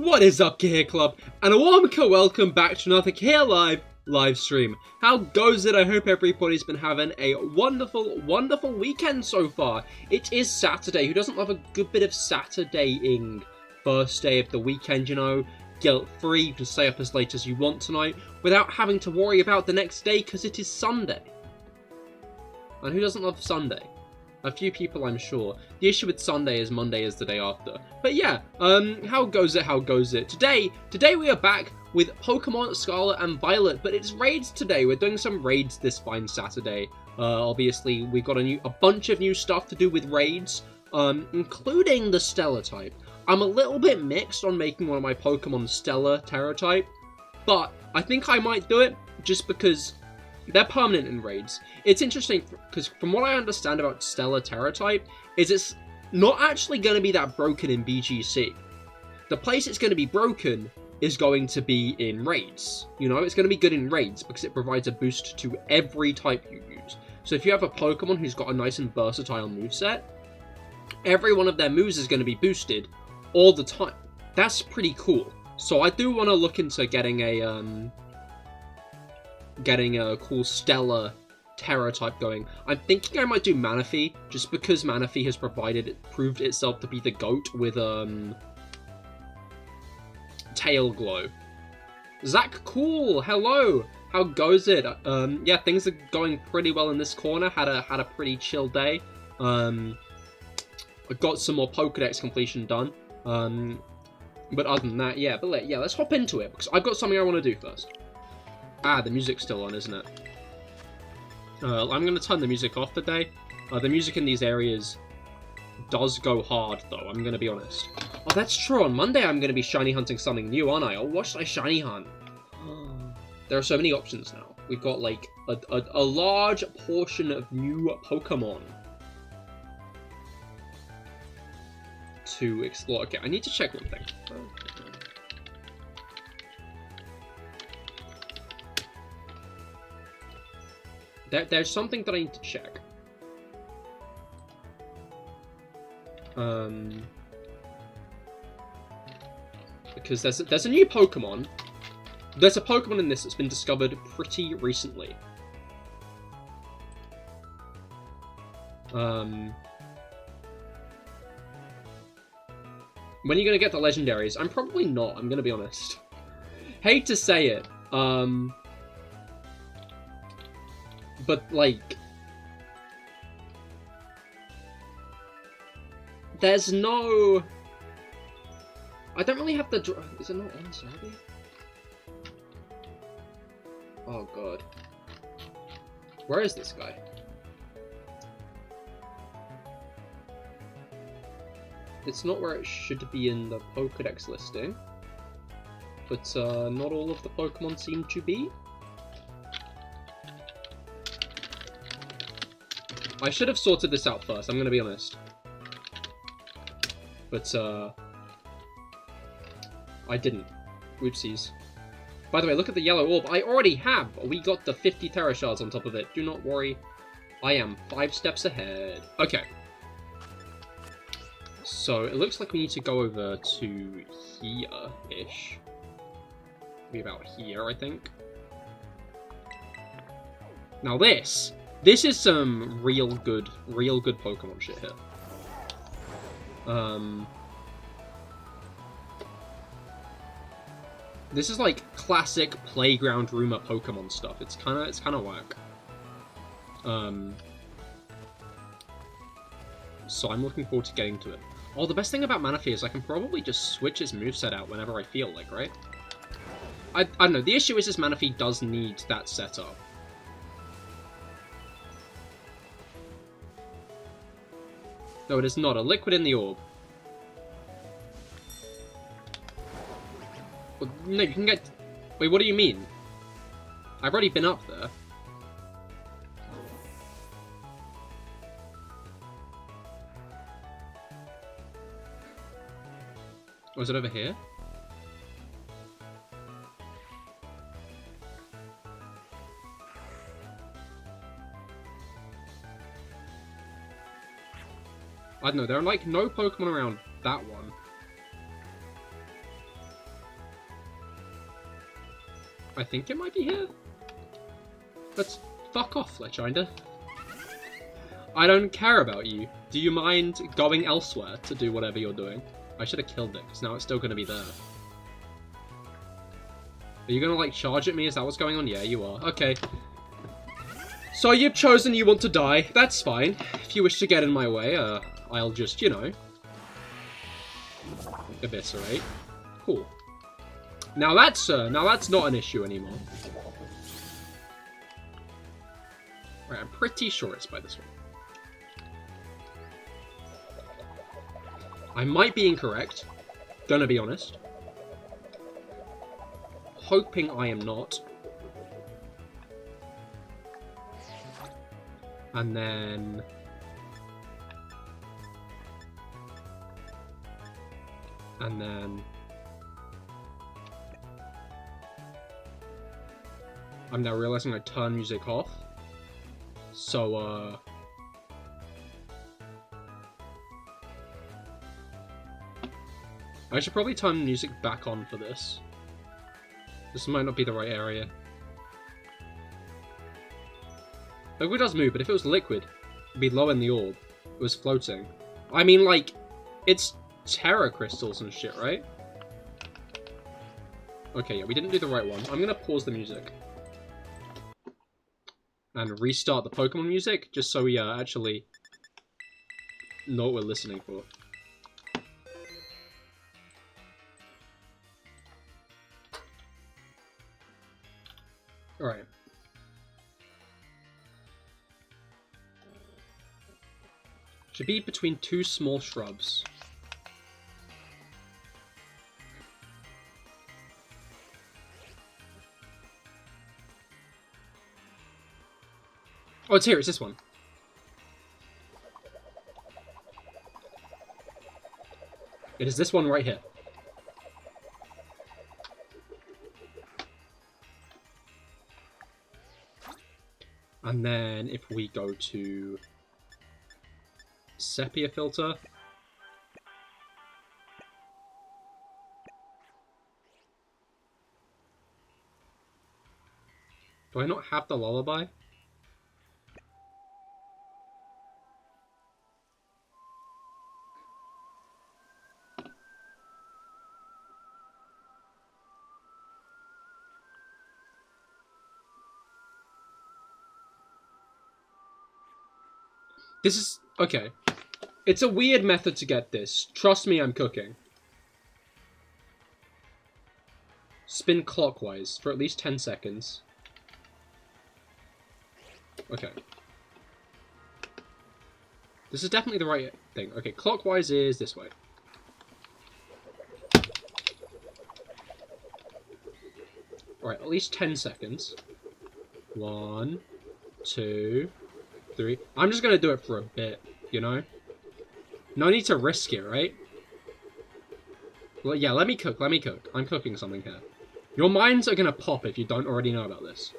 What is up, Cahir Club? And a warm welcome back to another CahirLIVE live stream. How goes it? I hope everybody's been having a wonderful, wonderful weekend so far. It is Saturday. Who doesn't love a good bit of Saturday-ing? First day of the weekend, you know, guilt-free. You can stay up as late as you want tonight without having to worry about the next day because it is Sunday. And who doesn't love Sunday? A few people, I'm sure. The issue with Sunday is Monday is the day after. But yeah, how goes it, how goes it? Today we are back with Pokemon Scarlet and Violet, but it's raids today. We're doing some raids this fine Saturday. Obviously, we've got a bunch of new stuff to do with raids, including the Stellar type. I'm a little bit mixed on making one of my Pokemon Stellar Tera type, but I think I might do it just because they're permanent in raids. It's interesting because from what I understand about Stellar Tera type is it's not actually going to be that broken in BGC. The place it's going to be broken is going to be in raids. You know, it's going to be good in raids because it provides a boost to every type you use. So if you have a Pokemon who's got a nice and versatile moveset, every one of their moves is going to be boosted all the time. That's pretty cool. So I do want to look into getting a cool Stellar Tera type going. I'm thinking I might do Manaphy, just because Manaphy has proved itself to be the GOAT with Tail Glow. Zach, cool, hello. How goes it? Yeah, things are going pretty well in this corner. Had a pretty chill day. I got some more Pokedex completion done. But other than that, yeah. But yeah, let's hop into it because I've got something I want to do first. Ah, the music's still on, isn't it? I'm going to turn the music off today. The music in these areas does go hard, though, I'm going to be honest. Oh, that's true. On Monday, I'm going to be shiny hunting something new, aren't I? Oh, what should I shiny hunt? There are so many options now. We've got, like, a large portion of new Pokemon to explore. Okay, I need to check one thing. There's something that I need to check. Because there's a new Pokemon. There's a Pokemon in this that's been discovered pretty recently. When are you gonna get the legendaries? I'm probably not, I'm gonna be honest. Hate to say it, but, like, there's no... I don't really have the... Is it not on Saturday? Oh, God. Where is this guy? It's not where it should be in the Pokedex listing. But, not all of the Pokemon seem to be. I should have sorted this out first, I'm gonna be honest. But, I didn't. Whoopsies. By the way, look at the yellow orb. I already have! We got the 50 Tera shards on top of it. Do not worry. I am 5 steps ahead. Okay. So, it looks like we need to go over to here-ish. Maybe about here, I think. Now this is some real good Pokemon shit here. This is like classic playground rumor Pokemon stuff. It's kind of whack. So I'm looking forward to getting to it. Oh, the best thing about Manaphy is I can probably just switch his moveset out whenever I feel like, right? I don't know. The issue is this Manaphy does need that setup. No, it is not. A liquid in the orb. Well, no, you can get... Wait, what do you mean? I've already been up there. Was it over here? I don't know, there are like no Pokemon around that one. I think it might be here. Let's fuck off, Lechinder. I don't care about you. Do you mind going elsewhere to do whatever you're doing? I should have killed it, because now it's still going to be there. Are you going to, like, charge at me? Is that what's going on? Yeah, you are. Okay. So you've chosen you want to die. That's fine. If you wish to get in my way, I'll just, you know, eviscerate. Cool. Now that's not an issue anymore. Right, I'm pretty sure it's by this one. I might be incorrect. Gonna be honest. Hoping I am not. And then... I'm now realizing I turn music off. So, I should probably turn music back on for this. This might not be the right area. Liquid does move, but if it was liquid, it'd be low in the orb. It was floating. I mean, like, it's Tera crystals and shit, right? Okay, yeah, we didn't do the right one. I'm gonna pause the music. And restart the Pokemon music, just so we actually know what we're listening for. Alright. Should be between two small shrubs. Oh, it's here, it's this one. It is this one right here. And then if we go to sepia filter. Do I not have the lullaby? This is... okay. It's a weird method to get this. Trust me, I'm cooking. Spin clockwise for at least 10 seconds. Okay. This is definitely the right thing. Okay, clockwise is this way. Alright, at least 10 seconds. 1, 2... 3. I'm just gonna do it for a bit, you know? No need to risk it, right? Well, yeah, let me cook, let me cook. I'm cooking something here. Your minds are gonna pop if you don't already know about this.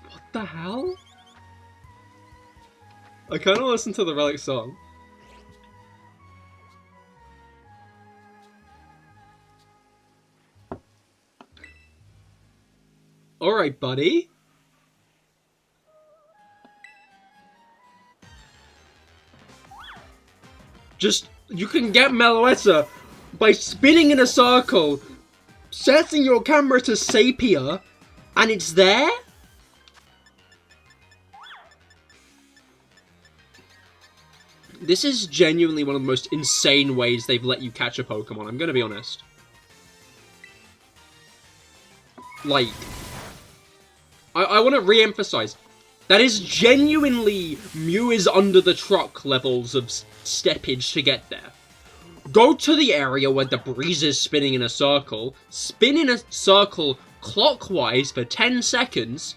What the hell? I kind of listened to the Relic song. Alright, buddy. Just, you can get Meloetta by spinning in a circle, setting your camera to sepia, and it's there? This is genuinely one of the most insane ways they've let you catch a Pokemon, I'm gonna be honest. Like, I want to re-emphasize, that is genuinely Mew is under the truck levels of steppage to get there. Go to the area where the breeze is spinning in a circle, spin in a circle clockwise for 10 seconds,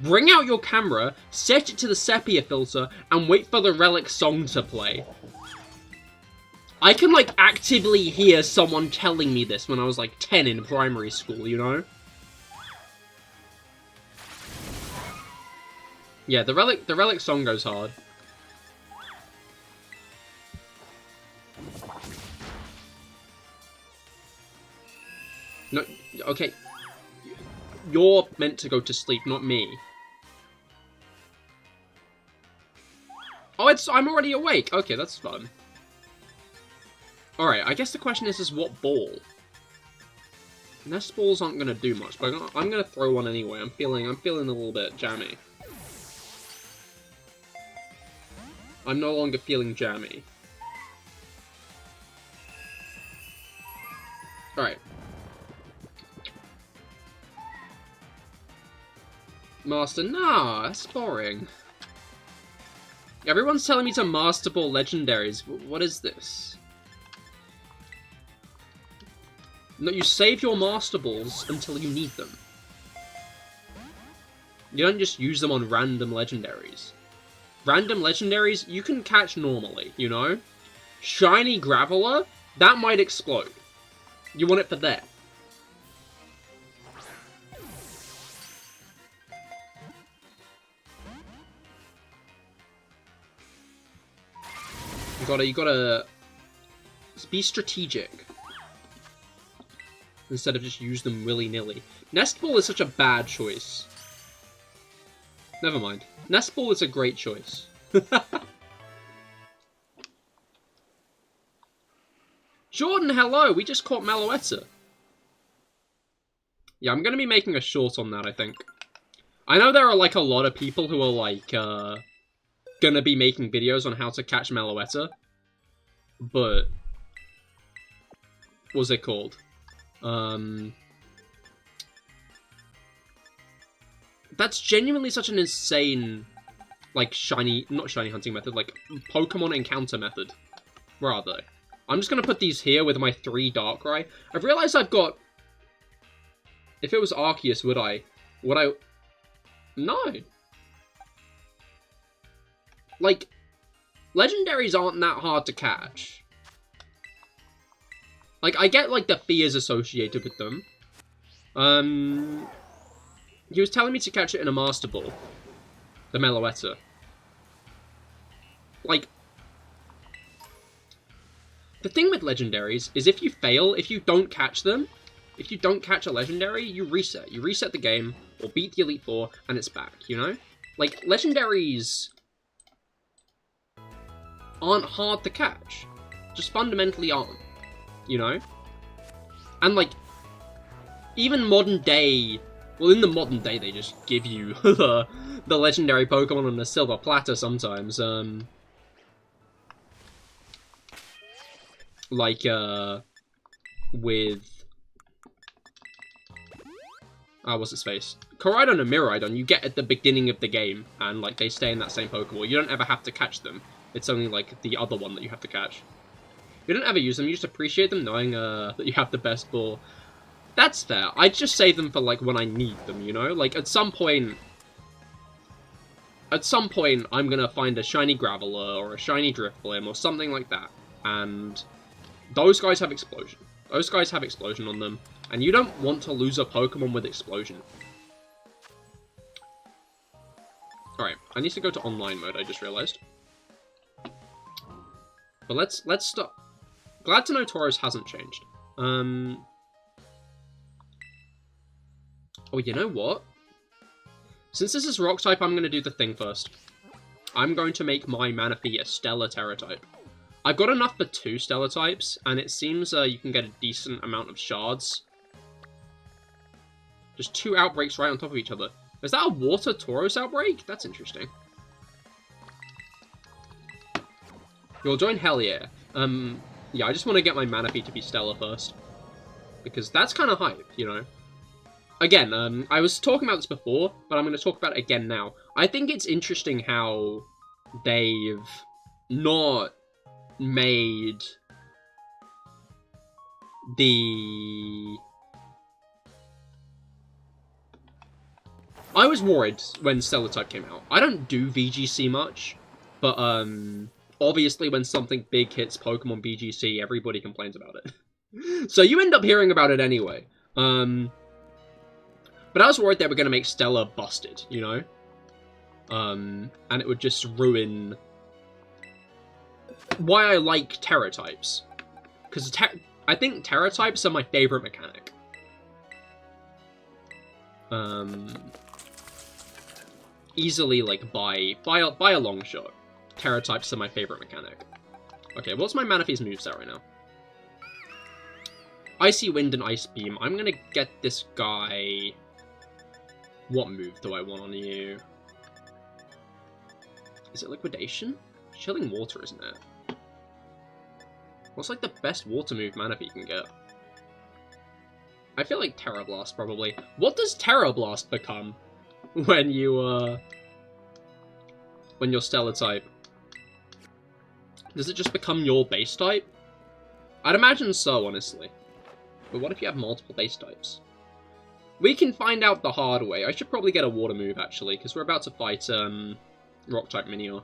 bring out your camera, set it to the sepia filter, and wait for the Relic song to play. I can, like, actively hear someone telling me this when I was, like, 10 in primary school, you know? Yeah, the Relic song goes hard. No, okay. You're meant to go to sleep, not me. Oh, I'm already awake. Okay, that's fun. Alright, I guess the question is what ball? Nest balls aren't gonna do much, but I'm gonna throw one anyway. I'm feeling a little bit jammy. I'm no longer feeling jammy. Alright. Master, nah, that's boring. Everyone's telling me to Master Ball legendaries. What is this? No, you save your Master Balls until you need them. You don't just use them on random legendaries. Random legendaries, you can catch normally, you know? Shiny Graveler, that might explode. You want it for that. You gotta be strategic. Instead of just use them willy-nilly. Nest Ball is such a bad choice. Never mind. Nest Ball is a great choice. Jordan, hello! We just caught Meloetta. Yeah, I'm gonna be making a short on that, I think. I know there are, like, a lot of people who are, like, gonna be making videos on how to catch Meloetta. But... what's it called? That's genuinely such an insane, like, not shiny hunting method, like, Pokemon encounter method. Where are they? I'm just gonna put these here with my 3 Darkrai. I've realized I've got... if it was Arceus, would I... No. Like, legendaries aren't that hard to catch. Like, I get, like, the fears associated with them. He was telling me to catch it in a Master Ball. The Meloetta. Like, the thing with legendaries is if you fail, if you don't catch them, if you don't catch a legendary, you reset. You reset the game, or beat the Elite Four, and it's back, you know? Like, legendaries aren't hard to catch. Just fundamentally aren't. You know? And, like, even modern day... well, in the modern day, they just give you the legendary Pokemon on a silver platter sometimes. Like, with... what's its face? Koraidon and Miraidon, you get at the beginning of the game, and, like, they stay in that same Pokeball. You don't ever have to catch them. It's only, like, the other one that you have to catch. You don't ever use them, you just appreciate them knowing, that you have the best ball. That's fair. I just save them for, like, when I need them, you know? Like, at some point, I'm gonna find a shiny Graveler, or a shiny Drifblim, or something like that. And those guys have Explosion. Those guys have Explosion on them. And you don't want to lose a Pokemon with Explosion. Alright, I need to go to online mode, I just realized. But let's stop. Glad to know Tauros hasn't changed. Oh, you know what? Since this is Rock type, I'm going to do the thing first. I'm going to make my Manaphy a Stellar Tera type. I've got enough for 2 Stellar types, and it seems you can get a decent amount of shards. Just 2 outbreaks right on top of each other. Is that a Water Tauros outbreak? That's interesting. You'll join Hell yeah. Yeah, I just want to get my Manaphy to be Stellar first. Because that's kind of hype, you know? Again, I was talking about this before, but I'm going to talk about it again now. I think it's interesting how they've not made the... I was worried when Stellar type came out. I don't do VGC much, but obviously when something big hits Pokemon VGC, everybody complains about it. So you end up hearing about it anyway. But I was worried they were going to make Stellar busted, you know? And it would just ruin why I like Tera types. Because I think Tera types are my favorite mechanic. Easily, like, by a long shot. Tera types are my favorite mechanic. Okay, what's my Manaphy's moveset right now? Icy Wind and Ice Beam. I'm gonna get this guy... What move do I want on you? Is it Liquidation? Chilling Water, isn't it? What's, like, the best water move Manaphy can get? I feel like Terra Blast, probably. What does Terra Blast become when you, when you're Stellar type? Does it just become your base type? I'd imagine so, honestly. But what if you have multiple base types? We can find out the hard way. I should probably get a water move, actually, because we're about to fight, Rock-type Minior.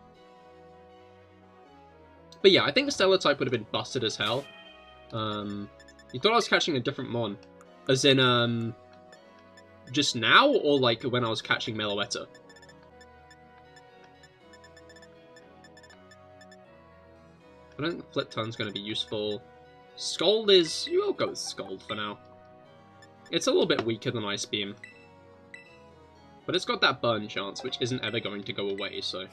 But yeah, I think the Stellar type would have been busted as hell. You thought I was catching a different Mon. As in, just now, or like when I was catching Meloetta? I don't think Flip Tongue's going to be useful. Scald is... You'll go with Scald for now. It's a little bit weaker than Ice Beam. But it's got that burn chance, which isn't ever going to go away, so...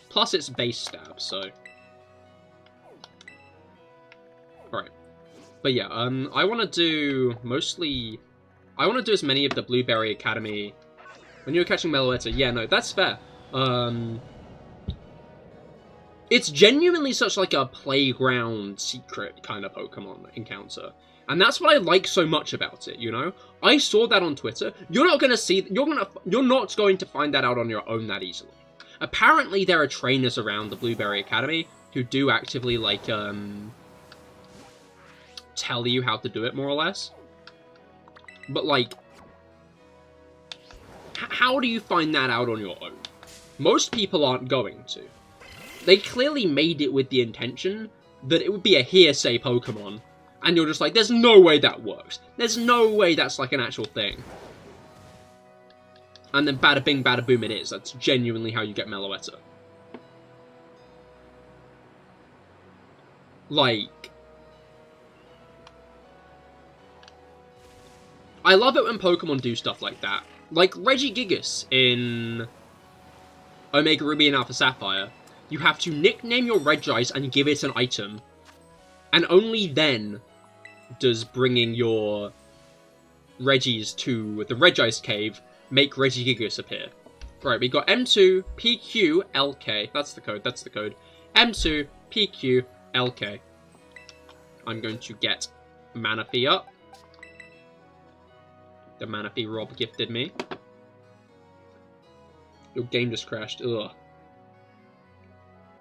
Plus it's base stab, so... Alright. But yeah, I want to do mostly... I want to do as many of the Blueberry Academy... When you're catching Meloetta, yeah, no, that's fair. It's genuinely such like a playground secret kind of Pokemon encounter. And that's what I like so much about it, you know? I saw that on Twitter. You're not gonna see... You're not going to find that out on your own that easily. Apparently there are trainers around the Blueberry Academy who do actively, like, tell you how to do it, more or less. But, like... How do you find that out on your own? Most people aren't going to. They clearly made it with the intention that it would be a hearsay Pokemon. And you're just like, there's no way that works. There's no way that's like an actual thing. And then bada bing, bada boom it is. That's genuinely how you get Meloetta. Like... I love it when Pokemon do stuff like that. Like Regigigas in Omega Ruby and Alpha Sapphire. You have to nickname your Regis and give it an item. And only then does bringing your Regis to the Regis Cave make Regigigas appear. Right, we got M2, PQ, LK. That's the code, that's the code. M2, PQ, LK. I'm going to get Manaphy up. The Manaphy Rob gifted me. Your game just crashed. Ugh.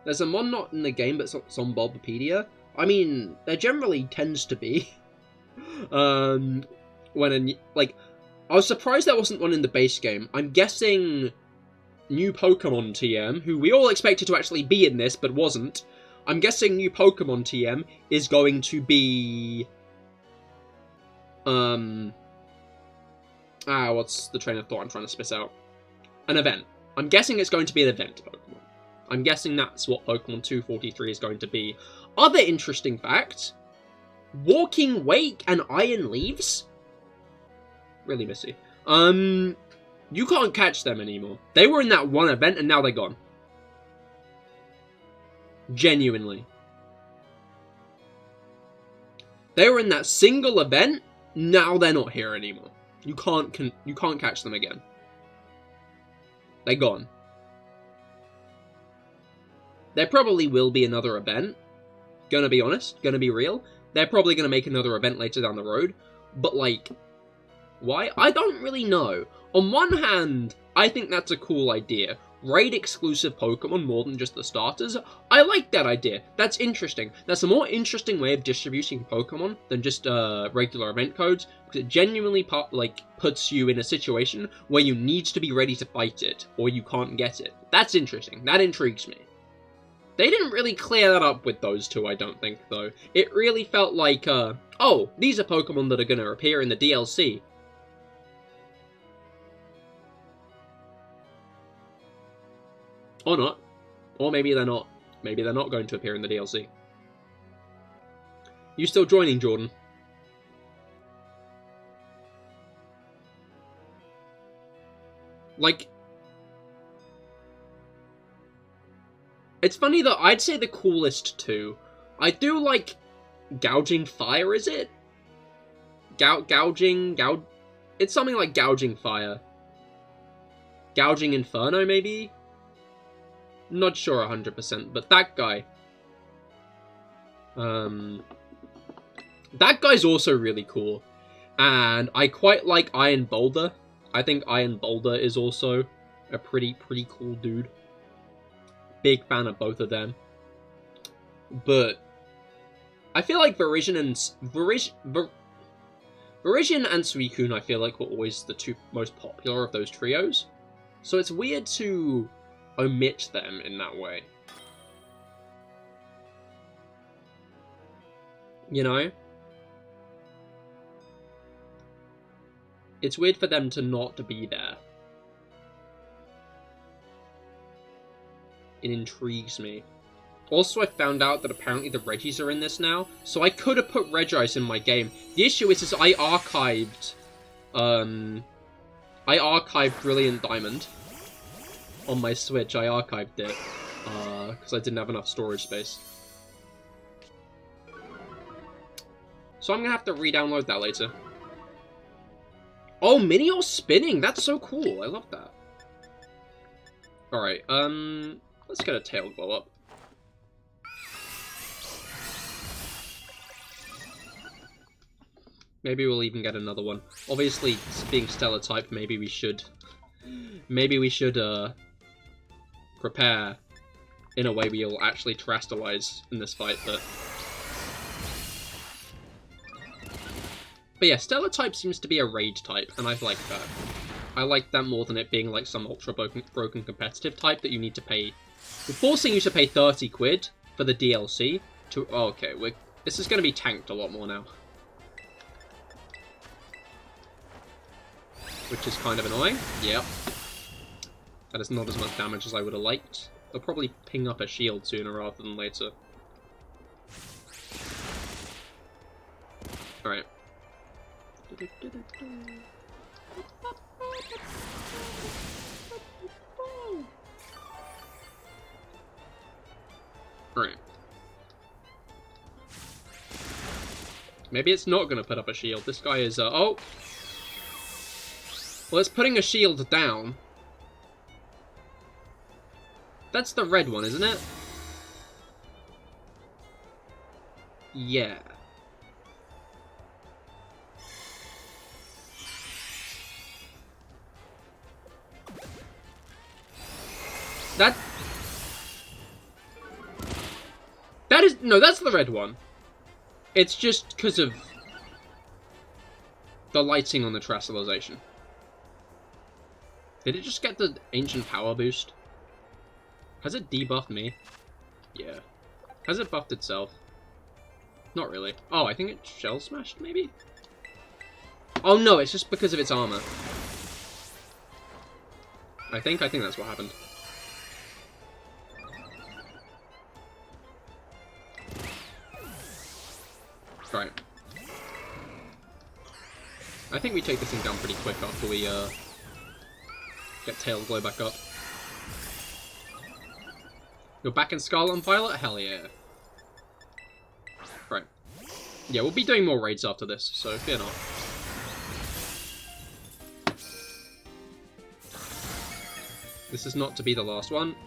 There's a Mon not in the game, but it's on Bulbapedia. I mean, there generally tends to be. When like, I was surprised there wasn't one in the base game. I'm guessing new Pokemon TM, who we all expected to actually be in this, but wasn't. I'm guessing new Pokemon TM is going to be... what's the train of thought I'm trying to spit out? An event. I'm guessing it's going to be an event Pokemon. I'm guessing that's what Pokemon 243 is going to be. Other interesting fact, Walking Wake and Iron Leaves? Really missy. You can't catch them anymore. They were in that one event and now they're gone. Genuinely. They were in that single event, now they're not here anymore. You can't catch them again. They're gone. There probably will be another event. Gonna be honest, gonna be real. They're probably gonna make another event later down the road. But, like, why? I don't really know. On one hand, I think that's a cool idea. Raid exclusive Pokemon more than just the starters. I like that idea. That's interesting. That's a more interesting way of distributing Pokemon than just regular event codes, because it genuinely puts you in a situation where you need to be ready to fight it, or you can't get it. That's interesting. That intrigues me. They didn't really clear that up with those two, I don't think, though. It really felt like, oh, these are Pokemon that are going to appear in the DLC. Or not. Or maybe they're not. Maybe they're not going to appear in the DLC. You still joining, Jordan? Like, it's funny that I'd say the coolest two. I do like Gouging Fire, is it? It's something like Gouging Fire. Gouging Inferno, maybe? Not sure 100%, but that guy. That guy's also really cool. And I quite like Iron Boulder. I think Iron Boulder is also a pretty cool dude. Big fan of both of them. But I feel like Virizion and Suicune, I feel like, were always the two most popular of those trios. So it's weird to omit them in that way. You know? It's weird for them to not be there. It intrigues me. Also, I found out that apparently the Regis are in this now, so I could have put Regice in my game. The issue is I archived Brilliant Diamond on my Switch. I archived it because I didn't have enough storage space. So I'm gonna have to re-download that later. Oh, Minior spinning! That's so cool. I love that. Alright, let's get a tail glow up. Maybe we'll even get another one. Obviously, being Stellar type, maybe we should prepare in a way we'll actually terrestrialize in this fight, but yeah, Stellar type seems to be a raid type, and I like that. I like that more than it being like some ultra broken competitive type that you need to pay. We're forcing you to pay 30 quid for the DLC to. Oh, okay, this is going to be tanked a lot more now, which is kind of annoying. Yep. That is not as much damage as I would have liked. They'll probably ping up a shield sooner rather than later. Alright. Alright. Maybe it's not going to put up a shield. This guy is, oh! Well, it's putting a shield down. That's the red one, isn't it? Yeah. No, that's the red one. It's just because of the lighting on the terrestrialization. Did it just get the ancient power boost? Has it debuffed me? Yeah. Has it buffed itself? Not really. Oh, I think it shell smashed, maybe? Oh no, it's just because of its armor. I think that's what happened. Right. I think we take this thing down pretty quick after we get Tail Glow back up. You're back in Scarlet and Violet? Hell yeah. Right. Yeah, we'll be doing more raids after this, so fear not. This is not to be the last one.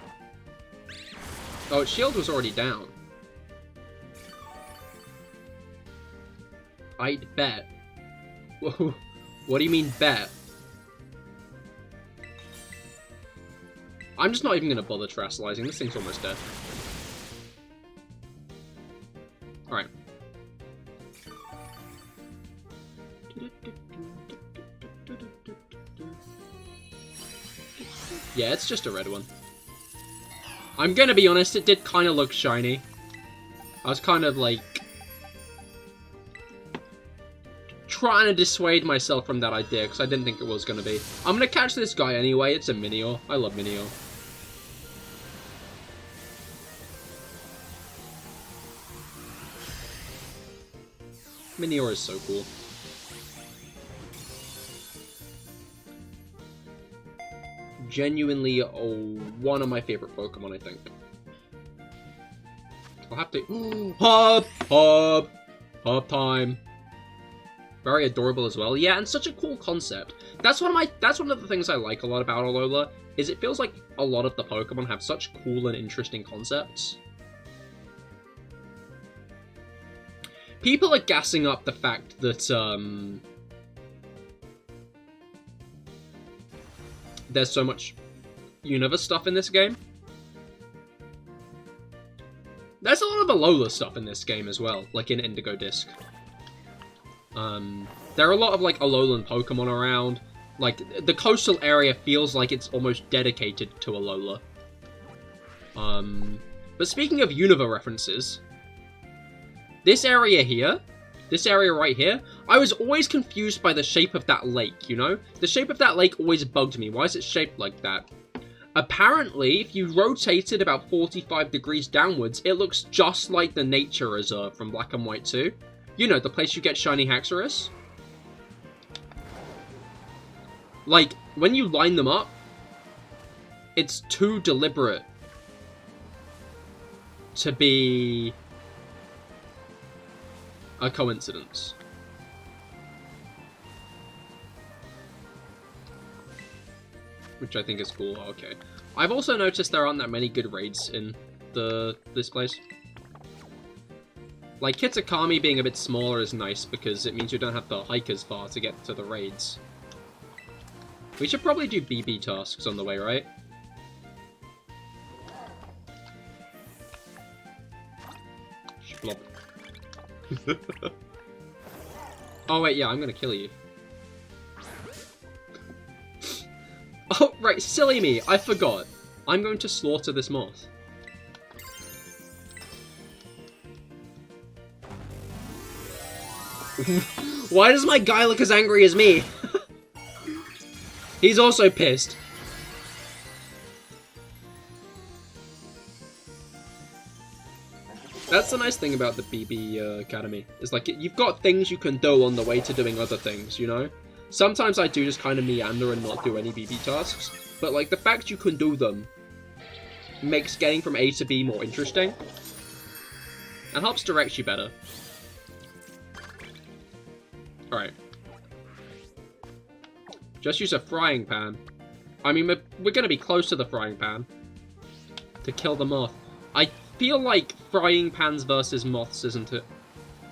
Oh, its shield was already down. I'd bet. Whoa. What do you mean, bet? I'm just not even gonna bother terrestrializing. This thing's almost dead. Alright. Yeah, it's just a red one. I'm gonna be honest, it did kind of look shiny. I was kind of like trying to dissuade myself from that idea because I didn't think it was gonna be. I'm gonna catch this guy anyway. It's a Minior. I love Minior. Minior is so cool. Genuinely one of my favorite Pokemon, I think. I'll have to... Hub time. Very adorable as well. Yeah, and such a cool concept. That's one of the things I like a lot about Alola, is it feels like a lot of the Pokemon have such cool and interesting concepts. People are gassing up the fact that, there's so much Unova stuff in this game. There's a lot of Alola stuff in this game as well, like in Indigo Disc. There are a lot of, like, Alolan Pokemon around. Like, the coastal area feels like it's almost dedicated to Alola. But speaking of Unova references, this area here, this area right here, I was always confused by the shape of that lake, you know? The shape of that lake always bugged me. Why is it shaped like that? Apparently, if you rotate it about 45 degrees downwards, it looks just like the Nature Reserve from Black and White 2. You know, the place you get shiny Haxorus. Like, when you line them up, it's too deliberate to be a coincidence. Which I think is cool. Okay. I've also noticed there aren't that many good raids in this place. Like, Kitakami being a bit smaller is nice because it means you don't have to hike as far to get to the raids. We should probably do BB tasks on the way, right? Shlop. Oh wait, yeah, I'm gonna kill you. Oh, right, silly me, I forgot. I'm going to slaughter this moth. Why does my guy look as angry as me? He's also pissed. That's the nice thing about the BB Academy. Is like, you've got things you can do on the way to doing other things, you know? Sometimes I do just kind of meander and not do any BB tasks. But like, the fact you can do them makes getting from A to B more interesting. And helps direct you better. Alright. Just use a frying pan. I mean, we're going to be close to the frying pan to kill the moth. I feel like frying pans versus moths isn't it?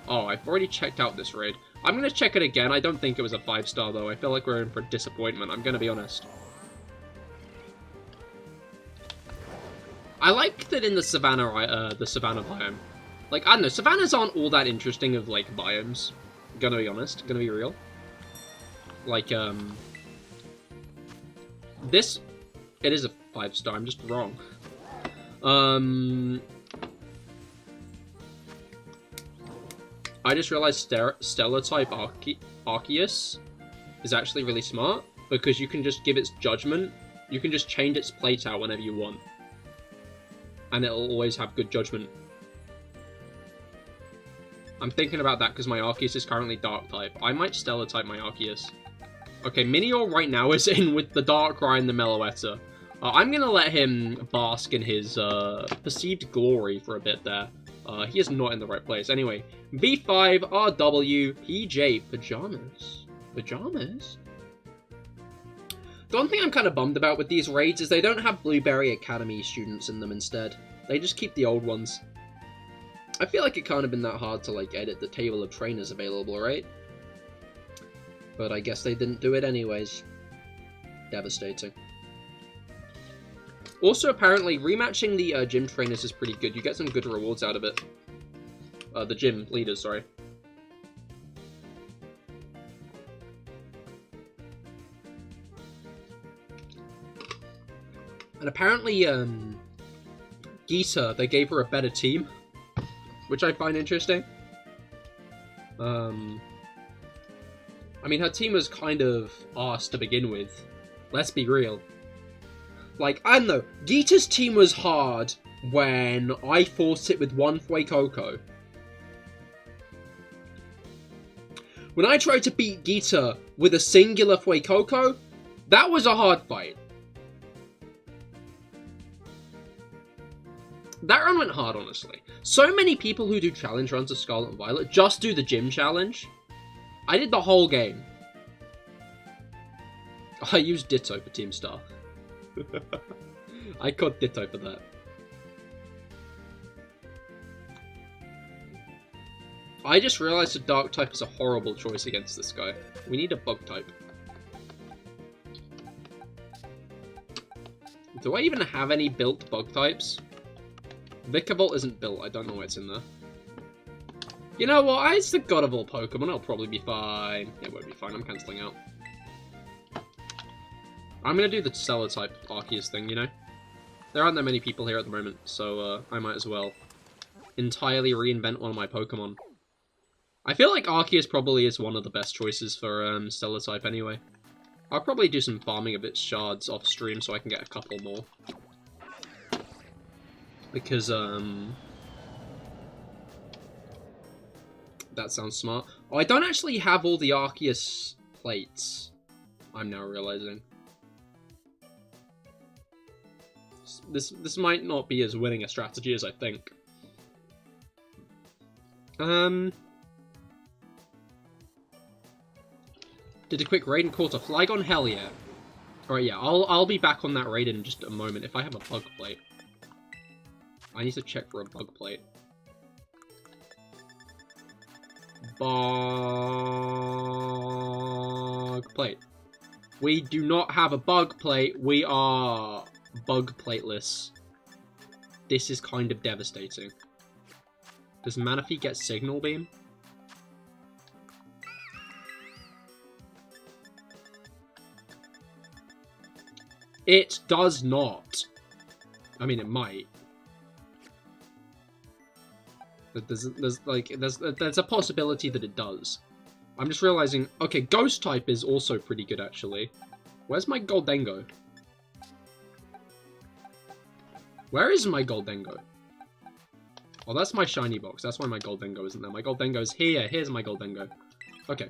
Oh, I've already checked out this raid. I'm going to check it again. I don't think it was a 5-star, though. I feel like we're in for disappointment. I'm going to be honest. I like that in the savannah biome. Like, I don't know, savannas aren't all that interesting of, like, biomes. Gonna be honest. Gonna be real. Like, this... It is a 5-star. I'm just wrong. I just realized Stellar-type Arceus is actually really smart, because you can just give its judgment. You can just change its plateout whenever you want. And it'll always have good judgment. I'm thinking about that because my Arceus is currently Dark-type. I might Stellar-type my Arceus. Okay, Minior right now is in with the Darkrai and the Meloetta. I'm going to let him bask in his perceived glory for a bit there. He is not in the right place. Anyway, V5, RW, PJ, Pajamas. Pajamas? The one thing I'm kind of bummed about with these raids is they don't have Blueberry Academy students in them instead. They just keep the old ones. I feel like it can't have been that hard to, like, edit the table of trainers available, right? But I guess they didn't do it anyways. Devastating. Also, apparently, rematching the gym trainers is pretty good. You get some good rewards out of it. The gym leaders, sorry. And apparently, Geeta, they gave her a better team, which I find interesting. I mean, her team was kind of arse to begin with. Let's be real. Like, I don't know, Geeta's team was hard when I forced it with one Fuecoco. When I tried to beat Geeta with a singular Fuecoco, that was a hard fight. That run went hard, honestly. So many people who do challenge runs of Scarlet and Violet just do the gym challenge. I did the whole game. I used Ditto for Team Star. I caught Ditto for that. I just realized a Dark type is a horrible choice against this guy. We need a Bug type. Do I even have any built Bug types? Vikavolt isn't built, I don't know why it's in there. You know what, it's the god of all Pokemon, it'll probably be fine. It won't be fine, I'm cancelling out. I'm gonna do the Stellar type Arceus thing, you know? There aren't that many people here at the moment, so I might as well entirely reinvent one of my Pokemon. I feel like Arceus probably is one of the best choices for Stellar type anyway. I'll probably do some farming of its shards off stream so I can get a couple more. Because, that sounds smart. Oh, I don't actually have all the Arceus plates, I'm now realizing. This might not be as winning a strategy as I think. Did a quick raid and caught a Flygon? Hell yeah. Alright, yeah, I'll be back on that raid in just a moment if I have a bug plate. I need to check for a bug plate. Bug plate. We do not have a bug plate. We are bug plateless. This is kind of devastating. Does Manaphy get Signal Beam? It does not. I mean, it might. There's a possibility that it does. I'm just realizing, okay, Ghost type is also pretty good, actually. Where's my Goldengo? Where is my Goldengo? Oh, that's my shiny box. That's why my Goldengo isn't there. My Goldengo's here. Here's my Goldengo. Okay.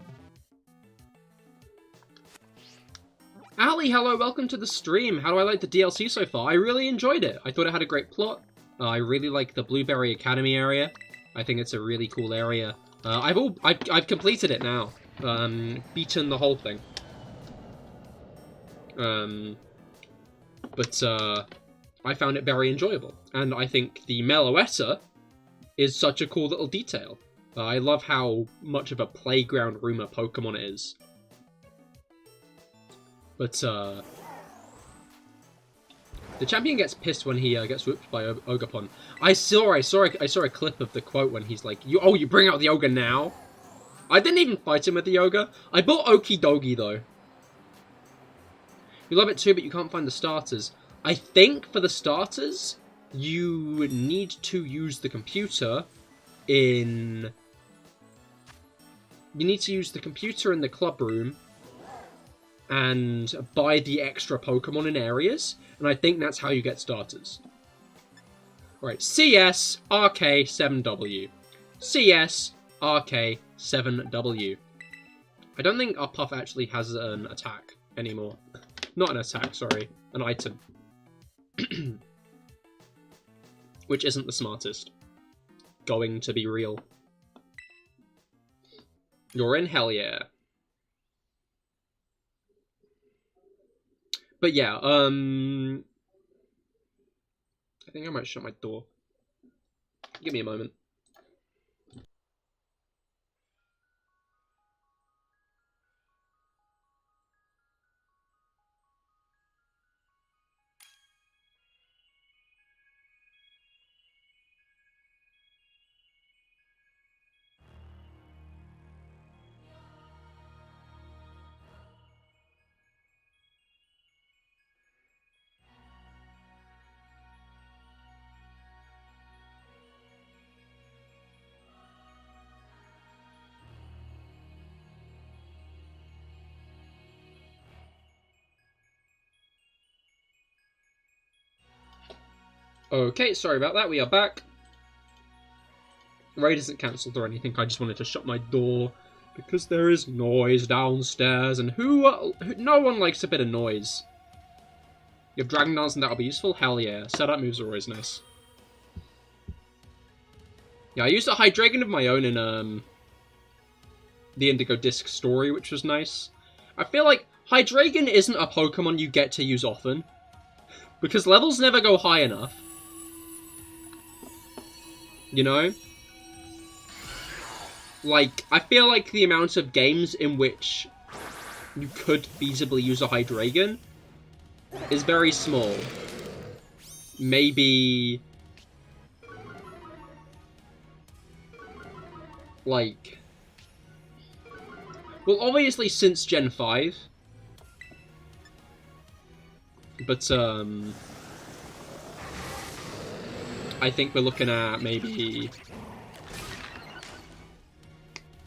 Ali, hello, welcome to the stream. How do I like the DLC so far? I really enjoyed it. I thought it had a great plot. I really like the Blueberry Academy area. I think it's a really cool area. I've completed it now. Beaten the whole thing. But I found it very enjoyable. And I think the Meloetta is such a cool little detail. I love how much of a playground rumor Pokemon it is. But, the champion gets pissed when he gets whooped by Ogapon. I saw a clip of the quote when he's like, you bring out the Ogre now? I didn't even fight him with the Ogre. I bought Okidogi, though. You love it too, but you can't find the starters. I think for the starters, you need to use the computer in... You need to use the computer in the club room and buy the extra Pokemon in areas, and I think that's how you get starters. Right, CS RK7W. CS RK7W. I don't think our Puff actually has an attack anymore. Not an attack, sorry. An item. Which isn't the smartest. Going to be real. You're in, hell yeah. But yeah, I think I might shut my door. Give me a moment. Okay, sorry about that. We are back. Raid isn't cancelled or anything. I just wanted to shut my door because there is noise downstairs, and no one likes a bit of noise. You have Dragon Dance and that'll be useful? Hell yeah. Setup moves are always nice. Yeah, I used a Hydreigon of my own in the Indigo Disc story, which was nice. I feel like Hydreigon isn't a Pokemon you get to use often, because levels never go high enough. You know? Like, I feel like the amount of games in which you could feasibly use a Hydreigon is very small. Maybe... like... well, obviously since Gen 5. But, I think we're looking at maybe...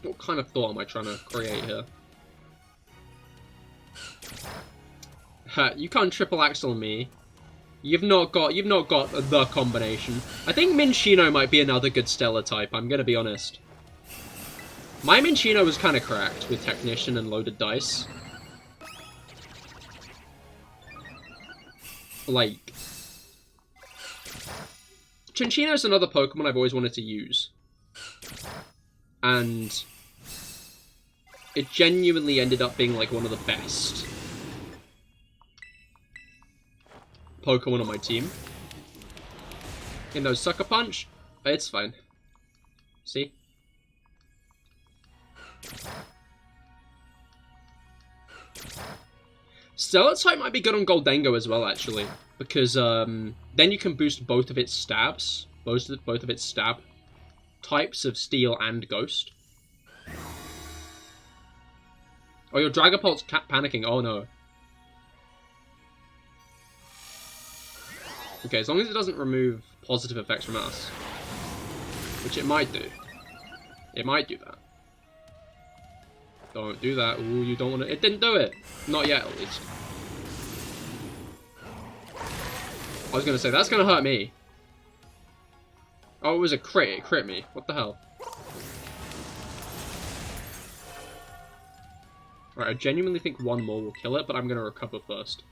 what kind of thought am I trying to create here? You can't triple axle me. You've not got the combination. I think Minccino might be another good Stellar type, I'm gonna be honest. My Minccino was kind of cracked with Technician and loaded dice. Like... Cinccino's another Pokemon I've always wanted to use. And... it genuinely ended up being like one of the best Pokemon on my team. In those Sucker Punch, it's fine. See? Stellar type might be good on Goldengo as well, actually, because then you can boost both of its stabs, both of its stab types of Steel and Ghost. Oh, your Dragapult's panicking. Oh no. Okay, as long as it doesn't remove positive effects from us, which it might do. It might do that. Don't do that. Ooh, you don't want to... it didn't do it. Not yet, at least. I was going to say, that's going to hurt me. Oh, it was a crit. It crit me. What the hell? Right, I genuinely think one more will kill it, but I'm going to recover first.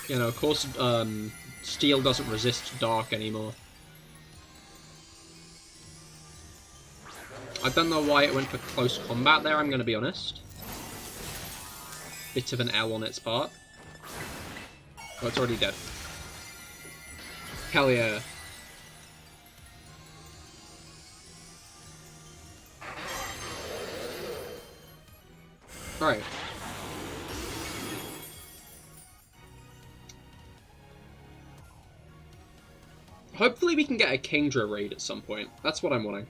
You know, of course, Steel doesn't resist Dark anymore. I don't know why it went for close combat there, I'm going to be honest. Bit of an L on its part. Oh, it's already dead. Hell yeah. Alright. Hopefully we can get a Kingdra raid at some point. That's what I'm wanting.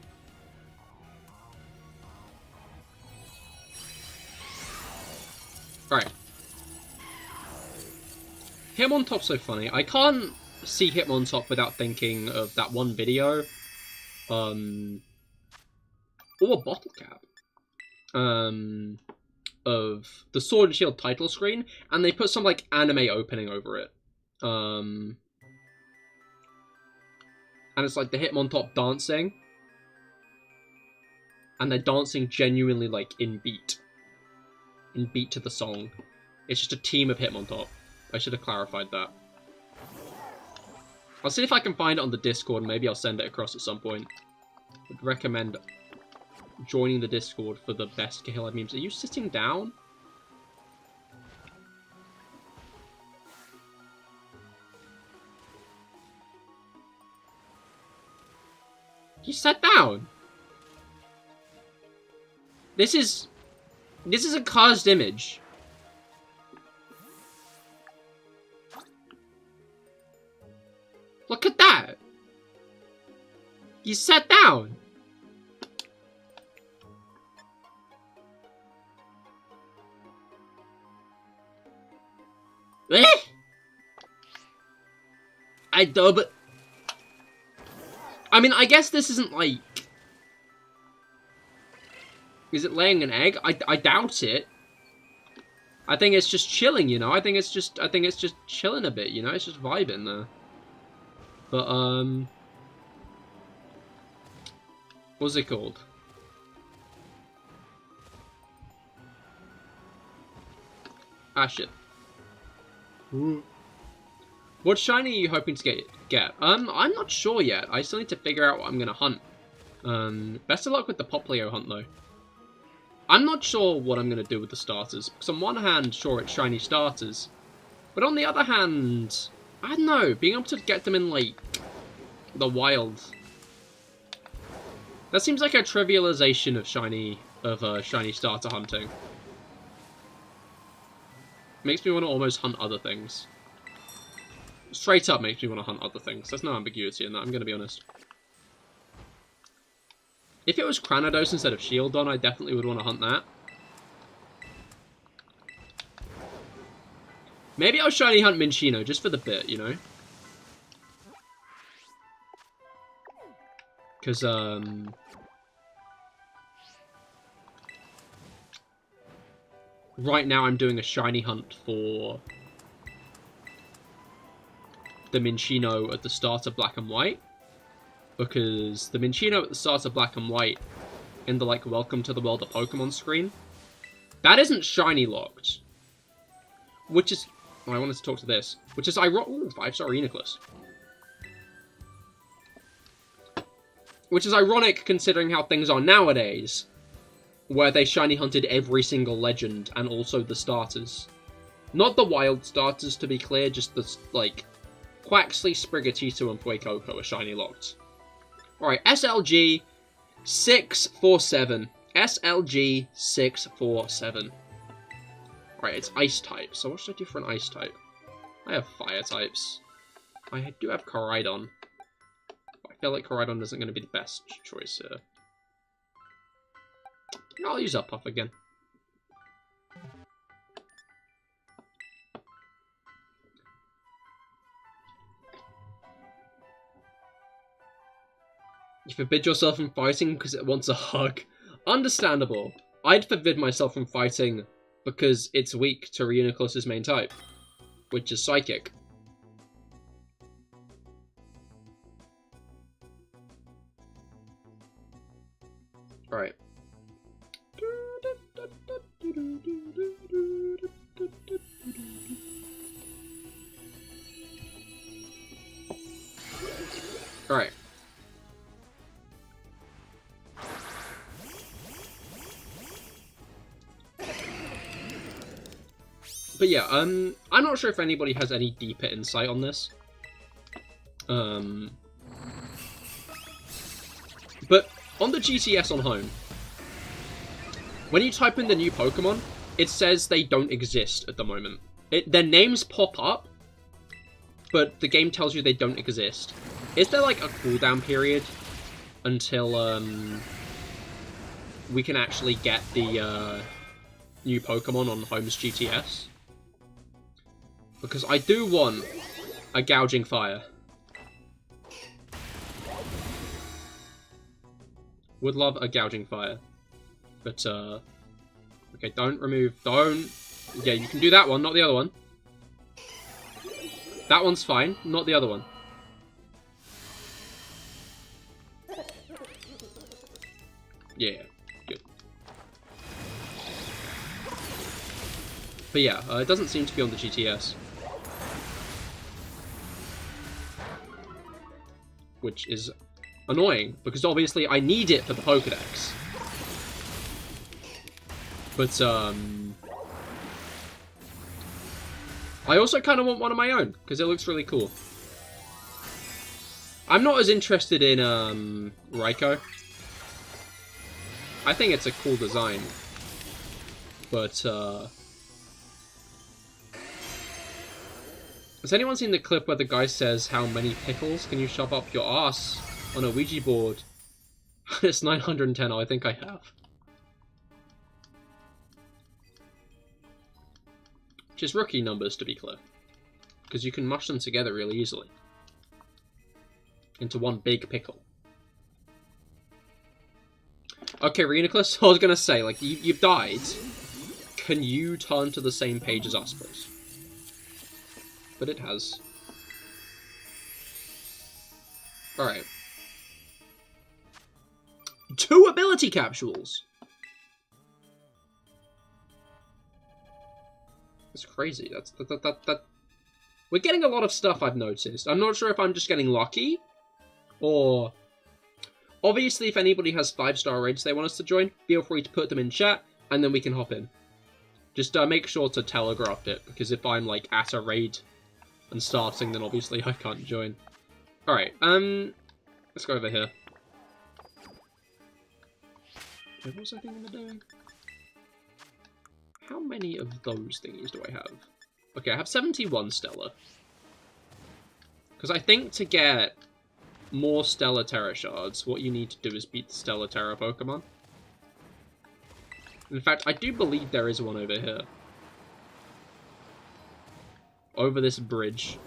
Alright. Hitmontop's so funny. I can't see Hitmontop without thinking of that one video. Or Bottle Cap. Of the Sword and Shield title screen, and they put some, like, anime opening over it. And it's, like, the Hitmontop dancing. And they're dancing genuinely, like, in beat to the song. It's just a team of Hitmontop. I should have clarified that. I'll see if I can find it on the Discord, and maybe I'll send it across at some point. Would recommend joining the Discord for the best CahirLIVE memes. Are you sitting down? You sat down. This is a cursed image. Look at that. You sat down. Eh? I don't, but I mean, I guess this isn't like. Is it laying an egg? I doubt it. I think it's just chilling, you know. I think it's just chilling a bit, you know. It's just vibing there. But what's it called? Ah, shit. Ooh. What shiny are you hoping to get? I'm not sure yet. I still need to figure out what I'm gonna hunt. Best of luck with the Poplio hunt, though. I'm not sure what I'm gonna do with the starters, because on one hand, sure, it's shiny starters, but on the other hand, I don't know, being able to get them in, like, the wild. That seems like a trivialization of shiny starter hunting. Makes me want to almost hunt other things. Straight up makes me want to hunt other things. There's no ambiguity in that, I'm going to be honest. If it was Cranados instead of Shieldon, I definitely would want to hunt that. Maybe I'll shiny hunt Minccino, just for the bit, you know? Because, right now I'm doing a shiny hunt for the Minccino at the start of Black and White. Because the Minccino at the start of Black and White, in the, like, Welcome to the World of Pokemon screen, that isn't shiny locked. Which is... Oh, I wanted to talk to this. Which is ironic... Ooh, 5-star Reuniclus. Which is ironic considering how things are nowadays, where they shiny hunted every single legend, and also the starters. Not the wild starters, to be clear, just the, like, Quaxly, Sprigatito, and Fuecoco are shiny locked. Alright, SLG 647. SLG 647. Alright, it's ice type. So what should I do for an ice type? I have fire types. I do have Koraidon. I feel like Koraidon isn't going to be the best choice here. I'll use up Puff again. You forbid yourself from fighting because it wants a hug. Understandable. I'd forbid myself from fighting because it's weak to Reuniclus's main type, which is Psychic. Alright. Alright. But yeah, I'm not sure if anybody has any deeper insight on this. But on the GTS on home, when you type in the new Pokemon, it says they don't exist at the moment. Their names pop up, but the game tells you they don't exist. Is there like a cooldown period until we can actually get the new Pokemon on home's GTS? Because I do want a Gouging Fire. Would love a Gouging Fire. But, okay, don't. Yeah, you can do that one, not the other one. That one's fine, not the other one. Yeah, good. But yeah, it doesn't seem to be on the GTS. Which is annoying, because obviously I need it for the Pokedex. But, I also kind of want one of my own, because it looks really cool. I'm not as interested in Raikou. I think it's a cool design. But has anyone seen the clip where the guy says, "How many pickles can you shove up your ass on a Ouija board?" It's 910. Oh, I think I have. Which is rookie numbers, to be clear. Because you can mush them together really easily. Into one big pickle. Okay, Reuniclus, I was gonna say, like, you've died. Can you turn to the same page as us, please? But it has. Alright. 2 ability capsules! That's crazy. That. We're getting a lot of stuff, I've noticed. I'm not sure if I'm just getting lucky, or... Obviously, if anybody has 5-star raids they want us to join, feel free to put them in chat, and then we can hop in. Just make sure to telegraph it, because if I'm, like, at a raid and starting, then obviously I can't join. Alright, let's go over here. What was I thinking of doing? How many of those thingies do I have? Okay, I have 71 Stellar. Because I think to get more Stellar Tera shards, what you need to do is beat the Stellar Tera Pokemon. In fact, I do believe there is one over here. Over this bridge.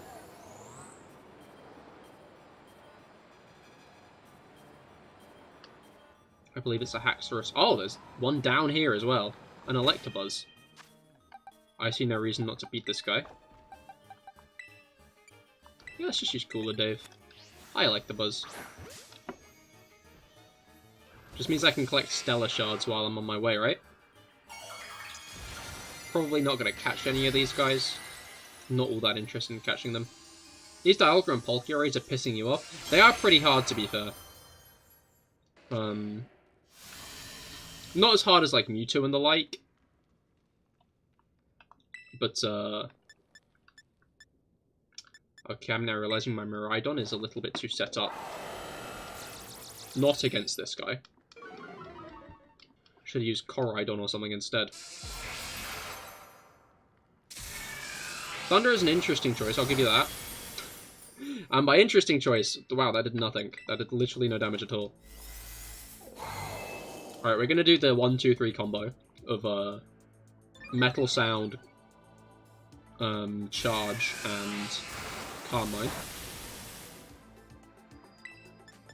I believe it's a Haxorus. Oh, there's one down here as well. An Electabuzz. I see no reason not to beat this guy. Yeah, let's just use Cooler Dave. I like the buzz. Just means I can collect Stellar Shards while I'm on my way, right? Probably not going to catch any of these guys. Not all that interested in catching them. These Dialga and Palkia are pissing you off. They are pretty hard, to be fair. Not as hard as, like, Mewtwo and the like. But, okay, I'm now realizing my Miraidon is a little bit too set up. Not against this guy. Should have used Coraidon or something instead. Thunder is an interesting choice, I'll give you that. And by interesting choice, wow, that did nothing. That did literally no damage at all. Alright, we're gonna do the 1-2-3 combo of, Metal Sound, Charge, and Carmine.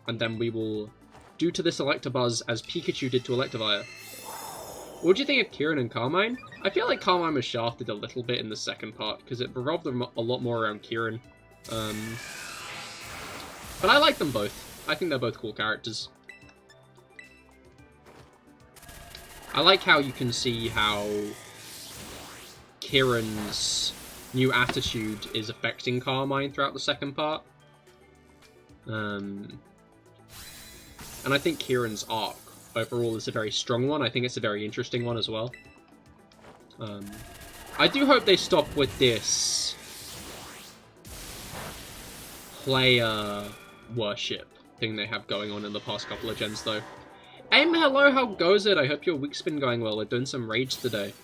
And then we will do to this Electabuzz as Pikachu did to Electivire. What do you think of Kieran and Carmine? I feel like Carmine was shafted a little bit in the second part, because it revolved a lot more around Kieran. But I like them both. I think they're both cool characters. I like how you can see how Kieran's new attitude is affecting Carmine throughout the second part. And I think Kieran's arc overall is a very strong one. I think it's a very interesting one as well. I do hope they stop with this player worship thing they have going on in the past couple of gens, though. Aim, hello, how goes it? I hope your week's been going well. We're doing some raids today.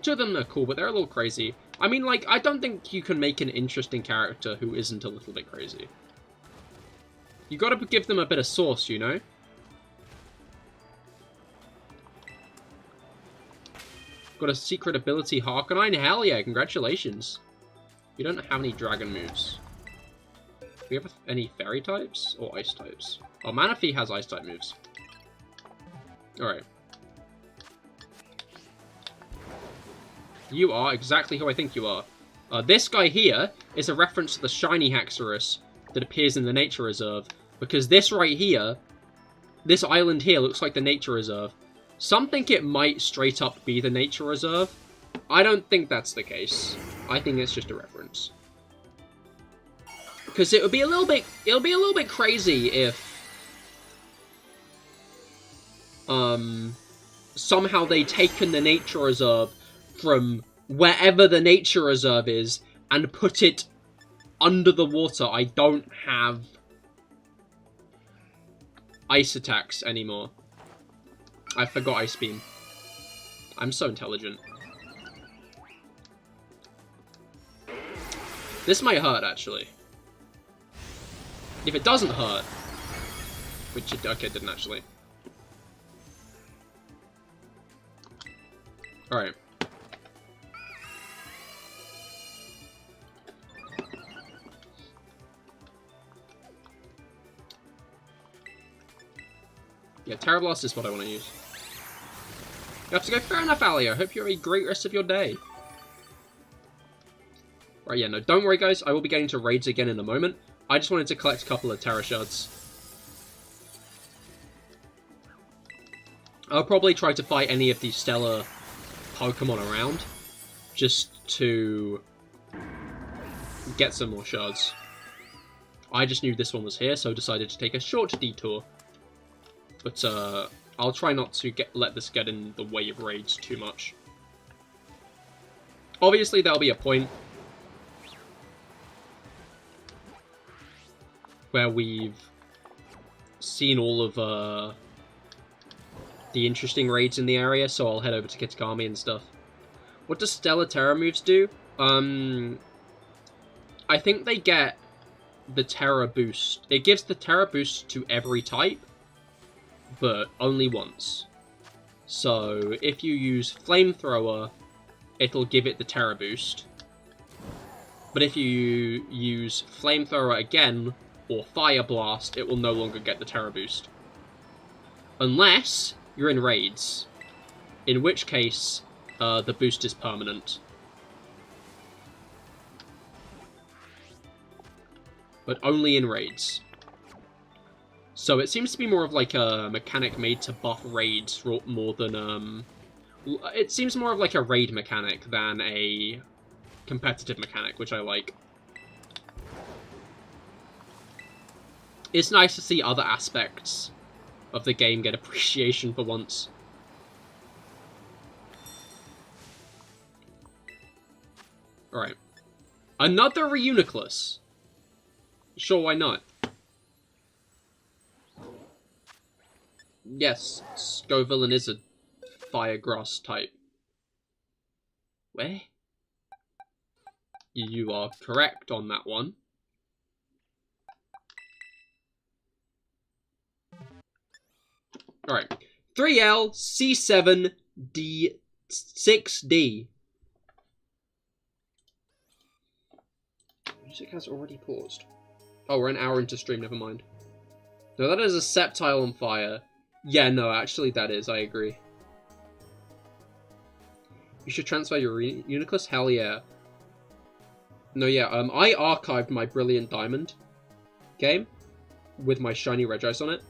Two of them are cool, but they're a little crazy. I mean, like, I don't think you can make an interesting character who isn't a little bit crazy. You gotta give them a bit of sauce, you know? Got a secret ability, Harkonine? Hell yeah, congratulations. You don't have any dragon moves. Do we have any fairy types? Or ice types? Oh, Manaphy has ice type moves. Alright. You are exactly who I think you are. This guy here is a reference to the shiny Haxorus that appears in the nature reserve. Because this right here, this island here looks like the nature reserve. Some think it might straight up be the nature reserve. I don't think that's the case. I think it's just a reference. Because it'll be a little bit crazy if somehow they taken the nature reserve from wherever the nature reserve is and put it under the water. I don't have ice attacks anymore. I forgot Ice Beam. I'm so intelligent. This might hurt, actually. If it doesn't hurt, which it, okay, it didn't actually. Alright. Yeah, Tera Blast is what I want to use. You have to go. Fair enough, Ali. I hope you have a great rest of your day. Right, yeah, no, don't worry, guys. I will be getting to raids again in a moment. I just wanted to collect a couple of Tera Shards. I'll probably try to fight any of these stellar Pokemon around, just to get some more shards. I just knew this one was here, so decided to take a short detour. But I'll try not to let this get in the way of raids too much. Obviously, there'll be a point where we've seen all of the interesting raids in the area, so I'll head over to Kitakami and stuff. What does Stellar Tera moves do? I think they get the Tera boost. It gives the Tera boost to every type, but only once. So if you use Flamethrower, it'll give it the Tera boost. But if you use Flamethrower again, or Fire Blast, it will no longer get the Tera boost. Unless you're in raids, in which case the boost is permanent. But only in raids. So it seems to be more of like a mechanic made to buff raids more than it seems more of like a raid mechanic than a competitive mechanic, which I like. It's nice to see other aspects of the game get appreciation for once. Alright. Another Reuniclus. Sure, why not? Yes, Scovillain is a fire grass type. Where? You are correct on that one. Alright. 3L, C7, D6D. Music has already paused. Oh, we're an hour into stream, never mind. No, that is a Sceptile on fire. Yeah, no, actually that is, I agree. You should transfer your Reuniclus? Hell yeah. No, yeah, I archived my Brilliant Diamond game with my shiny Regice on it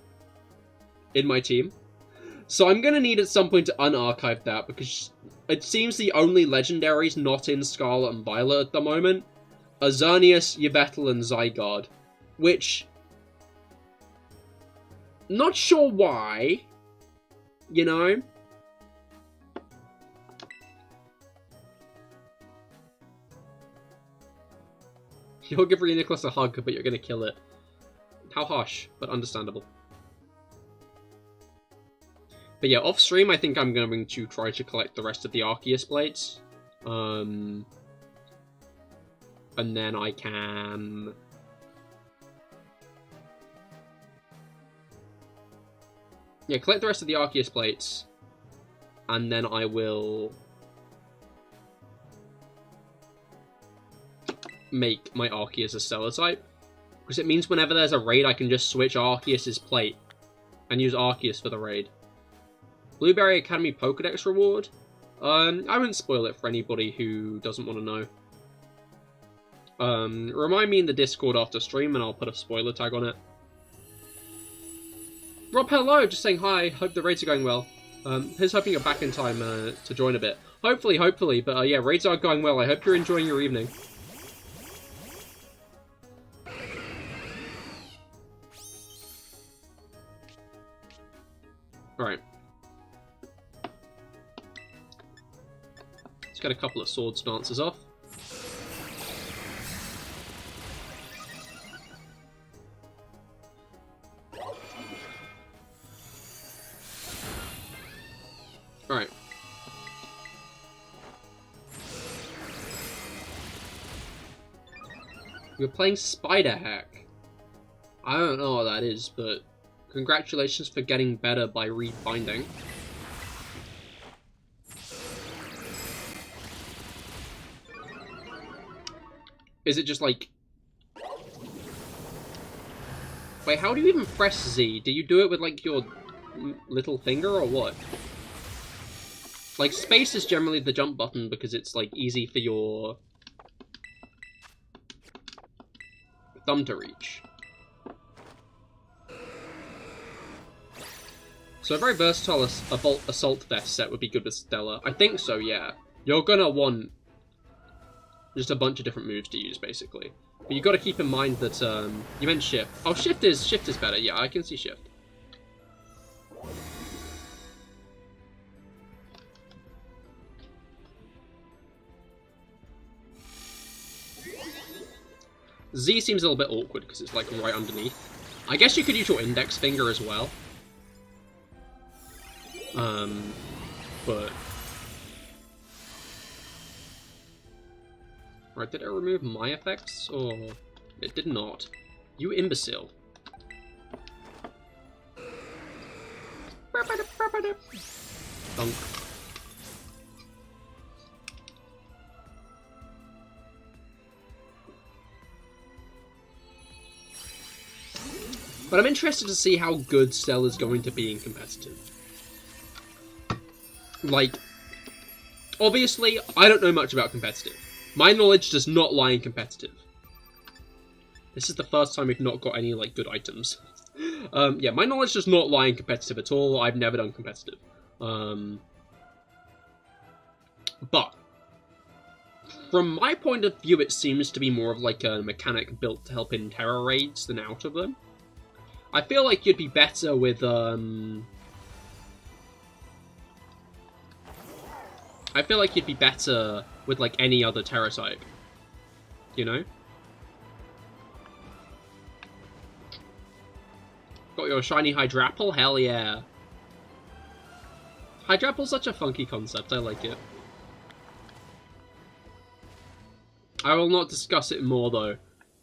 in my team. So I'm gonna need at some point to unarchive that, because it seems the only legendaries not in Scarlet and Violet at the moment are Xerneas, Yveltal, and Zygarde. Which, not sure why, you know? You'll give Reuniclus a hug, but you're gonna kill it. How harsh, but understandable. But yeah, off stream, I think I'm going to try to collect the rest of the Arceus Blades. And then I can... yeah, collect the rest of the Arceus Plates. And then I will... make my Arceus a Stellar type. Because it means whenever there's a raid, I can just switch Arceus's plate. And use Arceus for the raid. Blueberry Academy Pokedex reward? I wouldn't spoil it for anybody who doesn't want to know. Remind me in the Discord after stream and I'll put a spoiler tag on it. Rob, hello! Just saying hi. Hope the raids are going well. Here's hoping you're back in time to join a bit. Hopefully. But yeah, raids are going well. I hope you're enjoying your evening. Alright. Let's get a couple of Swords Dancers off. You're playing Spider Hack. I don't know what that is, but congratulations for getting better by rebinding. Is it just like... Wait, how do you even press Z? Do you do it with like your little finger or what? Like, space is generally the jump button because it's like easy for your thumb to reach. So a very versatile assault vest set would be good with Stella. I think so, yeah. You're gonna want just a bunch of different moves to use, basically. But you got to keep in mind that you meant shift. Oh, shift is better. Yeah, I can see shift. Z seems a little bit awkward because it's like right underneath. I guess you could use your index finger as well. But right, did it remove my effects or it did not? You imbecile. Dunk. But I'm interested to see how good Stella's going to be in competitive. Like, obviously, I don't know much about competitive. My knowledge does not lie in competitive. This is the first time we've not got any, like, good items. Yeah, my knowledge does not lie in competitive at all. I've never done competitive. But, from my point of view, it seems to be more of, like, a mechanic built to help in Tera raids than out of them. I feel like you'd be better with, I feel like you'd be better with, like, any other Tera type. You know? Got your shiny Hydrapple? Hell yeah. Hydrapple's such a funky concept, I like it. I will not discuss it more, though,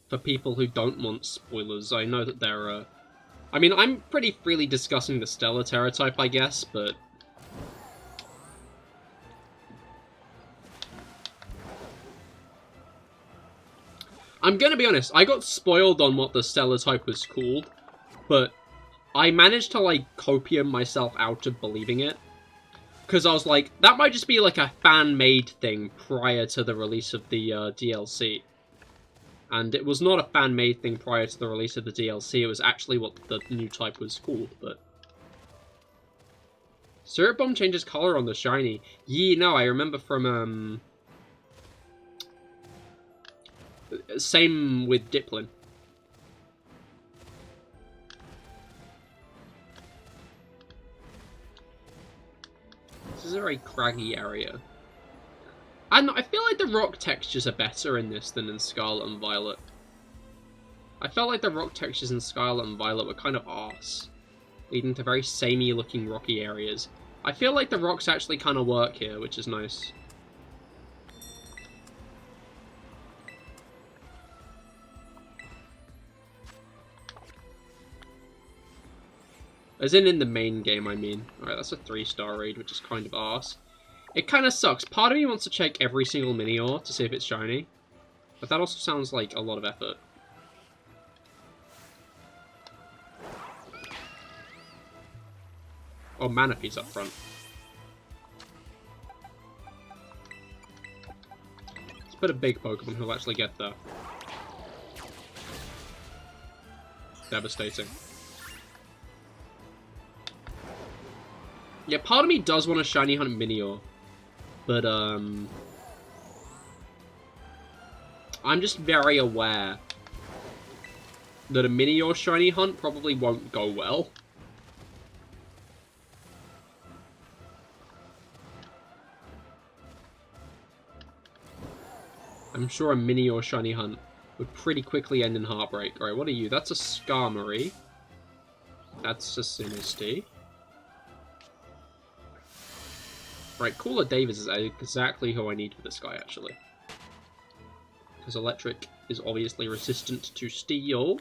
for people who don't want spoilers. I know that there I mean, I'm pretty freely discussing the Stellar Tera type, I guess, but... I'm gonna be honest, I got spoiled on what the Stellar type was called, but I managed to, like, copium myself out of believing it. Because I was like, that might just be, like, a fan-made thing prior to the release of the DLC. And it was not a fan-made thing prior to the release of the DLC, it was actually what the new type was called, but... Syrup Bomb changes color on the shiny. Yee, no, I remember from, Same with Diplin. This is a very craggy area. I feel like the rock textures are better in this than in Scarlet and Violet. I felt like the rock textures in Scarlet and Violet were kind of arse, leading to very samey looking rocky areas. I feel like the rocks actually kind of work here, which is nice. As in the main game, I mean. Alright, that's a 3-star raid, which is kind of arse. It kind of sucks. Part of me wants to check every single Minior to see if it's shiny. But that also sounds like a lot of effort. Oh, Manaphy's up front. Let's put a big Pokemon who'll actually get there. Devastating. Yeah, part of me does want a shiny hunt Minior. But, I'm just very aware that a Minior shiny hunt probably won't go well. I'm sure a Minior shiny hunt would pretty quickly end in heartbreak. Alright, what are you? That's a Skarmory. That's a Sinistea. Right, Cooler Davis is exactly who I need for this guy, actually. Because Electric is obviously resistant to steel.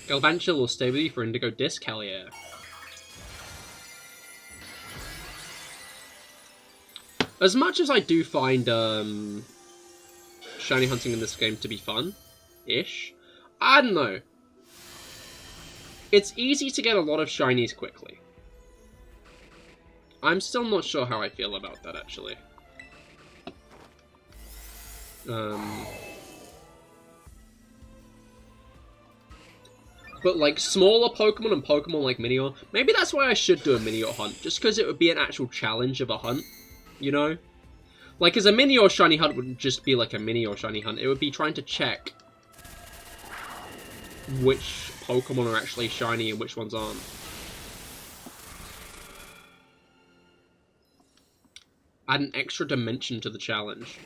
Galvantula will stay with you for Indigo Disc, hell yeah. As much as I do find shiny hunting in this game to be fun-ish, I don't know. It's easy to get a lot of shinies quickly. I'm still not sure how I feel about that, actually. But, like, smaller Pokemon and Pokemon like Minior, maybe that's why I should do a Minior hunt, just because it would be an actual challenge of a hunt, you know? Like, as a Minior shiny hunt wouldn't just be like a Minior shiny hunt, it would be trying to check which Pokemon are actually shiny and which ones aren't. Add an extra dimension to the challenge.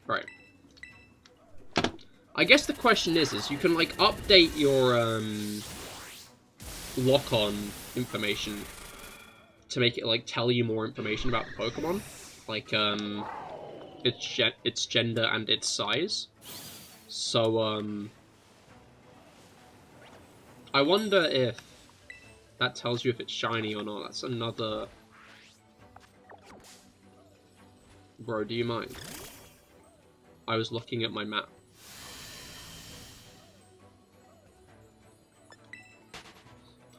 Right. I guess the question is you can, like, update your, lock-on information to make it, like, tell you more information about the Pokemon. Like, its gender and its size. So, I wonder if that tells you if it's shiny or not. That's another... Bro, do you mind? I was looking at my map.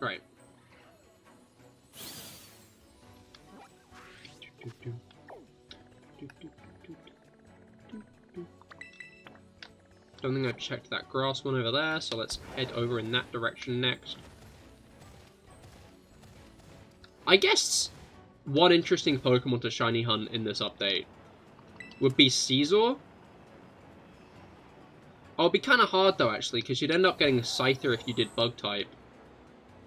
Right. Don't think I've checked that grass one over there, so let's head over in that direction next. I guess one interesting Pokemon to shiny hunt in this update would be Caesar. Oh, it'd be kind of hard though, actually, because you'd end up getting Scyther if you did Bug type,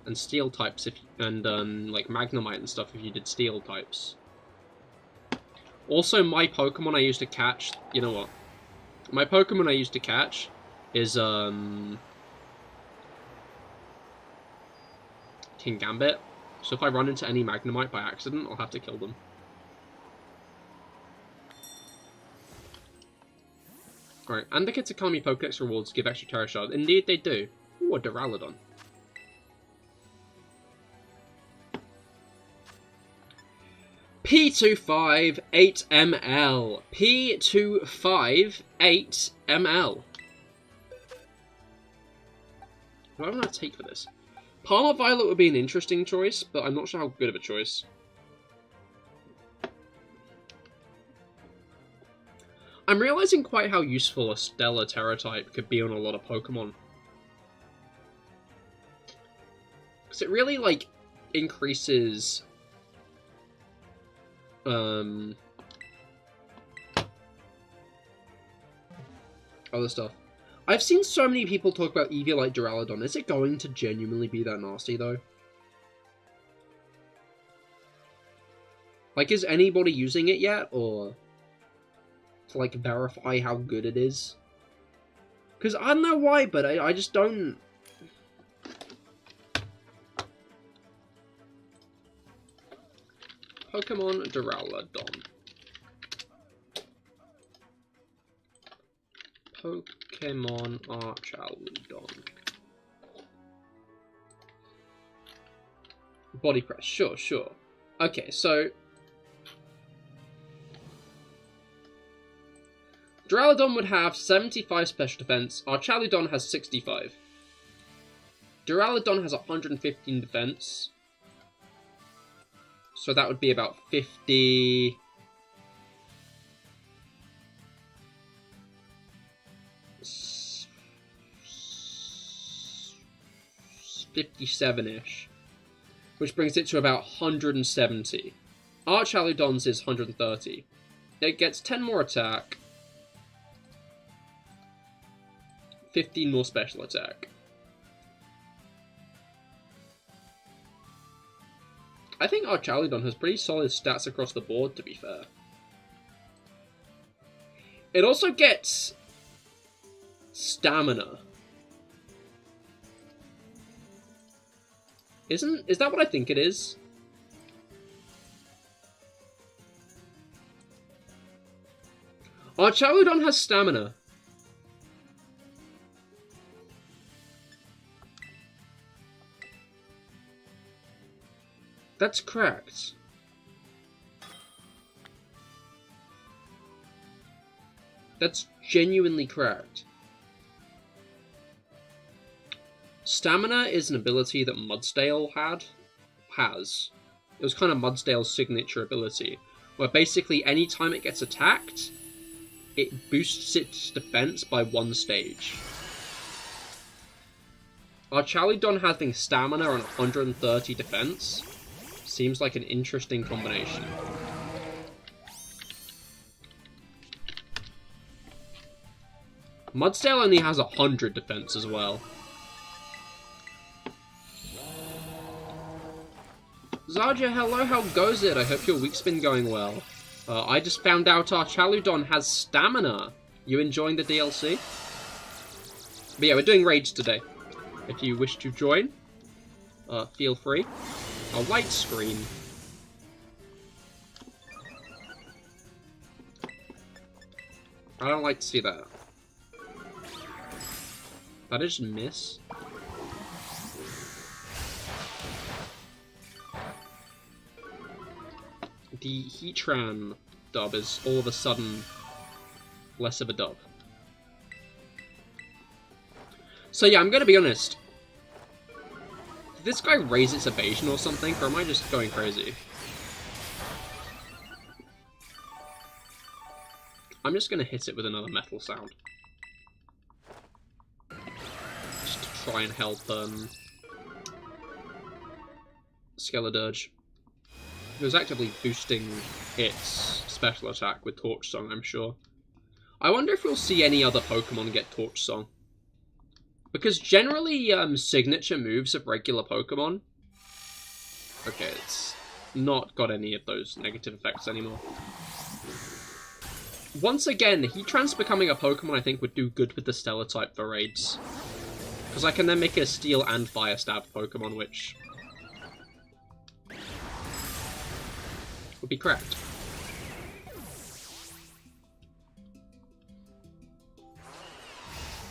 and Steel types if like Magnemite and stuff if you did Steel types. Also, my Pokemon I used to catch, you know what? My Pokemon I used to catch is King Gambit. So if I run into any Magnemite by accident, I'll have to kill them. Alright, and the Kitakami Pokedex rewards give extra Tera Shards. Indeed they do. Ooh, a Duraludon. P258ml. P258ml. What am I going to take for this? Palmer Violet would be an interesting choice, but I'm not sure how good of a choice. I'm realizing quite how useful a Stellar Terra type could be on a lot of Pokemon. Because it really, like, increases... other stuff. I've seen so many people talk about Eviolite Duraludon. Is it going to genuinely be that nasty, though? Like, is anybody using it yet, or... to, like, verify how good it is? Because I don't know why, but I just don't... Pokemon Duraludon. Pokemon Archaludon. Body press, sure. Okay, so... Duraludon would have 75 special defense, Archaludon has 65. Duraludon has 115 defense. So that would be about 50... 57-ish. Which brings it to about 170. Archaludon's is 130. It gets 10 more attack. 15 more special attack. I think Archaludon has pretty solid stats across the board, to be fair. It also gets stamina. Is that what I think it is? Our Charludon has stamina. That's cracked. That's genuinely cracked. Stamina is an ability that Mudsdale has. It was kind of Mudsdale's signature ability, where basically anytime it gets attacked, it boosts its defense by 1 stage. Our Charludon having stamina and 130 defense seems like an interesting combination. Mudsdale only has 100 defense as well. Zarja, hello, how goes it? I hope your week's been going well. I just found out our Charludon has stamina. You enjoying the DLC? But yeah, we're doing raids today. If you wish to join, feel free. A light screen. I don't like to see that. That is miss. The Heatran dub is all of a sudden less of a dub. So yeah, I'm gonna be honest. Did this guy raise its evasion or something, or am I just going crazy? I'm just gonna hit it with another metal sound. Just to try and help, Skeledirge. It was actively boosting its special attack with Torch Song, I'm sure. I wonder if we'll see any other Pokemon get Torch Song. Because generally, signature moves of regular Pokemon... Okay, it's not got any of those negative effects anymore. Once again, Heatran's becoming a Pokemon I think would do good with the Stellar type for raids. Because I can then make it a Steel and Fire Stab Pokemon, which... would be cracked.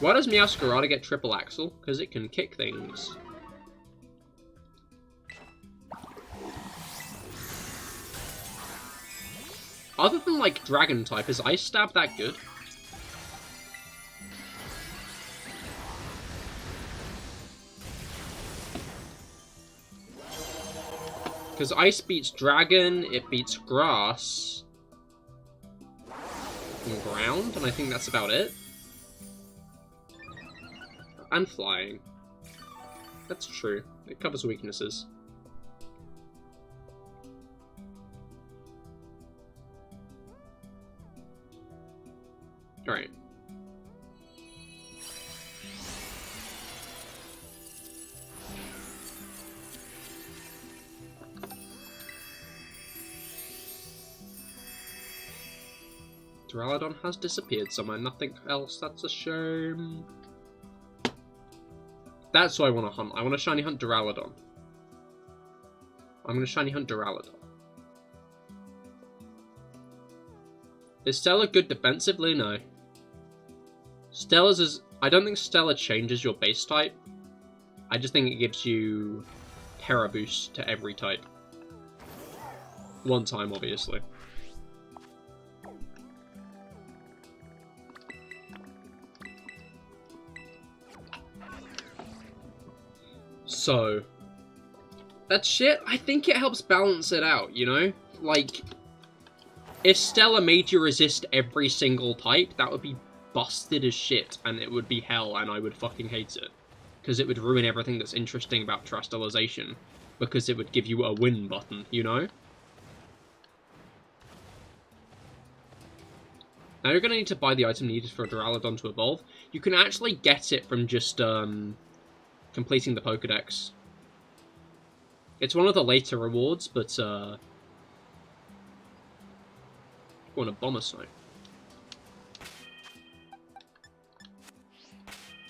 Why does Meowscarada get Triple Axle? Because it can kick things. Other than, like, Dragon type, is Ice Stab that good? Because Ice beats Dragon, it beats Grass, and Ground, and I think that's about it. And Flying. That's true. It covers weaknesses. Alright. Duraludon has disappeared somewhere, nothing else, that's a shame. That's what I want to hunt. I want to shiny hunt Duraludon. I'm going to shiny hunt Duraludon. Is Stella good defensively? No. Stella's is... I don't think Stella changes your base type. I just think it gives you Tera boost to every type. One time, obviously. So, that shit, I think it helps balance it out, you know? Like, if Stella made you resist every single type, that would be busted as shit, and it would be hell, and I would fucking hate it. Because it would ruin everything that's interesting about Terastallization, because it would give you a win button, you know? Now you're going to need to buy the item needed for a Duraludon to evolve. You can actually get it from just, completing the Pokedex. It's one of the later rewards, but, want a Bomber Snipe.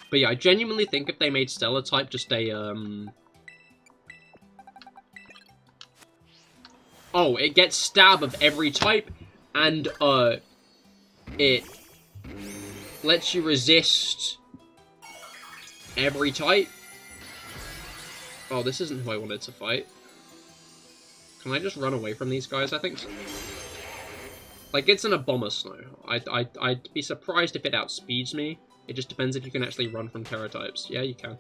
But yeah, I genuinely think if they made Stellar type just a, Oh, it gets stab of every type, and, it lets you resist every type. Oh, this isn't who I wanted to fight. Can I just run away from these guys, I think? Like, it's an Abomasnow. I'd be surprised if it outspeeds me. It just depends if you can actually run from Tera types. Yeah, you can.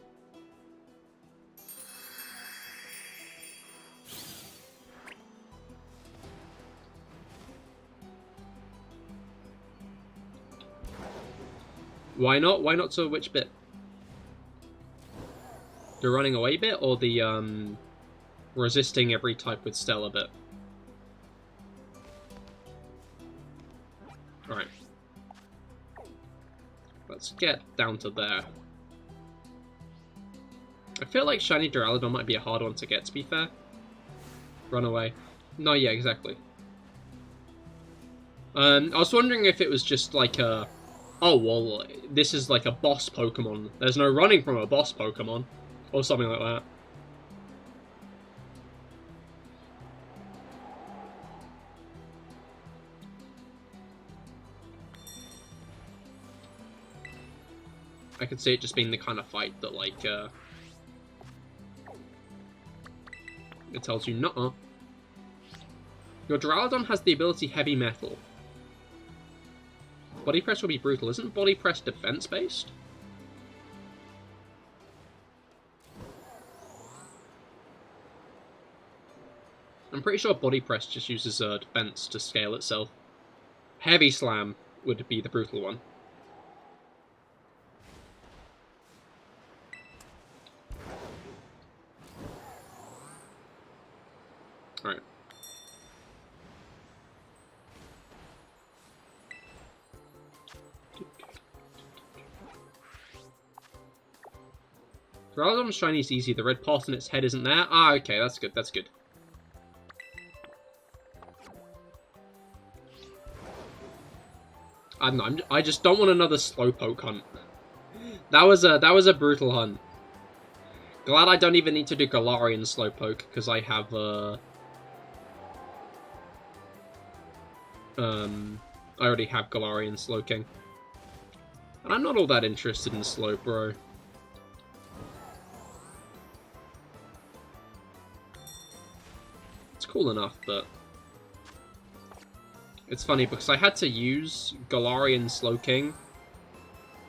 Why not? Why not to which bit? The running away bit, or the, resisting every type with Stella bit? Alright. Let's get down to there. I feel like Shiny Duraludon might be a hard one to get, to be fair. Run away. No, yeah, exactly. I was wondering if it was just like a... Oh, well, this is like a boss Pokemon. There's no running from a boss Pokemon. Or something like that. I could see it just being the kind of fight that, like, it tells you, nuh-uh. Your Duraludon has the ability Heavy Metal. Body Press will be brutal. Isn't Body Press defense-based? I'm pretty sure Body Press just uses defense to scale itself. Heavy Slam would be the brutal one. Alright. Duraludon's shiny is easy. The red part on its head isn't there. Ah, okay, that's good. That's good. I don't know. I just don't want another Slowpoke hunt. That was a brutal hunt. Glad I don't even need to do Galarian Slowpoke because I have I already have Galarian Slowking. And I'm not all that interested in Slowbro. It's cool enough, but it's funny because I had to use Galarian Slowking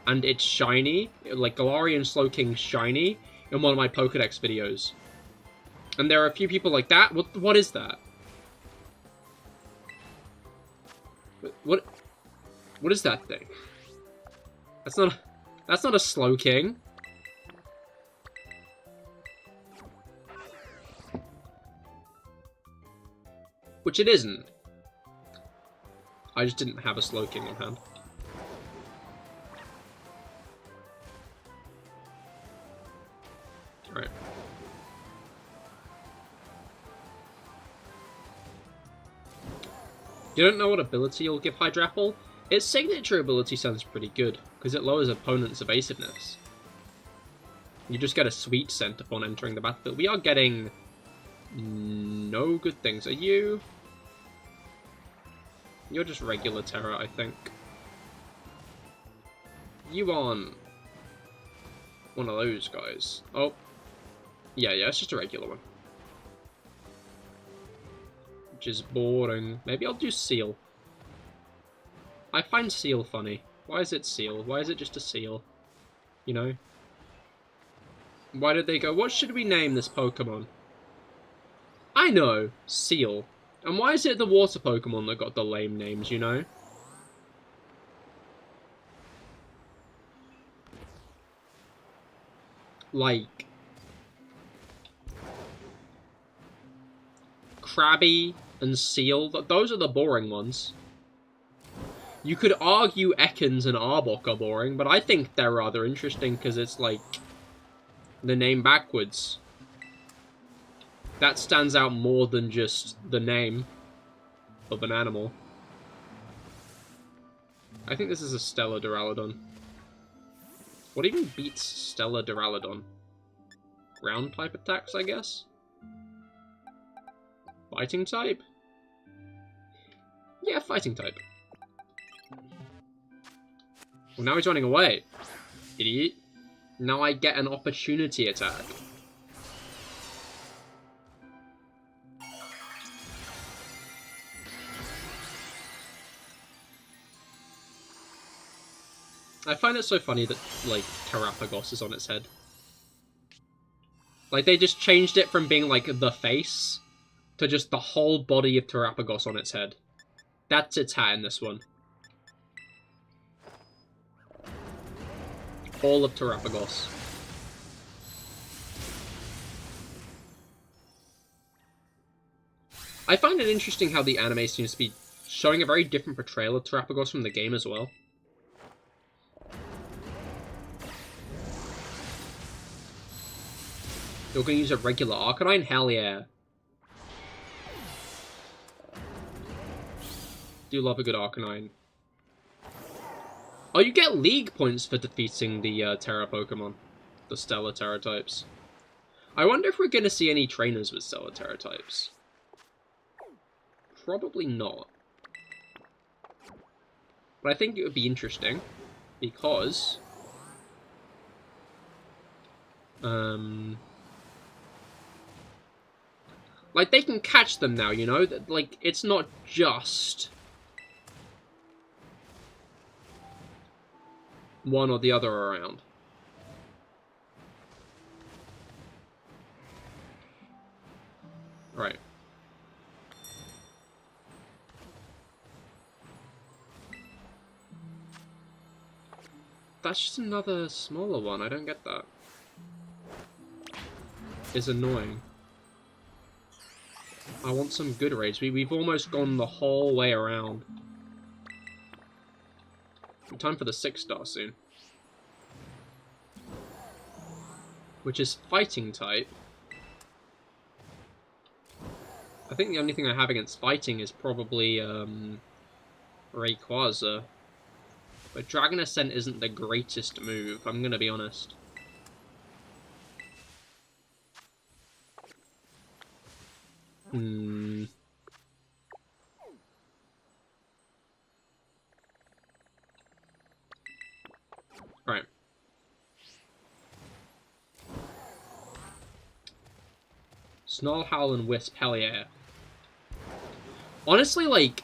and it's shiny, like Galarian Slowking shiny, in one of my Pokedex videos. And there are a few people like that. What is that? What is that thing? That's not a Slowking. Which it isn't. I just didn't have a Slowking on hand. Alright. You don't know what ability you'll give Hydrapple? Its signature ability sounds pretty good, because it lowers opponents' evasiveness. You just get a sweet scent upon entering the battlefield. We are getting no good things. Are you? You're just regular Tera, I think. You aren't one of those guys. Oh. Yeah, it's just a regular one. Which is boring. Maybe I'll do Seal. I find Seal funny. Why is it Seal? Why is it just a seal? You know? Why did they go, what should we name this Pokemon? I know! Seal. And why is it the water Pokemon that got the lame names, you know? Like Krabby and Seal, those are the boring ones. You could argue Ekans and Arbok are boring, but I think they're rather interesting because it's like the name backwards. That stands out more than just the name of an animal. I think this is a Stellar Duraludon. What even beats Stellar Duraludon? Ground type attacks, I guess? Fighting type? Yeah, fighting type. Well, now he's running away. Idiot. Now I get an opportunity attack. I find it so funny that, like, Terapagos is on its head. Like, they just changed it from being, like, the face to just the whole body of Terapagos on its head. That's its hat in this one. All of Terapagos. I find it interesting how the anime seems to be showing a very different portrayal of Terapagos from the game as well. You're going to use a regular Arcanine? Hell yeah. Do love a good Arcanine. Oh, you get League points for defeating the Tera Pokemon. The Stellar Tera types. I wonder if we're going to see any trainers with Stellar Tera types. Probably not. But I think it would be interesting. Because... like, they can catch them now, you know? Like, it's not just one or the other around. Right. That's just another smaller one. I don't get that. It's annoying. I want some good raids. We've almost gone the whole way around. Time for the 6-star soon. Which is fighting type. I think the only thing I have against fighting is probably Rayquaza. But Dragon Ascent isn't the greatest move, I'm gonna be honest. Right. Snarl, Howl, and Wisp, hell yeah. Honestly, like,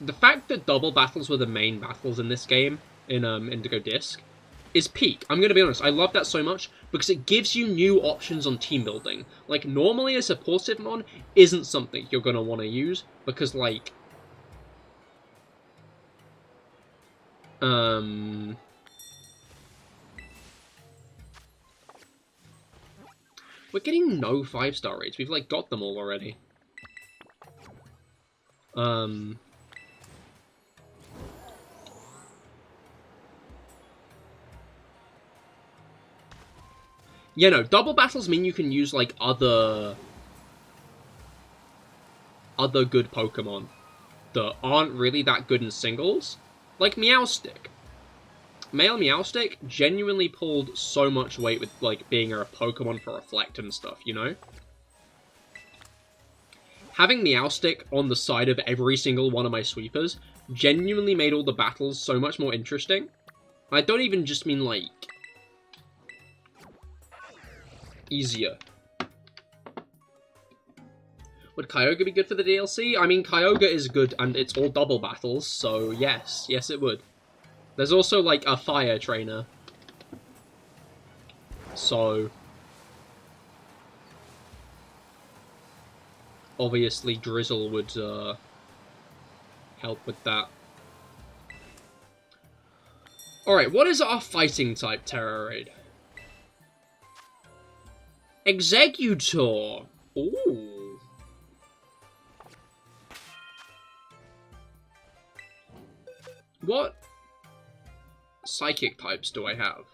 the fact that double battles were the main battles in this game, in Indigo Disc, is peak. I'm gonna be honest, I love that so much, because it gives you new options on team building. Like, normally a supportive mon isn't something you're gonna want to use, because, like... we're getting no 5-star rates. We've, like, got them all already. Yeah, no, double battles mean you can use, like, other good Pokemon that aren't really that good in singles. Like Meowstic. Male Meowstic genuinely pulled so much weight with, like, being a Pokemon for Reflect and stuff, you know? Having Meowstic on the side of every single one of my sweepers genuinely made all the battles so much more interesting. I don't even just mean, like, easier. Would Kyogre be good for the DLC? I mean, Kyogre is good, and it's all double battles, so yes. Yes, it would. There's also, like, a fire trainer. So... obviously, Drizzle would, help with that. Alright, what is our fighting type Tera raid? Exeggutor! Ooh. What psychic types do I have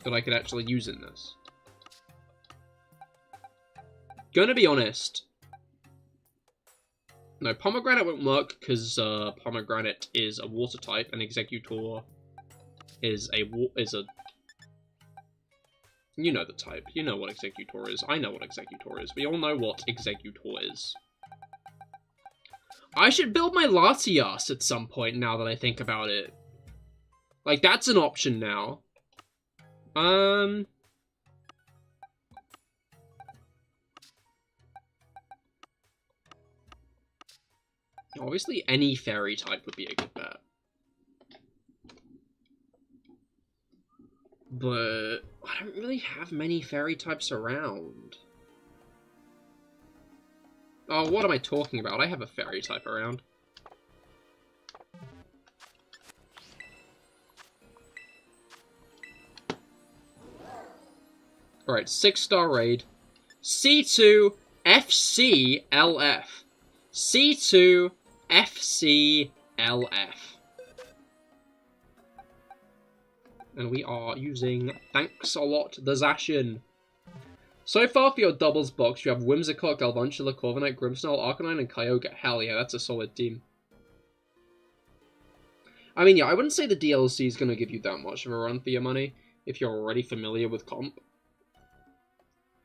that I could actually use in this? Gonna be honest. No, Pomegranate won't work because Pomegranate is a water type and Exeggutor is a you know the type. You know what Exeggutor is. I know what Exeggutor is. We all know what Exeggutor is. I should build my Latias at some point now that I think about it. Like, that's an option now. Obviously, any fairy type would be a good bet. But I don't really have many fairy types around. Oh, what am I talking about? I have a fairy type around. Alright, 6-star raid. C2 FCLF. C2 FCLF. And we are using Thanks a Lot, the Zacian. So far for your doubles box, you have Whimsicott, Galvantula, Corviknight, Grimmsnarl, Arcanine, and Kyogre. Hell yeah, that's a solid team. I mean, yeah, I wouldn't say the DLC is going to give you that much of a run for your money if you're already familiar with comp.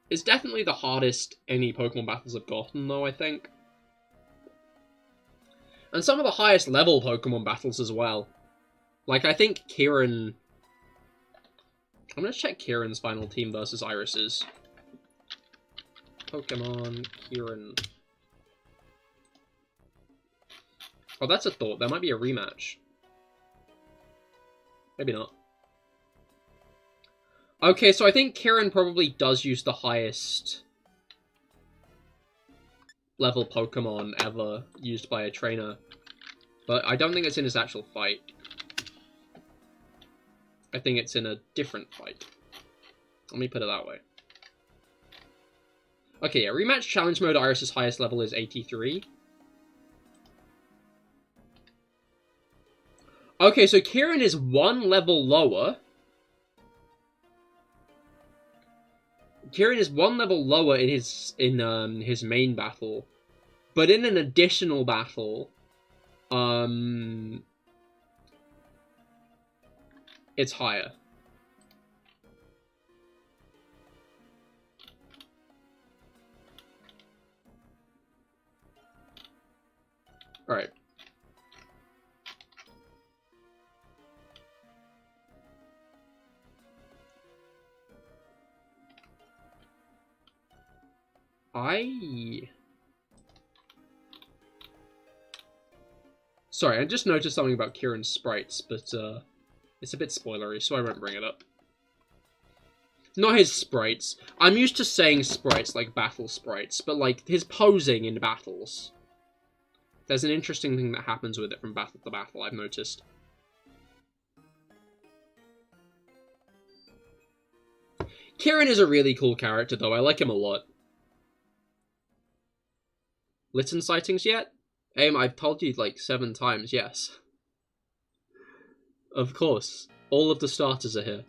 It's definitely the hardest any Pokemon battles have gotten, though, I think. And some of the highest level Pokemon battles as well. Like, I think Kieran... I'm going to check Kieran's final team versus Iris's. Pokemon Kieran. Oh, that's a thought. There might be a rematch. Maybe not. Okay, so I think Kieran probably does use the highest level Pokemon ever used by a trainer. But I don't think it's in his actual fight. I think it's in a different fight. Let me put it that way. Okay, yeah, rematch challenge mode, Iris' highest level is 83. Okay, so Kieran is 1 level lower. Kieran is 1 level lower in his main battle, but in an additional battle, it's higher. All right. Sorry, I just noticed something about Kieran's sprites, but it's a bit spoilery, so I won't bring it up. Not his sprites. I'm used to saying sprites like battle sprites, but like his posing in battles. There's an interesting thing that happens with it from battle to battle, I've noticed. Kieran is a really cool character, though. I like him a lot. Litten sightings yet? Aim, I've told you like 7 times, yes. Of course. All of the starters are here.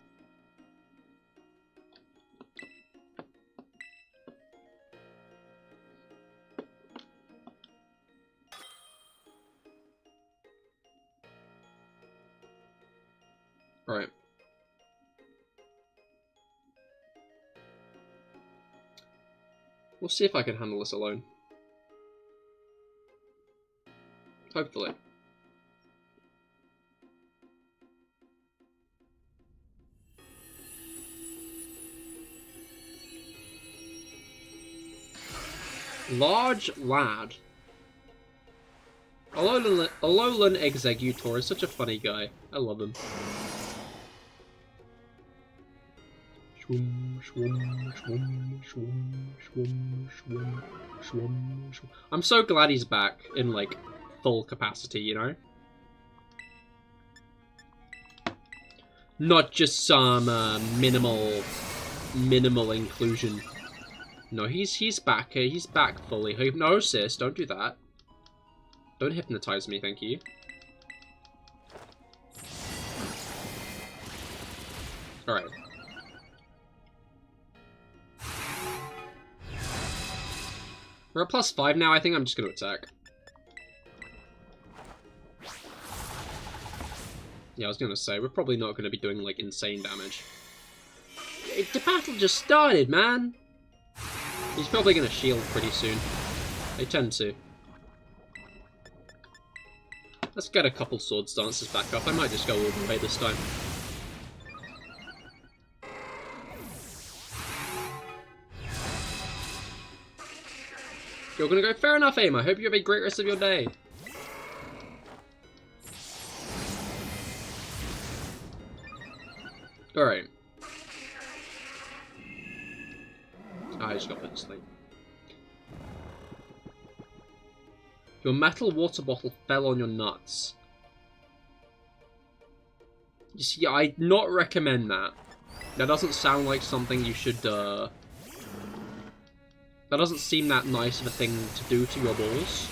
Alright. We'll see if I can handle this alone. Hopefully. Large lad. Alolan Executor is such a funny guy. I love him. I'm so glad he's back in, like, full capacity, you know? Not just some minimal inclusion. No, he's back. He's back fully. Hypnosis, don't do that. Don't hypnotize me, thank you. Alright. We're at +5 now. I think I'm just going to attack. Yeah, I was going to say, we're probably not going to be doing, like, insane damage. The battle just started, man! He's probably going to shield pretty soon. They tend to. Let's get a couple sword stances back up. I might just go all the way this time. You're gonna go, fair enough, aim. I hope you have a great rest of your day. Alright. I just got put to sleep. Your metal water bottle fell on your nuts. You see, I'd not recommend that. That doesn't sound like something you should, That doesn't seem that nice of a thing to do to your balls.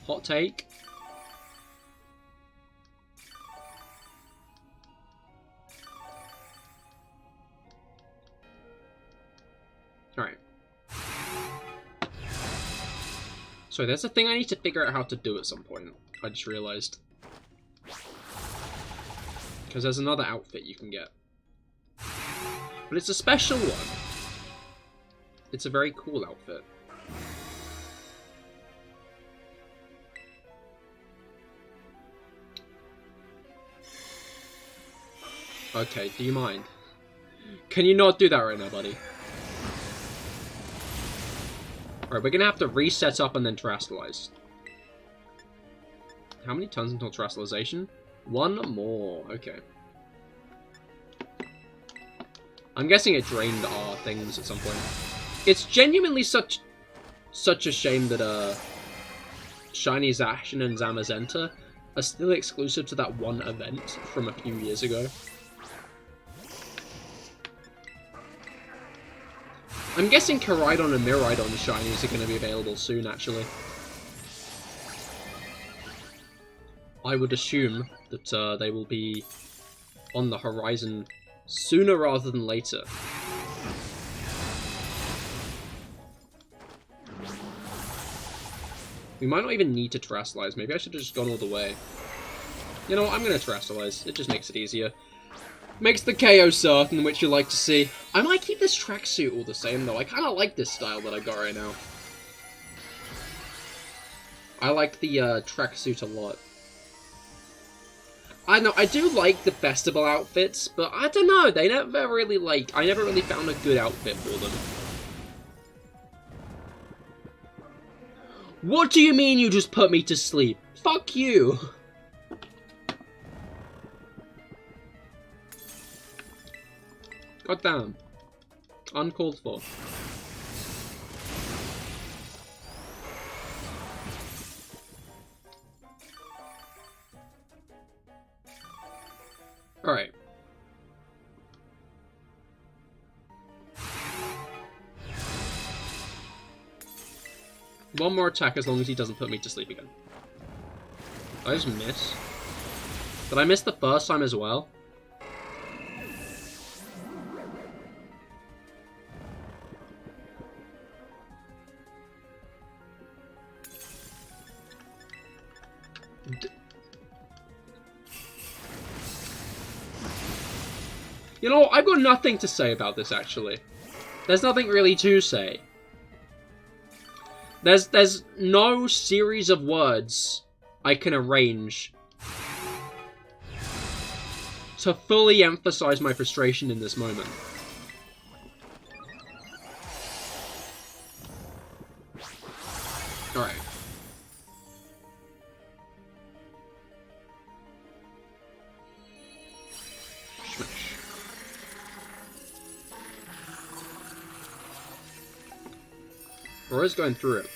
Hot take. Alright. So there's a thing I need to figure out how to do at some point. I just realized. Because there's another outfit you can get. But it's a special one. It's a very cool outfit. Okay, do you mind? Can you not do that right now, buddy? Alright, we're gonna have to reset up and then terrestrialize. How many turns until terrestrialization? One more, okay. I'm guessing it drained our things at some point. It's genuinely such a shame that Shiny Zacian and Zamazenta are still exclusive to that one event from a few years ago. I'm guessing Koraidon and Miraidon shinies are going to be available soon, actually. I would assume that they will be on the horizon sooner rather than later. We might not even need to terrestrialize. Maybe I should have just gone all the way. You know what? I'm going to terrestrialize. It just makes it easier. Makes the KO certain, which you like to see. I might keep this tracksuit all the same, though. I kind of like this style that I got right now. I like the tracksuit a lot. I know, I do like the festival outfits, but I don't know. They never really, I never really found a good outfit for them. What do you mean you just put me to sleep? Fuck you! God damn. Uncalled for. Alright. One more attack as long as he doesn't put me to sleep again. Did I just miss? Did I miss the first time as well? You know, I've got nothing to say about this, actually. There's nothing really to say. There's no series of words I can arrange to fully emphasize my frustration in this moment. Alright. We're always going through it.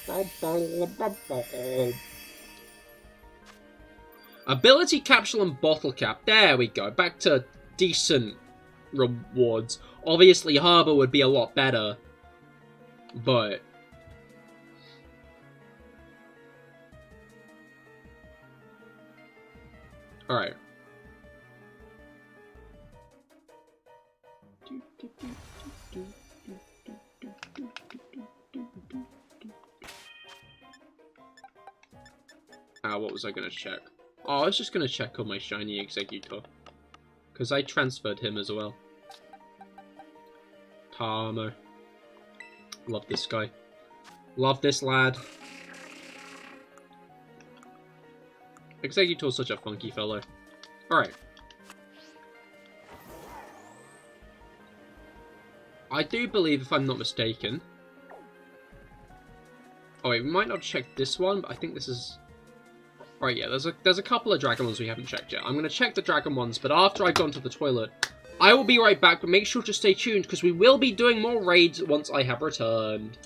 Ability Capsule and Bottle Cap. There we go. Back to decent rewards. Obviously, Harbor would be a lot better. But... Alright. What was I going to check? Oh, I was just going to check on my shiny Executor. Because I transferred him as well. Tamo. Love this guy. Love this lad. Executor's such a funky fellow. Alright. I do believe, if I'm not mistaken... Oh wait, we might not check this one, but I think this is... Alright, yeah, there's a couple of dragon ones we haven't checked yet. I'm going to check the dragon ones, but after I've gone to the toilet, I will be right back, but make sure to stay tuned, because we will be doing more raids once I have returned.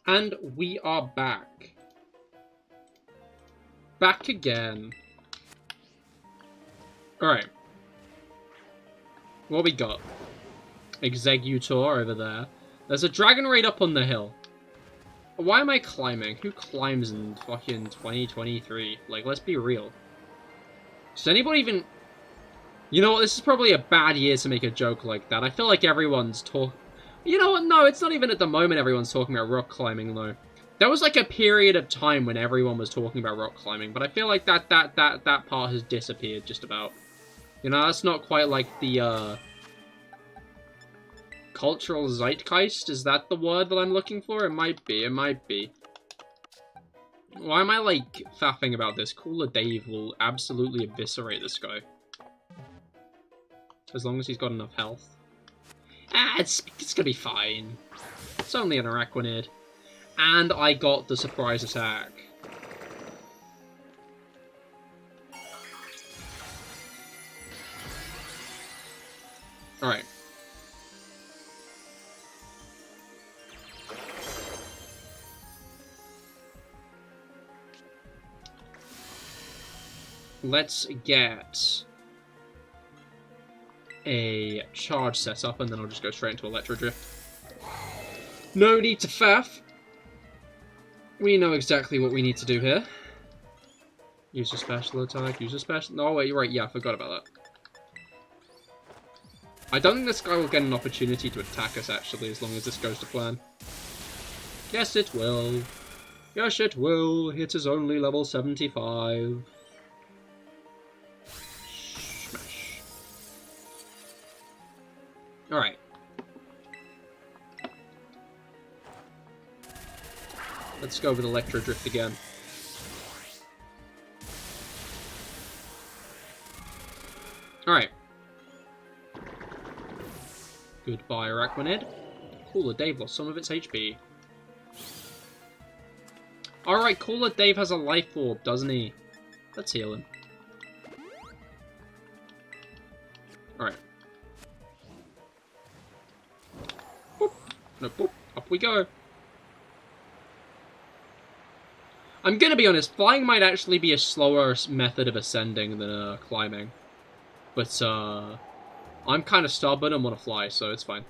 And we are back. Back again. Alright. What we got? Executor over there. There's a dragon raid up on the hill. Why am I climbing? Who climbs in fucking 2023? Like, let's be real. Does anybody even... You know what, this is probably a bad year to make a joke like that. I feel like everyone's You know what, no, it's not even at the moment everyone's talking about rock climbing, though. There was like a period of time when everyone was talking about rock climbing, but I feel like that part has disappeared just about. You know, that's not quite like the, cultural zeitgeist? Is that the word that I'm looking for? It might be, it might be. Why am I, like, faffing about this? Cooler Dave will absolutely eviscerate this guy. As long as he's got enough health. Ah, it's gonna be fine. It's only an Araquanid. And I got the surprise attack. Alright. Let's get a charge set up, and then I'll just go straight into Electro Drift. No need to faff. We know exactly what we need to do here. Use a special attack, use a special... Oh, wait, you're right. Yeah, I forgot about that. I don't think this guy will get an opportunity to attack us, actually, as long as this goes to plan. Yes, it will. Yes, it will. It is only level 75. Smash. Alright. Let's go with Electro Drift again. Alright. Goodbye, Araquanid. Cooler Dave lost some of its HP. Alright, Cooler Dave has a life orb, doesn't he? Let's heal him. Alright. Boop. No, boop. Up we go. I'm gonna be honest, flying might actually be a slower method of ascending than climbing. But, I'm kind of stubborn and want to fly, so it's fine.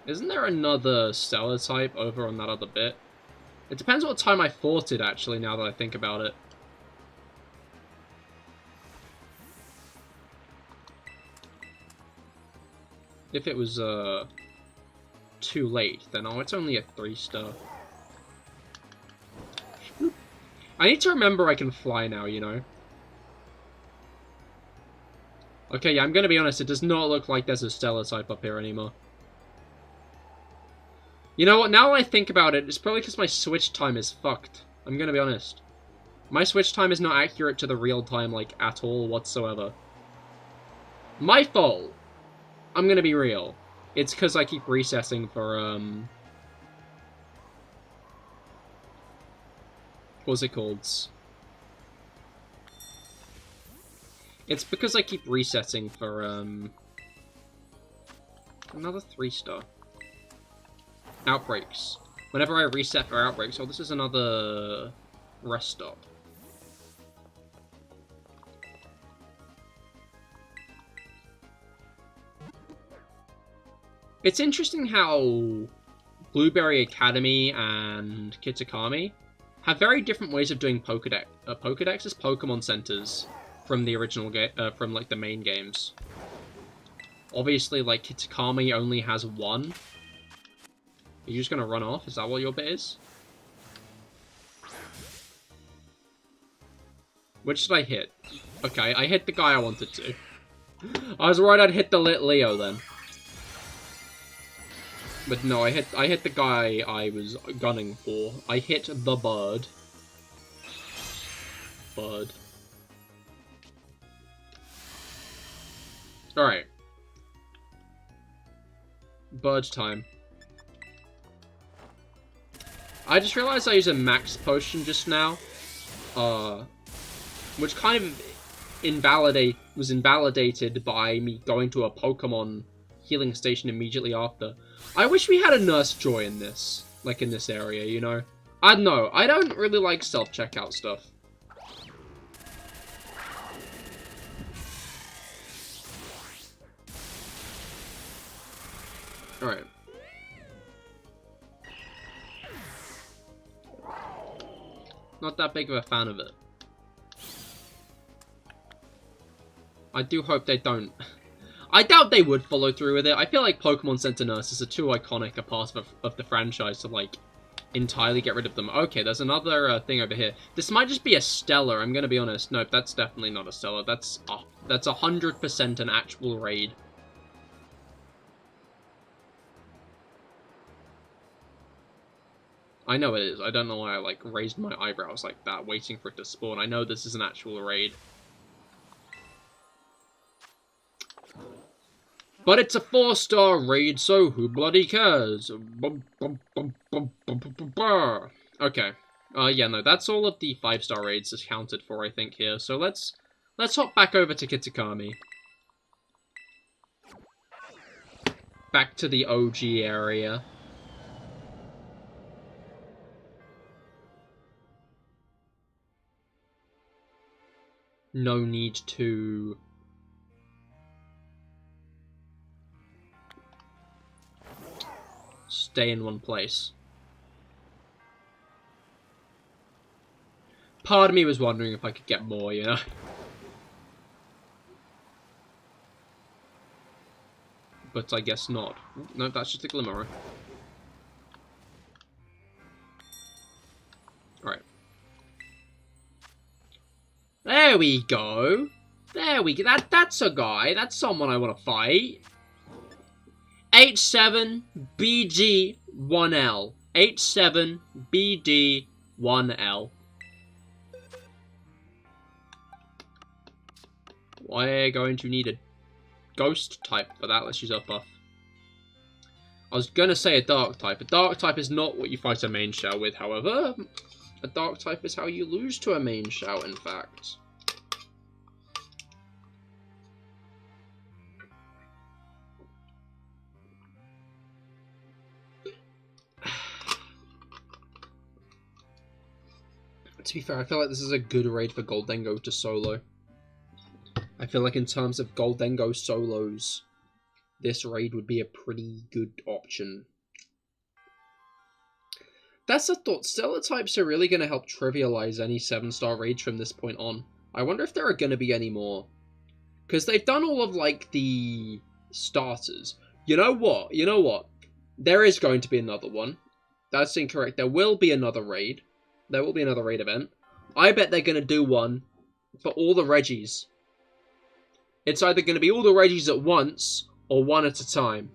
Isn't there another stellar type over on that other bit? It depends what time I fought it, actually, now that I think about it. If it was, too late, then oh, it's only a 3-star. I need to remember I can fly now, you know? Okay, yeah, I'm gonna be honest, it does not look like there's a stellar type up here anymore. You know what, now I think about it, it's probably because my switch time is fucked. I'm gonna be honest. My switch time is not accurate to the real time, like, at all whatsoever. My fault! I'm gonna be real. It's because I keep recessing for, what's it called? It's because I keep resetting for, another 3-star. Outbreaks. Whenever I reset for outbreaks, oh, this is another rest stop. It's interesting how Blueberry Academy and Kitakami have very different ways of doing Pokedexes, Pokemon Centers, from the original game, from like the main games. Obviously, like Kitakami only has one. Are you just gonna run off? Is that what your bit is? Which did I hit? Okay, I hit the guy I wanted to. I was worried I'd hit the Leo then. But no, I hit the guy I was gunning for. I hit the bird. Bird. Alright. Bird time. I just realized I used a max potion just now. Which kind of was invalidated by me going to a Pokemon healing station immediately after. I wish we had a Nurse Joy in this. Like in this area, you know? I don't know. I don't really like self-checkout stuff. Alright. Not that big of a fan of it. I do hope they don't. I doubt they would follow through with it. I feel like Pokemon Center nurses are too iconic a part of the franchise to, like, entirely get rid of them. Okay, there's another thing over here. This might just be a Stellar, I'm gonna be honest. Nope, that's definitely not a Stellar. That's 100% an actual raid. I know it is. I don't know why I, like, raised my eyebrows like that, waiting for it to spawn. I know this is an actual raid. But it's a 4-star raid, so who bloody cares? Okay. Yeah, no, that's all of the 5-star raids accounted for, I think, here. So let's hop back over to Kitakami. Back to the OG area. No need to stay in one place. Part of me was wondering if I could get more, you know? But I guess not. No, that's just a Glimmer. Alright. There we go. There we go. That's a guy. That's someone I want to fight. H7BG1L. H7BD1L. We're going to need a ghost type for that. Let's use our buff. I was going to say a dark type. A dark type is not what you fight a main shell with, however. A dark type is how you lose to a main shell, in fact. To be fair, I feel like this is a good raid for Goldengo to solo. I feel like in terms of Goldengo solos, this raid would be a pretty good option. That's a thought. Stellar types are really going to help trivialize any 7-star raids from this point on. I wonder if there are going to be any more. Because they've done all of, like, the starters. You know what? You know what? There is going to be another one. That's incorrect. There will be another raid. There will be another raid event. I bet they're going to do one for all the Reggies. It's either going to be all the Reggies at once, or one at a time.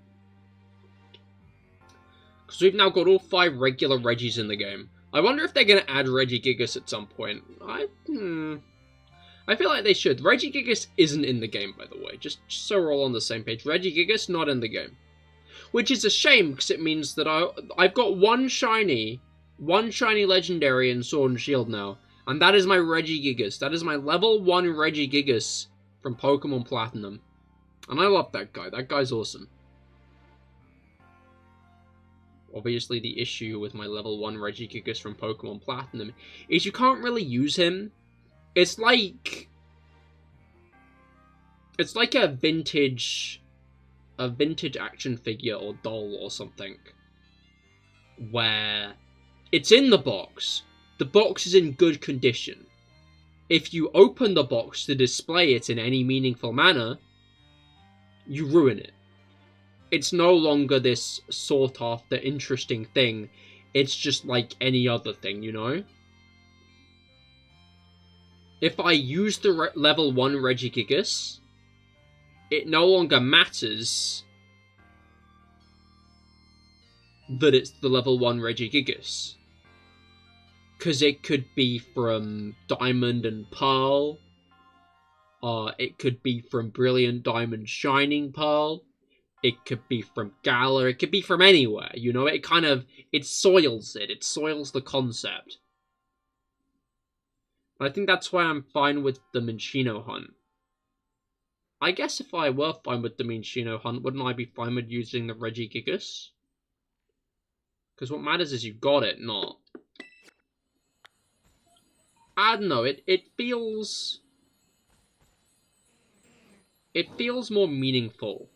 Because we've now got all 5 regular Reggies in the game. I wonder if they're going to add Regigigas at some point. I feel like they should. Regigigas isn't in the game, by the way. Just so we're all on the same page. Regigigas not in the game. Which is a shame, because it means that I've got one shiny legendary in Sword and Shield now. And that is my Regigigas. That is my level 1 Regigigas from Pokemon Platinum. And I love that guy. That guy's awesome. Obviously, the issue with my level 1 Regigigas from Pokemon Platinum is you can't really use him. It's like a vintage action figure or doll or something. Where it's in the box. The box is in good condition. If you open the box to display it in any meaningful manner, you ruin it. It's no longer this sought-after, interesting thing. It's just like any other thing, you know? If I use the level 1 Regigigas, it no longer matters that it's the level 1 Regigigas. Because it could be from Diamond and Pearl. It could be from Brilliant Diamond Shining Pearl. It could be from Galar. It could be from anywhere, you know? It soils it. It soils the concept. I think that's why I'm fine with the Minccino hunt. I guess if I were fine with the Minccino hunt, wouldn't I be fine with using the Regigigas? Because what matters is you got it, not... I don't know, it feels more meaningful.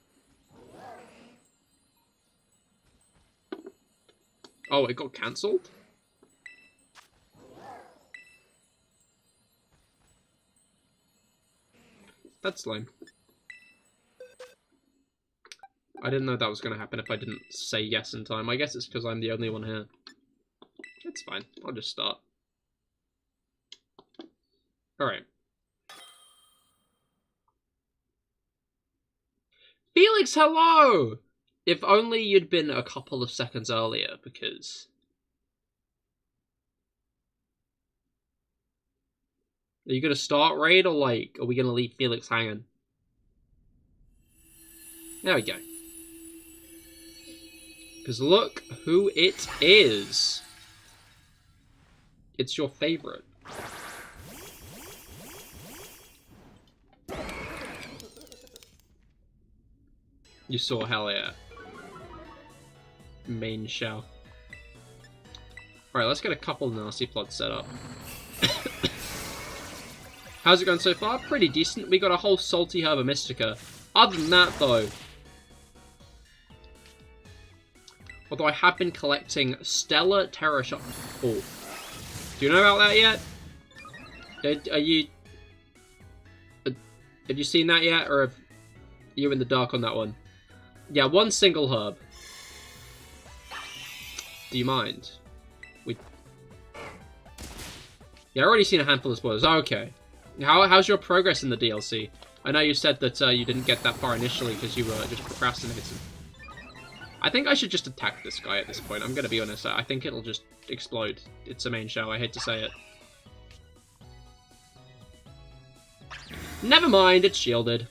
Oh, it got cancelled? That's lame. I didn't know that was going to happen if I didn't say yes in time. I guess it's because I'm the only one here. It's fine. I'll just start. Alright. Felix, hello! If only you'd been a couple of seconds earlier, because... Are you going to start raid, or like, are we going to leave Felix hanging? There we go. Because look who it is. It's your favourite. You saw, hell yeah. Main shell. Alright, let's get a couple nasty plots set up. How's it going so far? Pretty decent. We got a whole Salty Herba Mystica. Other than that, though... Although I have been collecting Stellar Tera Shop... Oh. Do you know about that yet? Are you... Have you seen that yet? Or are you in the dark on that one? Yeah, one single herb. Do you mind? Yeah, I already seen a handful of spoilers. Oh, okay. How's your progress in the DLC? I know you said that you didn't get that far initially because you were just procrastinating. I think I should just attack this guy at this point. I'm gonna be honest. I think it'll just explode. It's a main show. I hate to say it. Never mind. It's shielded.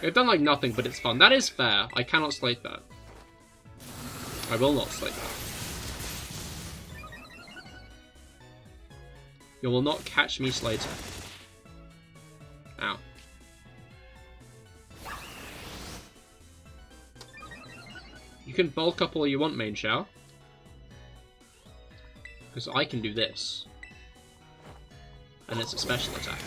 They've done like nothing, but it's fun. That is fair. I cannot slate that. I will not slate that. You will not catch me, Slater. Ow. You can bulk up all you want, main Shao. Because I can do this. And it's a special attack.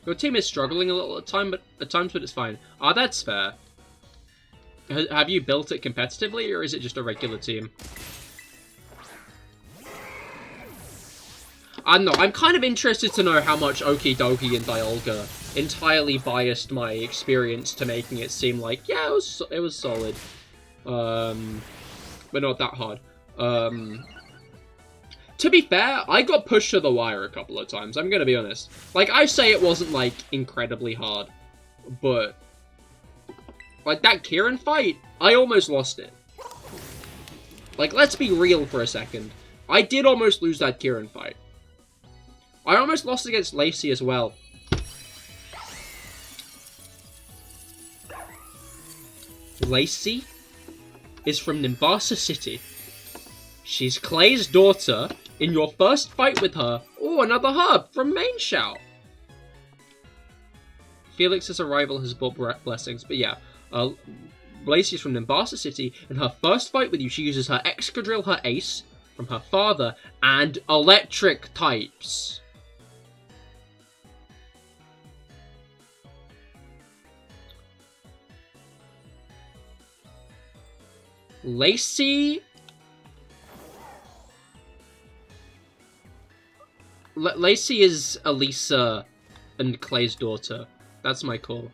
Your team is struggling a little at times, but it's fine. Ah, that's fair. Have you built it competitively, or is it just a regular team? I don't know. I'm kind of interested to know how much Okie Dokie and Dialga entirely biased my experience to making it seem like, yeah, it was solid. But not that hard. To be fair, I got pushed to the wire a couple of times, I'm gonna be honest. Like, I say it wasn't, like, incredibly hard, but like, that Kieran fight, I almost lost it. Like, let's be real for a second. I did almost lose that Kieran fight. I almost lost against Lacey as well. Lacey is from Nimbasa City. She's Clay's daughter. In your first fight with her, oh, another herb from Main Shout. Felix's arrival has brought blessings, but yeah. Lacey's from Nimbasa City. In her first fight with you, she uses her Excadrill, her ace, from her father, and electric types. Lacey... Lacey is Elisa and Clay's daughter. That's my call.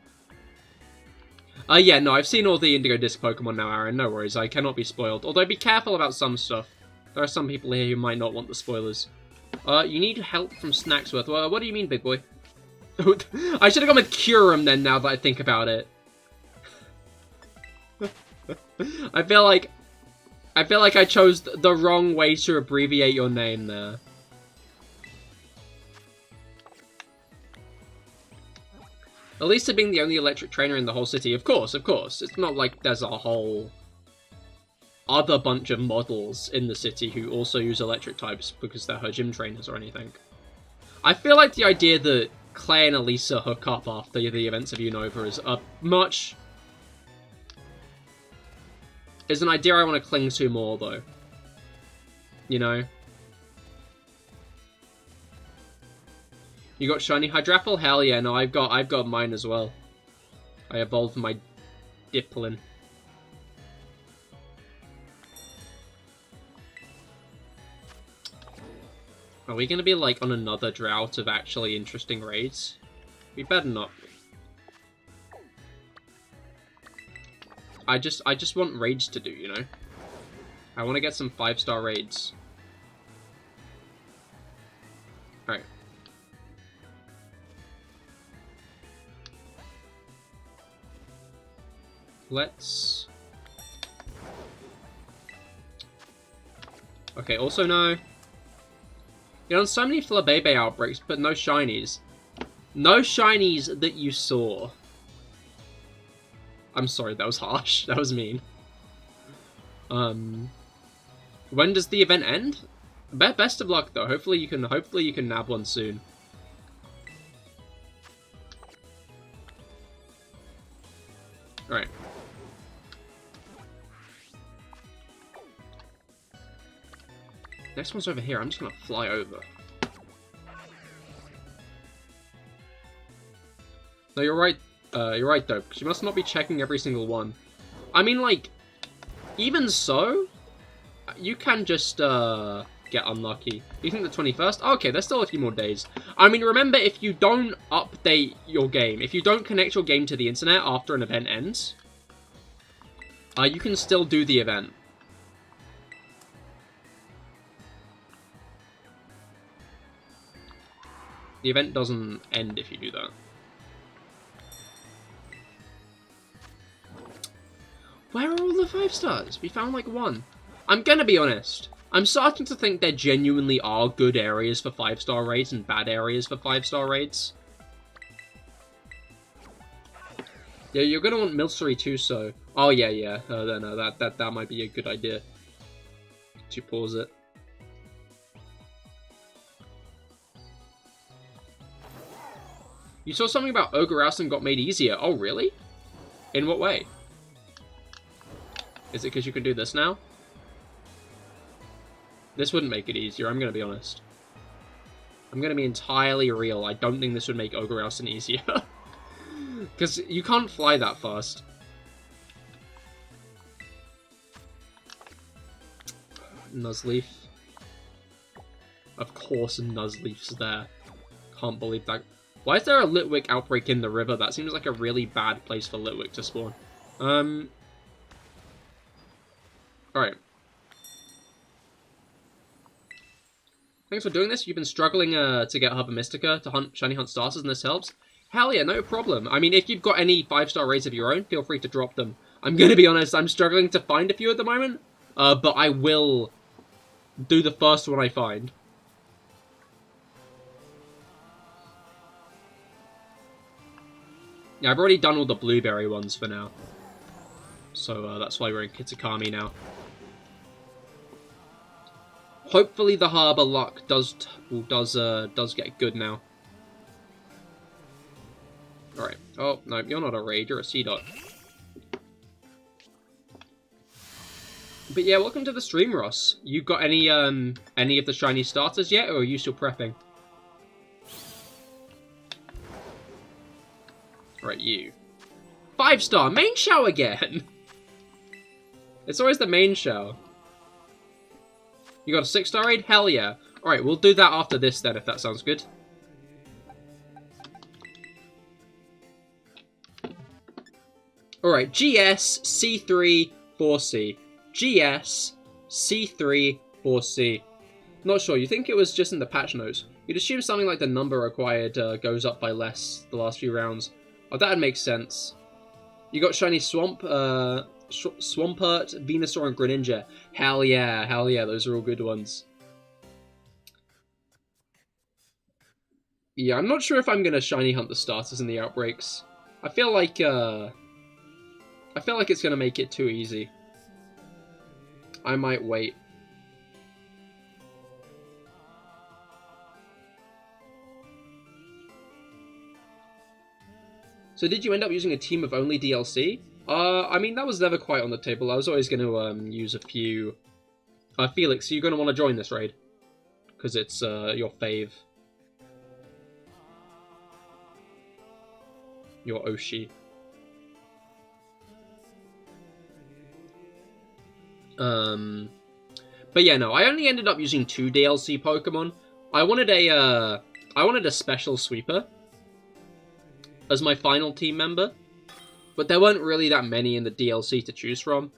Yeah, no, I've seen all the Indigo Disc Pokemon now, Aaron. No worries, I cannot be spoiled. Although, be careful about some stuff. There are some people here who might not want the spoilers. You need help from Snacksworth. Well, what do you mean, big boy? I should have gone with Curum then, now that I think about it. I feel like I chose the wrong way to abbreviate your name there. Elisa being the only electric trainer in the whole city, of course. It's not like there's a whole other bunch of models in the city who also use electric types because they're her gym trainers or anything. I feel like the idea that Clay and Elisa hook up after the events of Unova is an idea I want to cling to more, though. You know? You got shiny Hydrapple? Hell yeah, no, I've got mine as well. I evolved my Dipplin. Are we gonna be like on another drought of actually interesting raids? We better not. I just want raids to do, you know? I want to get some 5-star raids. Alright. Let's... Okay, also no. You're on so many Flabébé outbreaks, but no shinies. No shinies that you saw. I'm sorry, that was harsh. That was mean. When does the event end? Best of luck though. Hopefully you can nab one soon. Alright. Next one's over here. I'm just gonna fly over. No, you're right. You're right though, because you must not be checking every single one. I mean, like, even so, you can just get get unlucky. You think the 21st? Okay, there's still a few more days. I mean, remember, if you don't update your game, if you don't connect your game to the internet after an event ends, you can still do the event. The event doesn't end if you do that. Where are all the 5 stars? We found like 1. I'm gonna be honest. I'm starting to think there genuinely are good areas for 5-star raids and bad areas for 5-star raids. Yeah, you're gonna want Milcery too, so... Oh, yeah. No, that might be a good idea. To pause it. You saw something about Ogreouston got made easier. Oh, really? In what way? Is it because you can do this now? This wouldn't make it easier, I'm going to be honest. I'm going to be entirely real. I don't think this would make Ogreouston easier. Because you can't fly that fast. Nuzleaf. Of course Nuzleaf's there. Can't believe that. Why is there a Litwick outbreak in the river? That seems like a really bad place for Litwick to spawn. Alright. Thanks for doing this. You've been struggling to get Hubba Mystica to shiny hunt starters, and this helps. Hell yeah, no problem. I mean, if you've got any 5-star raids of your own, feel free to drop them. I'm gonna be honest, I'm struggling to find a few at the moment. But I will do the first one I find. Yeah, I've already done all the blueberry ones for now. So that's why we're in Kitakami now. Hopefully the Harbour luck does get good now. Alright. Oh, no, you're not a raid, you're a Seedot. But yeah, welcome to the stream, Ross. You got any of the shiny starters yet, or are you still prepping? Right, you. 5-star, main show again! It's always the main show. You got a 6-star raid? Hell yeah. Alright, we'll do that after this then, if that sounds good. Alright, GS, C3, 4C. GS, C3, 4C. Not sure, you think it was just in the patch notes. You'd assume something like the number required goes up by less the last few rounds. Oh, that'd make sense. You got shiny Swamp, Swampert, Venusaur, and Greninja. Hell yeah, those are all good ones. Yeah, I'm not sure if I'm gonna shiny hunt the starters in the outbreaks. I feel like it's gonna make it too easy. I might wait. So did you end up using a team of only DLC? I mean, that was never quite on the table. I was always going to use a few... Felix, are you going to want to join this raid? Because it's your fave. Your Oshi. But yeah, no, I only ended up using 2 DLC Pokemon. I wanted a special sweeper as my final team member, but there weren't really that many in the DLC to choose from.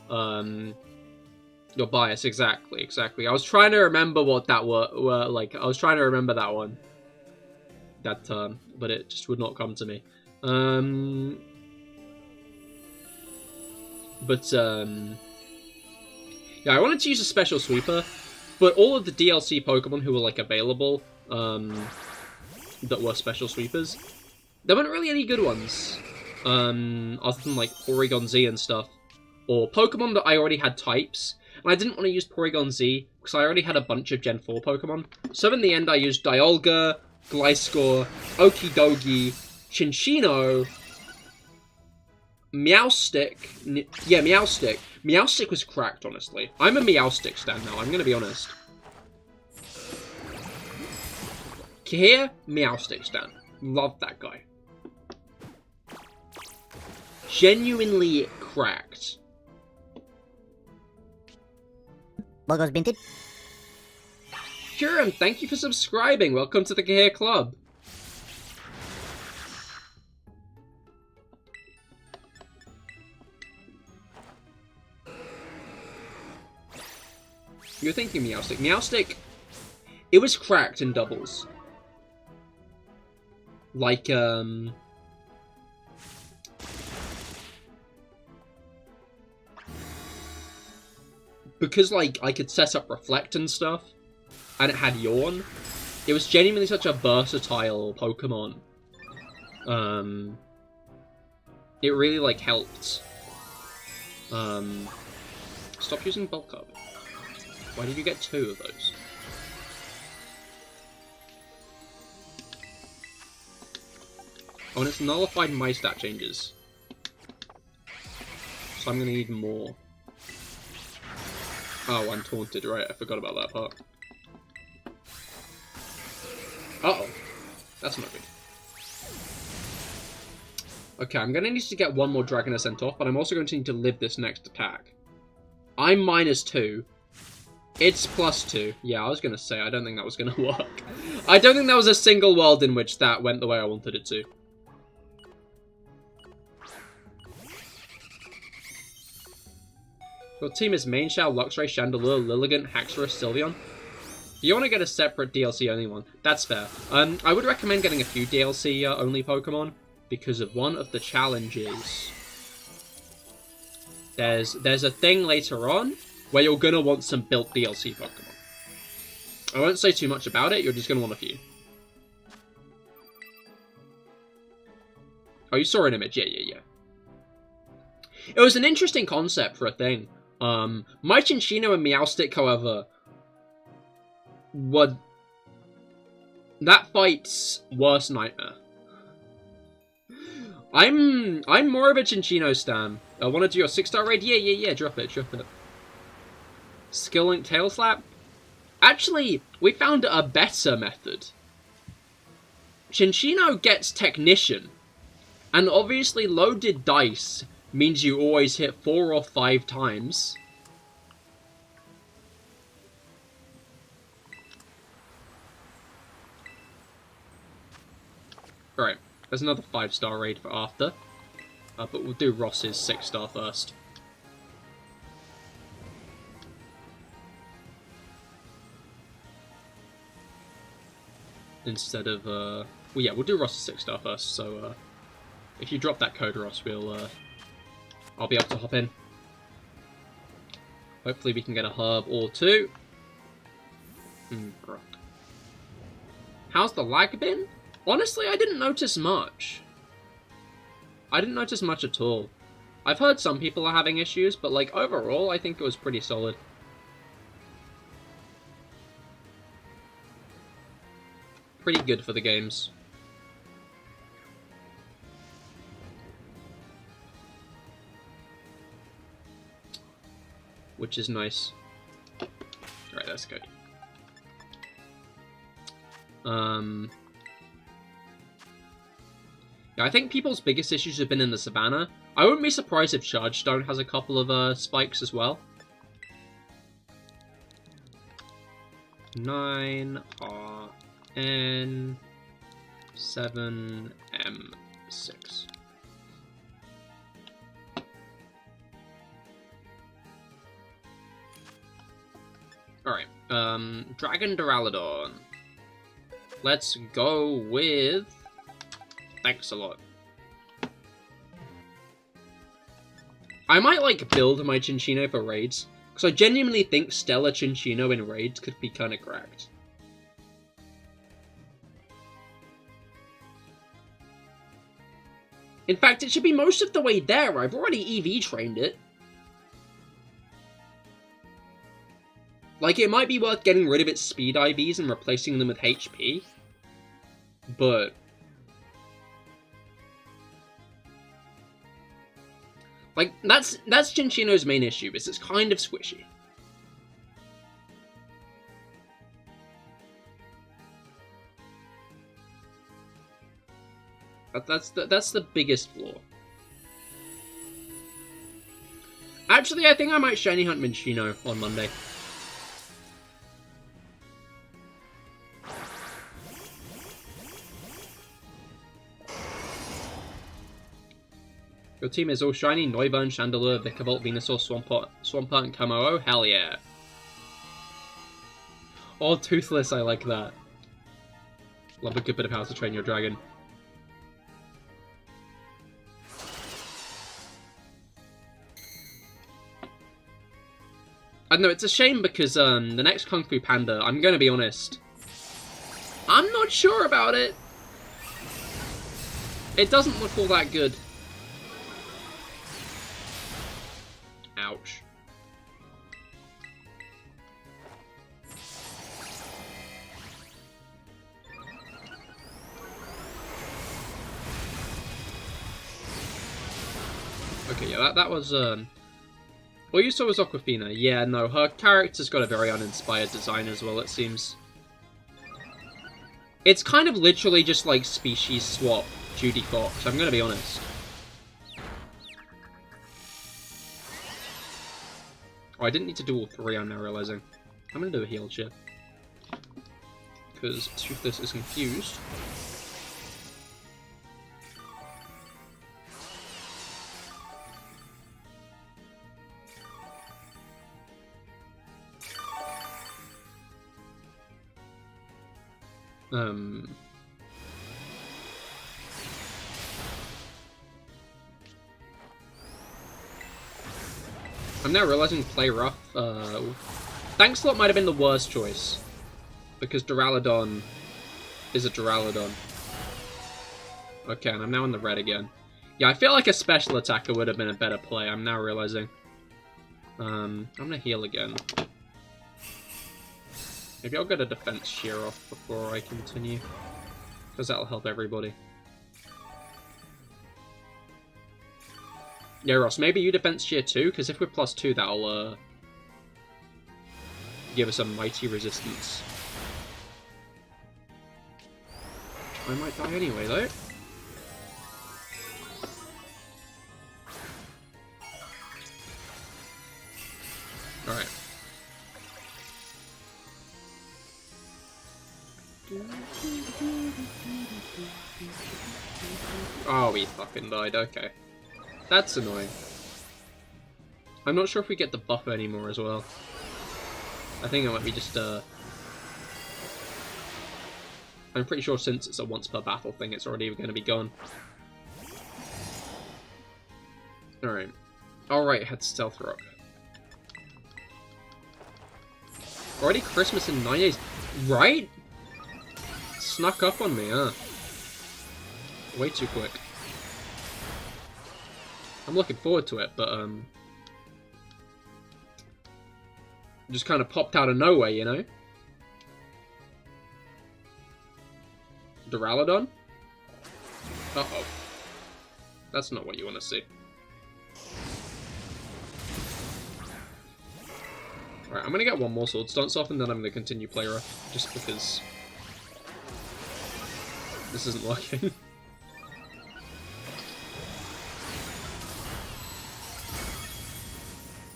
Your bias, exactly. I was trying to remember what that were like. I was trying to remember that one, that term, but it just would not come to me. Yeah, I wanted to use a special sweeper, but all of the DLC Pokemon who were like available, that were special sweepers, there weren't really any good ones, other than like Porygon Z and stuff, or Pokemon that I already had types, and I didn't want to use Porygon Z because I already had a bunch of Gen 4 Pokemon. So in the end, I used Dialga, Gliscor, Okidogi, Chinchino, Meowstic. Yeah, Meowstic. Meowstic was cracked, honestly. I'm a Meowstic stan now, I'm gonna be honest. Cahir, Meowstic stan. Love that guy. Genuinely cracked. Logos Binted. Sure, and thank you for subscribing. Welcome to the Cahir Club. You're thinking Meowstick. Meowstick, it was cracked in doubles. Like, because, like, I could set up Reflect and stuff, and it had Yawn, it was genuinely such a versatile Pokemon. It really, like, helped. Stop using Bulk Up. Why did you get 2 of those? Oh, and it's nullified my stat changes. So I'm gonna need more. Oh, I'm taunted, right, I forgot about that part. Uh-oh. That's not good. Okay, I'm gonna need to get 1 more Dragon Ascent off, but I'm also going to need to live this next attack. I'm -2. It's +2. Yeah, I was gonna say, I don't think that was gonna work. I don't think there was a single world in which that went the way I wanted it to. Your team is Mainshell, Luxray, Chandelure, Lilligant, Haxorus, Sylveon. If you want to get a separate DLC-only one, that's fair. I would recommend getting a few DLC-only Pokemon, because of one of the challenges. There's a thing later on, where you're going to want some built DLC Pokemon. I won't say too much about it, you're just going to want a few. Oh, you saw an image? Yeah. It was an interesting concept for a thing. My Chinchino and Meowstick, however, were that fight's worst nightmare. I'm more of a Chinchino stan. I want to do your 6-star raid? Yeah, drop it. Skill Link Tail Slap? Actually, we found a better method. Chinchino gets Technician, and obviously loaded dice means you always hit 4 or 5 times. Alright, there's another 5-star raid for after. But we'll do Ross's 6-star first. Instead of, well, yeah, we'll do Ross's 6-star first, so, if you drop that code, Ross, I'll be able to hop in. Hopefully we can get a herb or 2. How's the lag been? Honestly, I didn't notice much. I didn't notice much at all. I've heard some people are having issues, but, like, overall, I think it was pretty solid. Pretty good for the games. Which is nice. Alright, that's good. Yeah, I think people's biggest issues have been in the Savannah. I wouldn't be surprised if Charge Stone has a couple of spikes as well. 9RN7M6. Alright, Dragon Duraludon. Let's go with... Thanks a lot. I might, like, build my Chinchino for raids, because I genuinely think Stellar Chinchino in raids could be kind of cracked. In fact, it should be most of the way there. I've already EV trained it. Like, it might be worth getting rid of its speed IVs and replacing them with HP. But... like, that's Chinchino's main issue, is it's kind of squishy. That's the biggest flaw. Actually, I think I might shiny hunt Minchino on Monday. Your team is all shiny, Noivern, Chandelure, Vikavolt, Venusaur, Swampert, and Kamaro. Hell yeah. Oh, Toothless, I like that. Love a good bit of How to Train Your Dragon. I don't know, it's a shame because the next Kung Fu Panda, I'm gonna be honest, I'm not sure about it. It doesn't look all that good. Ouch. Okay, yeah, that was, Well, you saw was Aquafina. Yeah, no, her character's got a very uninspired design as well, it seems. It's kind of literally just like species swap Judy Fox, I'm gonna be honest. Oh, I didn't need to do all three, I'm now realizing. I'm gonna do a heal chip. Because Toothless is confused. I'm now realizing play rough. Thankslot might have been the worst choice. Because Duraludon is a Duraludon. Okay, and I'm now in the red again. Yeah, I feel like a special attacker would have been a better play, I'm now realizing. I'm gonna heal again. Maybe I'll get a defense shear off before I continue. Because that'll help everybody. Yeah, Ross, maybe you defense shear too, because if we're +2, that'll give us a mighty resistance. I might die anyway, though. Alright. Oh, we fucking died, okay. That's annoying. I'm not sure if we get the buff anymore as well. I think it might be just, I'm pretty sure since it's a once per battle thing, it's already going to be gone. Alright. Alright, head to Stealth Rock. Already Christmas in 9 days. Right? Snuck up on me, huh? Way too quick. I'm looking forward to it, but, just kind of popped out of nowhere, you know? Duraludon? Uh-oh. That's not what you want to see. Alright, I'm gonna get one more Sword Stance off, and then I'm gonna continue play rough, just because this isn't working.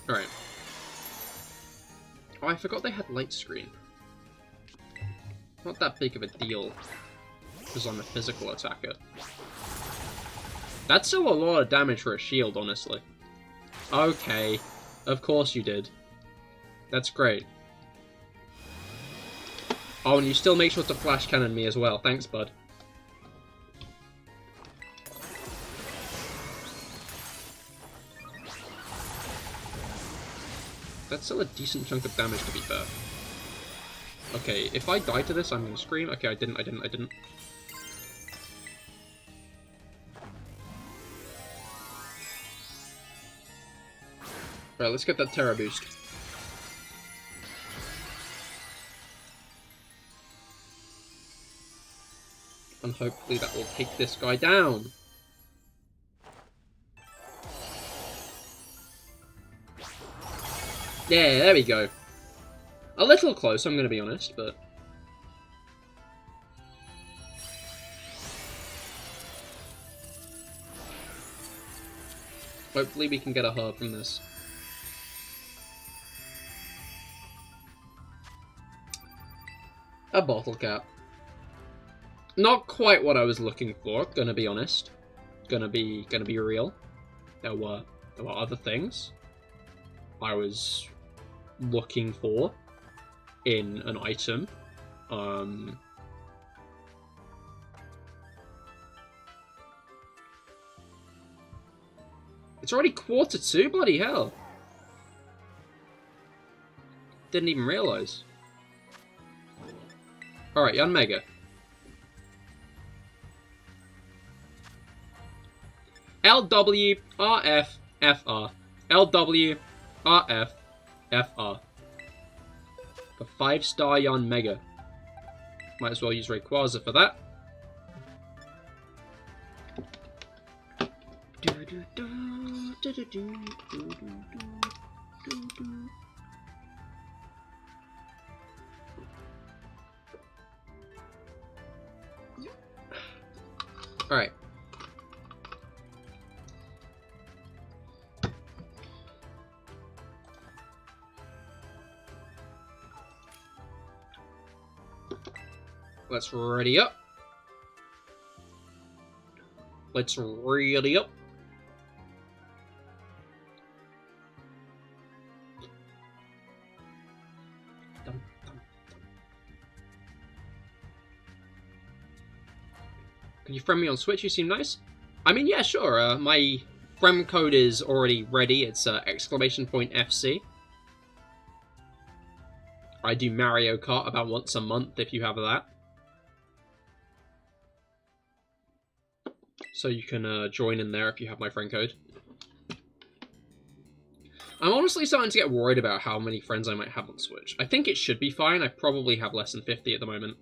Alright. Oh, I forgot they had light screen. Not that big of a deal, because I'm a physical attacker. That's still a lot of damage for a shield, honestly. Okay, of course you did. That's great. Oh, and you still make sure to flash cannon me as well. Thanks, bud. That's still a decent chunk of damage, to be fair. Okay, if I die to this, I'm gonna scream. Okay, I didn't. Alright, let's get that Tera boost. And hopefully that will take this guy down. Yeah, there we go. A little close, I'm going to be honest, but... hopefully we can get a herb from this. A bottle cap. Not quite what I was looking for, gonna be honest. Gonna be real. there were other things I was looking for in an item. It's already 1:45, bloody hell. Didn't even realise. Alright, Mega. LWRFFR. LWRFFR. For 5-star Yon Mega. Might as well use Rayquaza for that. Alright. Let's ready up. Let's ready up. Can you friend me on Switch? You seem nice. I mean, yeah, sure. My friend code is already ready. It's !FC. I do Mario Kart about once a month if you have that. So you can join in there if you have my friend code. I'm honestly starting to get worried about how many friends I might have on Switch. I think it should be fine. I probably have less than 50 at the moment.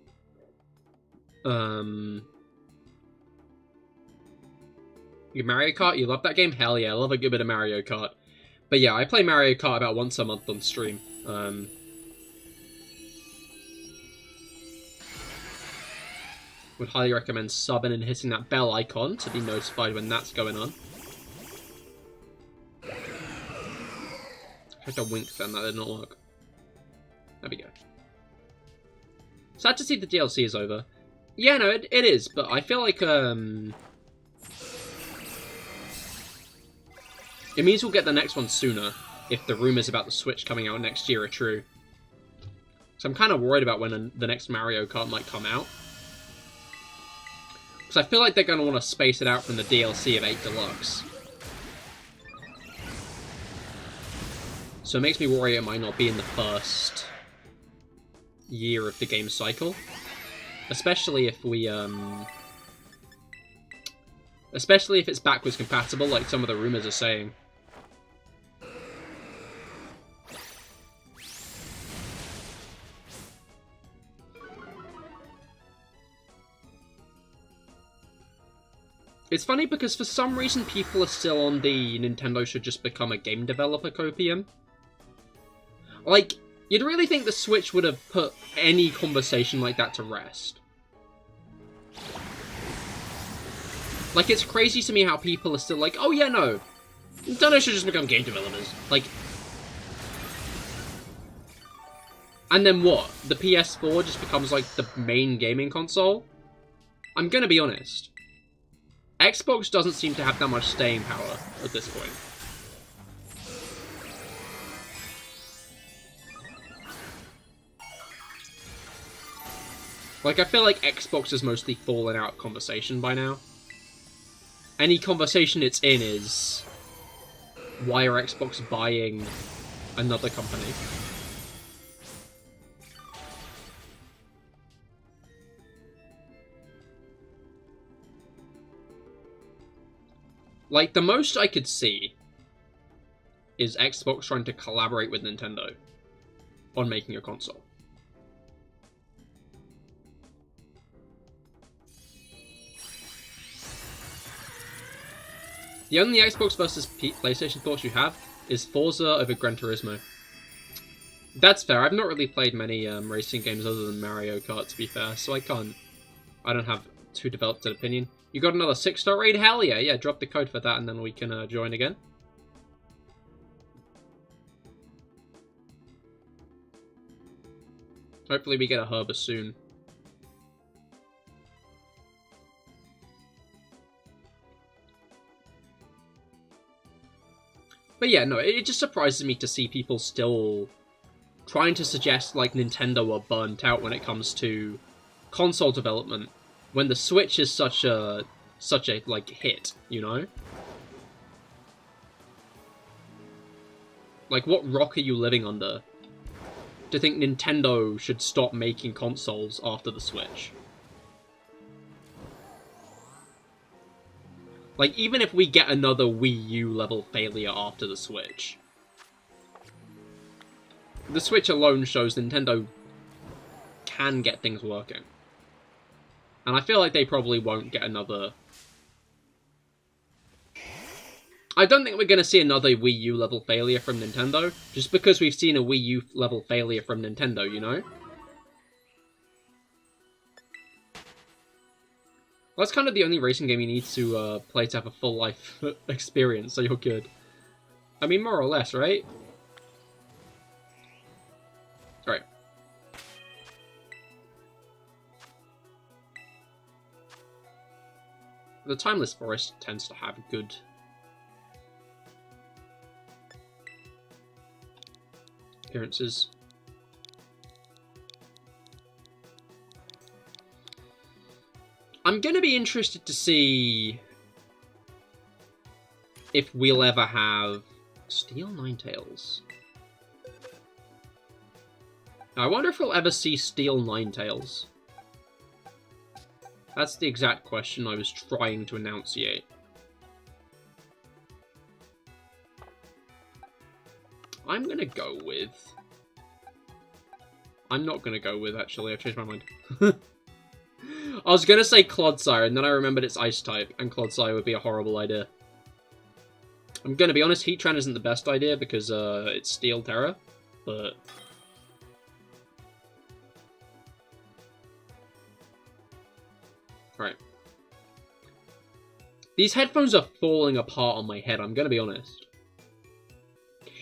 You Mario Kart? You love that game? Hell yeah, I love a good bit of Mario Kart. But yeah, I play Mario Kart about once a month on stream. Would highly recommend subbing and hitting that bell icon to be notified when that's going on. Tried to wink then, that did not work. There we go. Sad to see the DLC is over. Yeah, no, it is, but I feel like, it means we'll get the next one sooner, if the rumours about the Switch coming out next year are true. So I'm kind of worried about when the next Mario Kart might come out. Because I feel like they're going to want to space it out from the DLC of 8 Deluxe. So it makes me worry it might not be in the first year of the game cycle. Especially if we, especially if it's backwards compatible, like some of the rumours are saying. It's funny because for some reason people are still on the Nintendo should just become a game developer copium. Like, you'd really think the Switch would have put any conversation like that to rest. Like, it's crazy to me how people are still like, oh yeah, no, Nintendo should just become game developers. Like, and then what? The PS4 just becomes like the main gaming console? I'm gonna be honest. Xbox doesn't seem to have that much staying power at this point. Like, I feel like Xbox has mostly fallen out of conversation by now. Any conversation it's in is, why are Xbox buying another company? Like, the most I could see is Xbox trying to collaborate with Nintendo on making a console. The only Xbox versus PlayStation thoughts you have is Forza over Gran Turismo. That's fair. I've not really played many racing games other than Mario Kart, to be fair, so I don't have too developed an opinion. You got another 6-star raid? Hell yeah, yeah, drop the code for that and then we can join again. Hopefully we get a Herber soon. But yeah, no, it just surprises me to see people still trying to suggest, like, Nintendo are burnt out when it comes to console development, when the Switch is such a, like, hit, you know? Like, what rock are you living under to think Nintendo should stop making consoles after the Switch? Like, even if we get another Wii U level failure after the Switch, the Switch alone shows Nintendo can get things working. And I feel like they probably won't get another... I don't think we're going to see another Wii U level failure from Nintendo, just because we've seen a Wii U level failure from Nintendo, you know? Well, that's kind of the only racing game you need to play to have a full life experience, so you're good. I mean, more or less, right? Alright. The Timeless Forest tends to have good... appearances. I'm gonna be interested to see if we'll ever have Steel Ninetales. I wonder if we'll ever see Steel Ninetales. That's the exact question I was trying to enunciate. I'm gonna go with... I'm not gonna go with, actually. I've changed my mind. I was gonna say Clodsire, and then I remembered it's Ice-type, and Clodsire would be a horrible idea. I'm gonna be honest, Heatran isn't the best idea, because it's Steel Tera, but... Right. These headphones are falling apart on my head, I'm gonna be honest.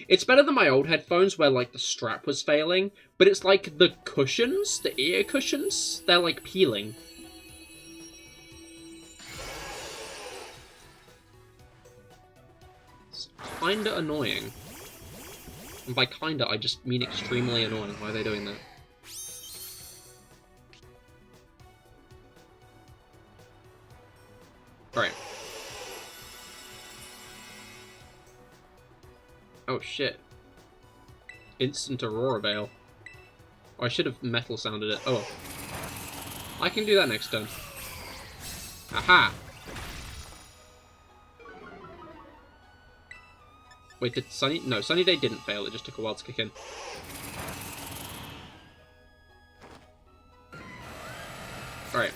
It's better than my old headphones where, like, the strap was failing, but it's like the cushions, the ear cushions, they're, like, peeling. It's kinda annoying. And by kinda, I just mean extremely annoying. Why are they doing that? Alright. Oh shit. Instant Aurora Veil. Oh, I should have metal sounded it. Oh. I can do that next turn. Aha! Wait, did Sunny... No, Sunny Day didn't fail, it just took a while to kick in. Alright.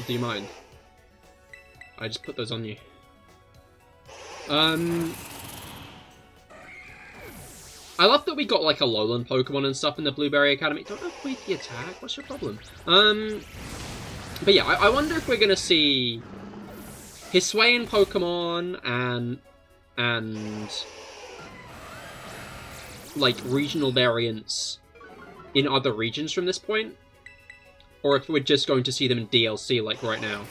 Do you mind? I just put those on you. I love that we got like a Lowland Pokemon and stuff in the Blueberry Academy. Don't avoid the attack. What's your problem? But yeah, I wonder if we're gonna see Hisuian Pokemon and like regional variants in other regions from this point. Or if we're just going to see them in DLC, like, right now.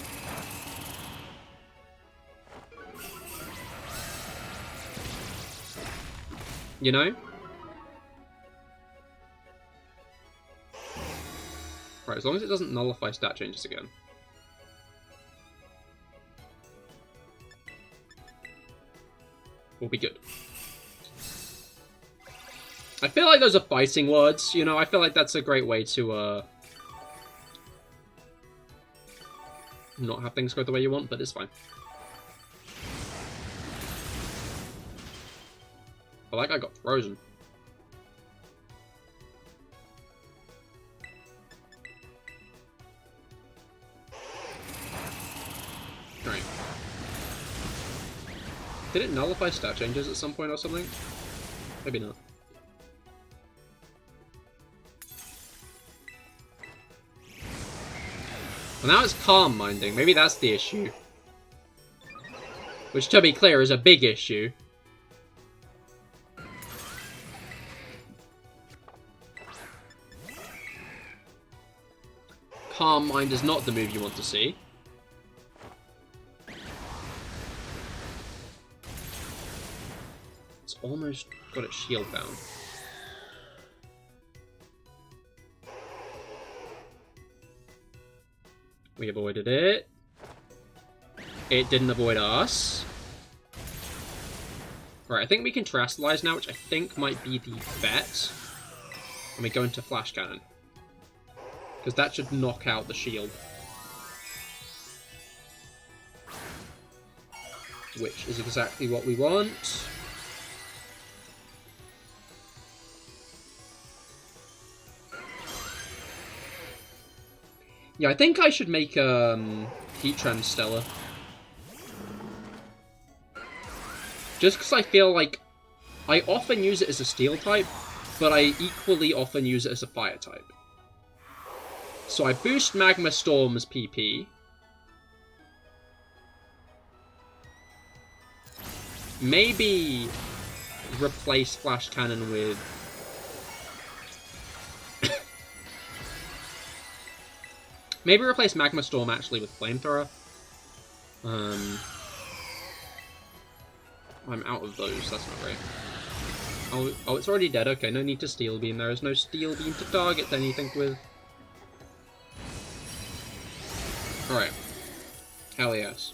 You know? Right, as long as it doesn't nullify stat changes again. We'll be good. I feel like those are fighting words, you know? I feel like that's a great way to, not have things go the way you want, but it's fine. Oh, that guy got frozen. Right. Did it nullify stat changes at some point or something? Maybe not. Well, now it's calm minding. Maybe that's the issue. Which, to be clear, is a big issue. Calm Mind is not the move you want to see. It's almost got its shield down. We avoided it. It didn't avoid us. Right, I think we can Terastallize now, which I think might be the bet. And we go into Flash Cannon. Because that should knock out the shield. Which is exactly what we want. Yeah, I think I should make Heatran Stella. Just because I feel like I often use it as a Steel type, but I equally often use it as a Fire type. So I boost Magma Storm's PP. Maybe replace Flash Cannon with... Maybe replace Magma Storm actually with Flamethrower. I'm out of those, that's not great. Oh, it's already dead. Okay, no need to Steel Beam. There is no Steel Beam to target anything with. Alright. Hell yes.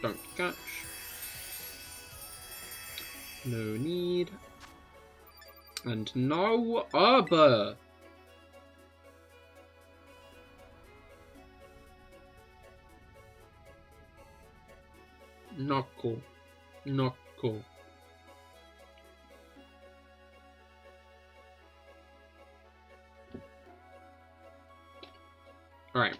Don't catch. No need. And no Arbor. Not cool. Not cool. Alright.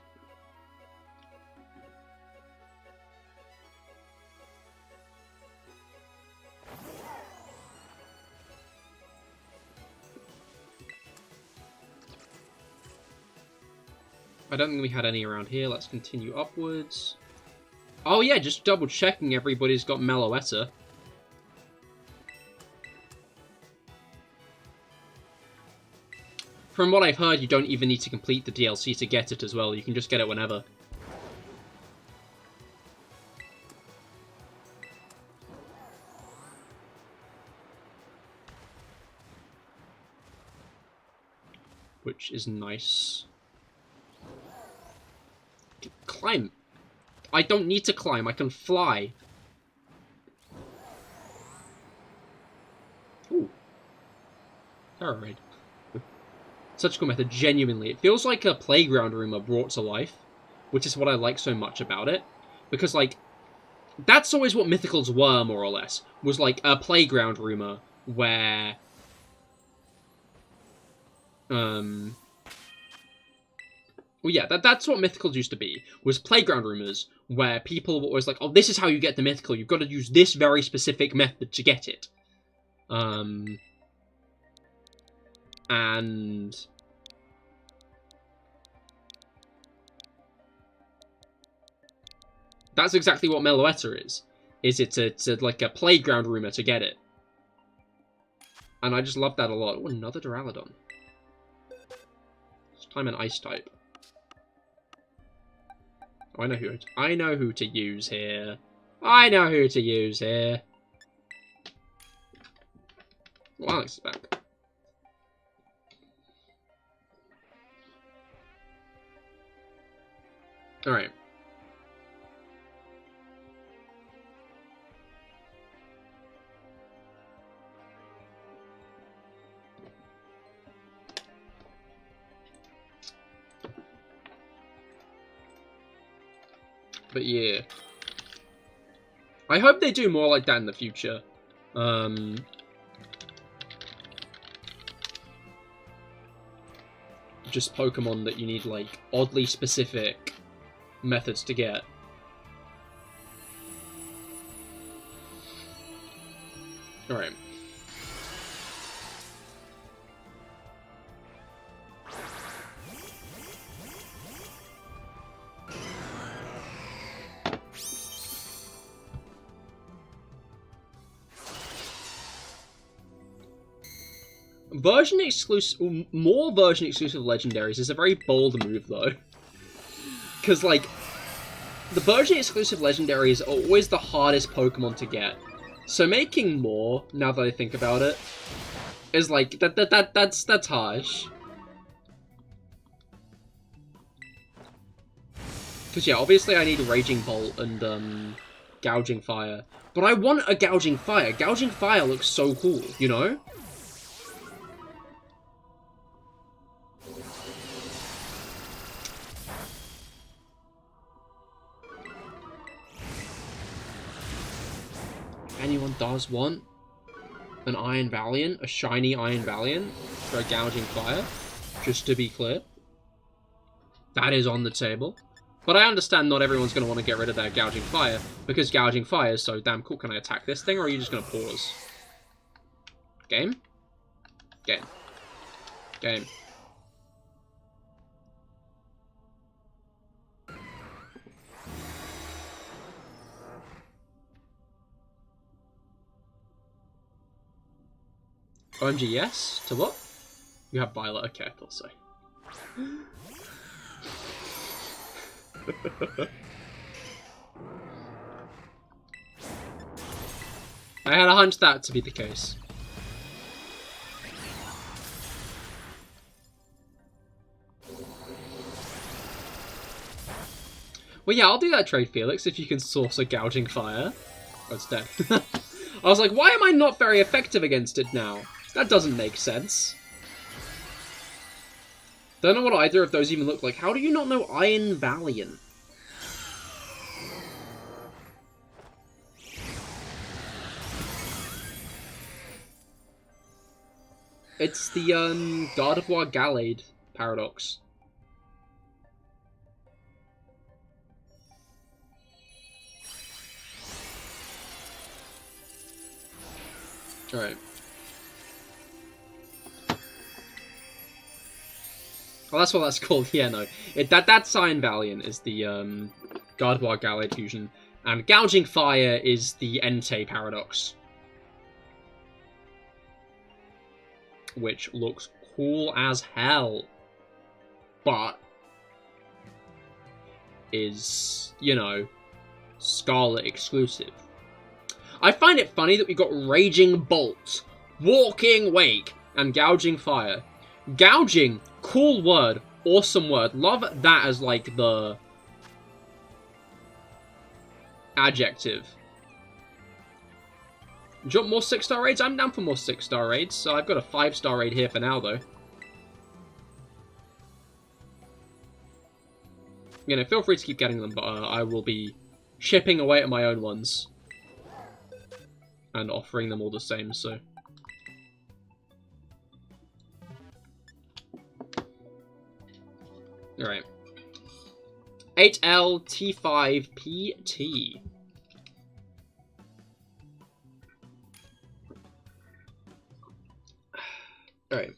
I don't think we had any around here. Let's continue upwards. Oh yeah, just double checking everybody's got Meloetta. From what I've heard, you don't even need to complete the DLC to get it as well. You can just get it whenever. Which is nice. Climb. I don't need to climb, I can fly. Ooh. Alright. Such a cool method, genuinely. It feels like a playground rumor brought to life, which is what I like so much about it. Because, like, that's always what Mythicals were, more or less. Was like a playground rumor where... Well, yeah, that's what Mythicals used to be, was playground rumors, where people were always like, oh, this is how you get the Mythical, you've got to use this very specific method to get it. And... that's exactly what Meloetta is. It's like a playground rumor to get it. And I just love that a lot. Oh, another Duraludon. This time an Ice type. Oh, I know who to use here. I know who to use here. Well, Alex is back. Alright. But yeah. I hope they do more like that in the future. Just Pokemon that you need, like, oddly specific methods to get. Alright. version exclusive, more version exclusive legendaries is a very bold move though. Because like, the version exclusive legendaries are always the hardest Pokemon to get. So making more, now that I think about it, is like, that's harsh. Because yeah, obviously I need Raging Bolt and Gouging Fire. But I want a Gouging Fire. Gouging Fire looks so cool, you know? Anyone does want an Iron Valiant, a shiny Iron Valiant for a Gouging Fire, just to be clear. That is on the table. But I understand not everyone's going to want to get rid of their Gouging Fire, because Gouging Fire is so damn cool. Can I attack this thing, or are you just going to pause? Game? Game. Game. OMG, yes? To what? You have Violet. Okay, I thought so. I had a hunch that to be the case. Well, yeah, I'll do that trade, Felix, if you can source a Gouging Fire. Oh, it's dead. I was like, why am I not very effective against it now? That doesn't make sense. Don't know what either of those even look like. How do you not know Iron Valiant? It's the, Gardevoir Gallade paradox. Alright. Oh, that's what that's called. Yeah, no. That's Iron Valiant is the Gardevoir Gallade fusion. And Gouging Fire is the Entei paradox. Which looks cool as hell. But is, you know, Scarlet exclusive. I find it funny that we got Raging Bolt, Walking Wake, and Gouging Fire. Gouging, cool word, awesome word. Love that as, like, the adjective. Do you want more 6-star raids? I'm down for more 6-star raids, so I've got a 5-star raid here for now, though. You know, feel free to keep getting them, but I will be chipping away at my own ones. And offering them all the same, so... Alright. 8L-T5-PT. Alright.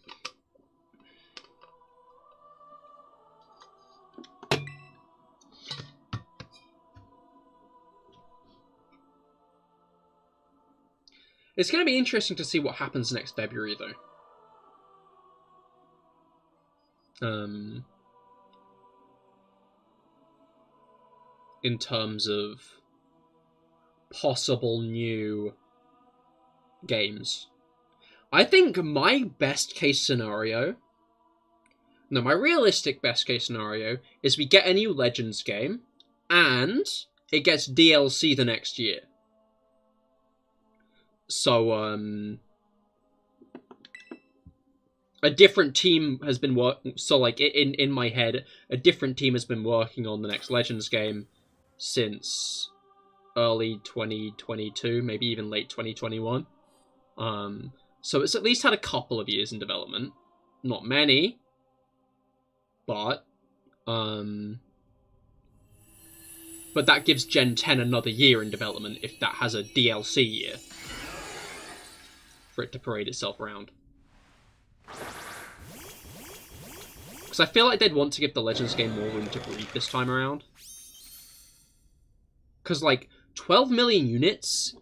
It's going to be interesting to see what happens next February, though. In terms of possible new games. I think my best case scenario... No, my realistic best case scenario is we get a new Legends game, and it gets DLC the next year. So, a different team has been working... So, like, in my head, a different team has been working on the next Legends game since early 2022, maybe even late 2021. So it's at least had a couple of years in development. Not many, but that gives Gen 10 another year in development if that has a DLC year for it to parade itself around. Because I feel like they'd want to give the Legends game more room to breathe this time around. Because, like, 12 million units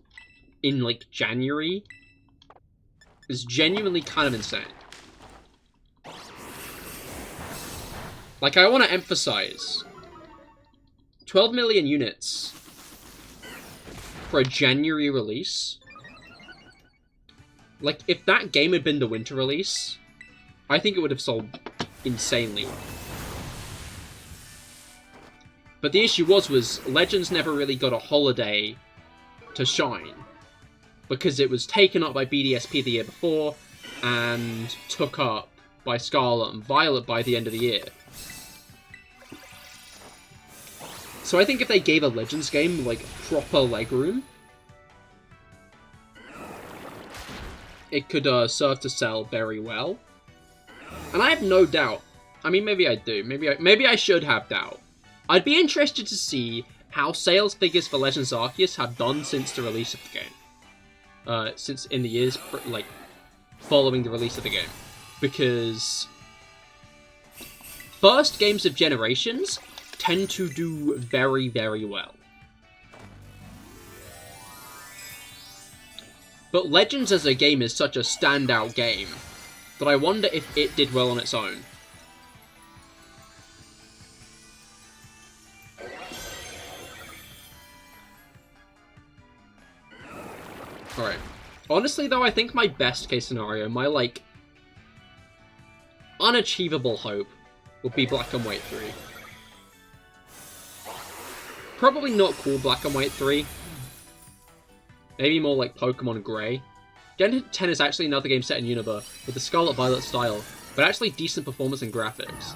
in, like, January is genuinely kind of insane. Like, I want to emphasize, 12 million units for a January release. Like, if that game had been the winter release, I think it would have sold insanely well. But the issue was Legends never really got a holiday to shine, because it was taken up by BDSP the year before, and took up by Scarlet and Violet by the end of the year. So I think if they gave a Legends game, like, proper legroom, it could serve to sell very well. And I have no doubt. I mean, maybe I do. Maybe I should have doubt. I'd be interested to see how sales figures for Legends Arceus have done since the release of the game. Since in the years, like, following the release of the game. Because first games of generations tend to do very, very well. But Legends as a game is such a standout game that I wonder if it did well on its own. Alright. Honestly, though, I think my best case scenario, my, like, unachievable hope would be Black and White 3. Probably not cool Black and White 3. Maybe more like Pokemon Grey. Gen 10 is actually another game set in Unova, with the Scarlet Violet style, but actually decent performance and graphics.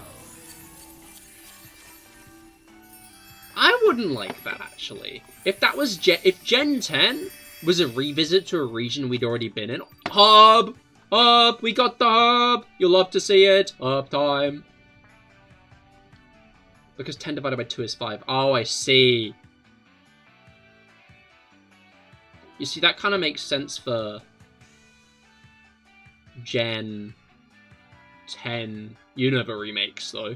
I wouldn't like that, actually. If that was if Gen 10 was a revisit to a region we'd already been in. Hub! Hub! We got the hub! You'll love to see it. Hub time. Because 10 divided by 2 is 5. Oh, I see. You see, that kind of makes sense for Gen 10 Unova remakes, though.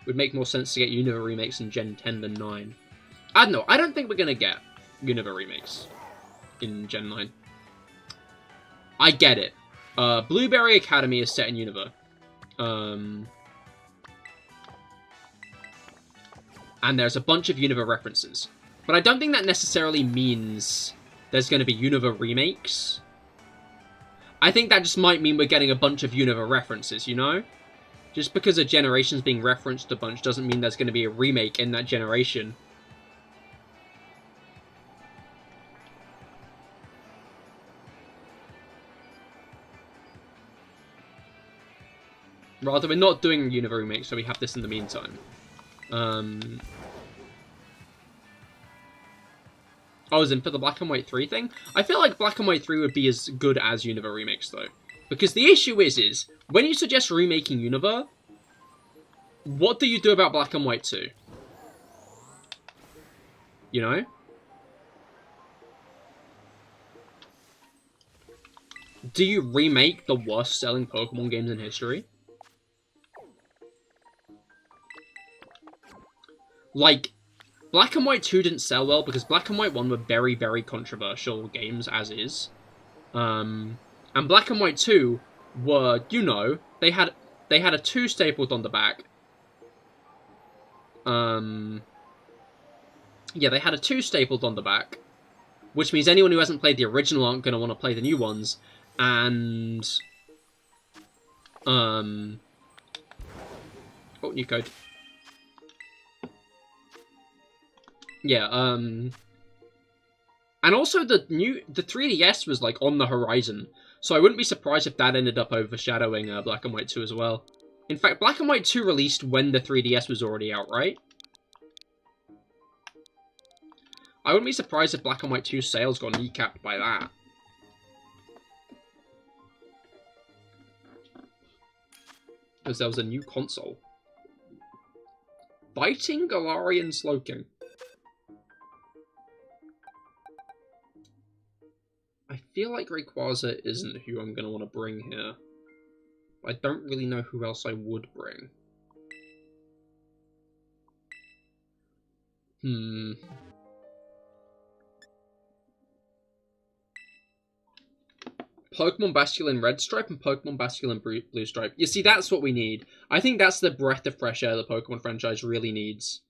Would make more sense to get Unova remakes in Gen 10 than 9. I don't know. I don't think we're going to get Unova remakes in Gen 9. I get it. Blueberry Academy is set in Unova. And there's a bunch of Unova references. But I don't think that necessarily means there's going to be Unova remakes. I think that just might mean we're getting a bunch of Unova references, you know? Just because a generation's being referenced a bunch doesn't mean there's going to be a remake in that generation. Rather, we're not doing Unova remakes, so we have this in the meantime. Oh, as in for the Black and White 3 thing? I feel like Black and White 3 would be as good as Unova remakes, though. Because the issue is, when you suggest remaking Unova, what do you do about Black and White 2? You know? Do you remake the worst selling Pokemon games in history? Like, Black and White 2 didn't sell well because Black and White 1 were very, very controversial games as is. And Black and White 2 were, you know, they had a 2 stapled on the back. Yeah, they had a 2 stapled on the back, which means anyone who hasn't played the original aren't going to want to play the new ones. And oh, new code. Yeah, and also the 3DS was, like, on the horizon, so I wouldn't be surprised if that ended up overshadowing Black and White 2 as well. In fact, Black and White 2 released when the 3DS was already out, right? I wouldn't be surprised if Black and White 2 sales got kneecapped by that. Because there was a new console. Fighting Galarian Slowking. I feel like Rayquaza isn't who I'm going to want to bring here. I don't really know who else I would bring. Pokemon Basculin Red Stripe and Pokemon Basculin Blue Stripe. You see, that's what we need. I think that's the breath of fresh air the Pokemon franchise really needs.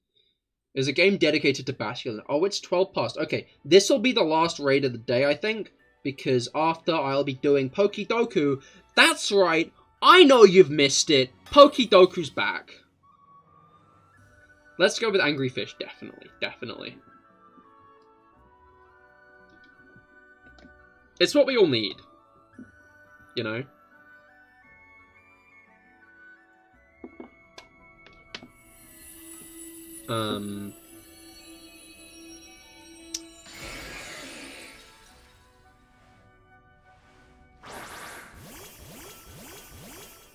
There's a game dedicated to Basculin. Oh, it's 12 past. Okay, this will be the last raid of the day, I think, because after I'll be doing Pokedoku. That's right, I know you've missed it. Pokedoku's back. Let's go with Angry Fish, definitely, definitely. It's what we all need, you know?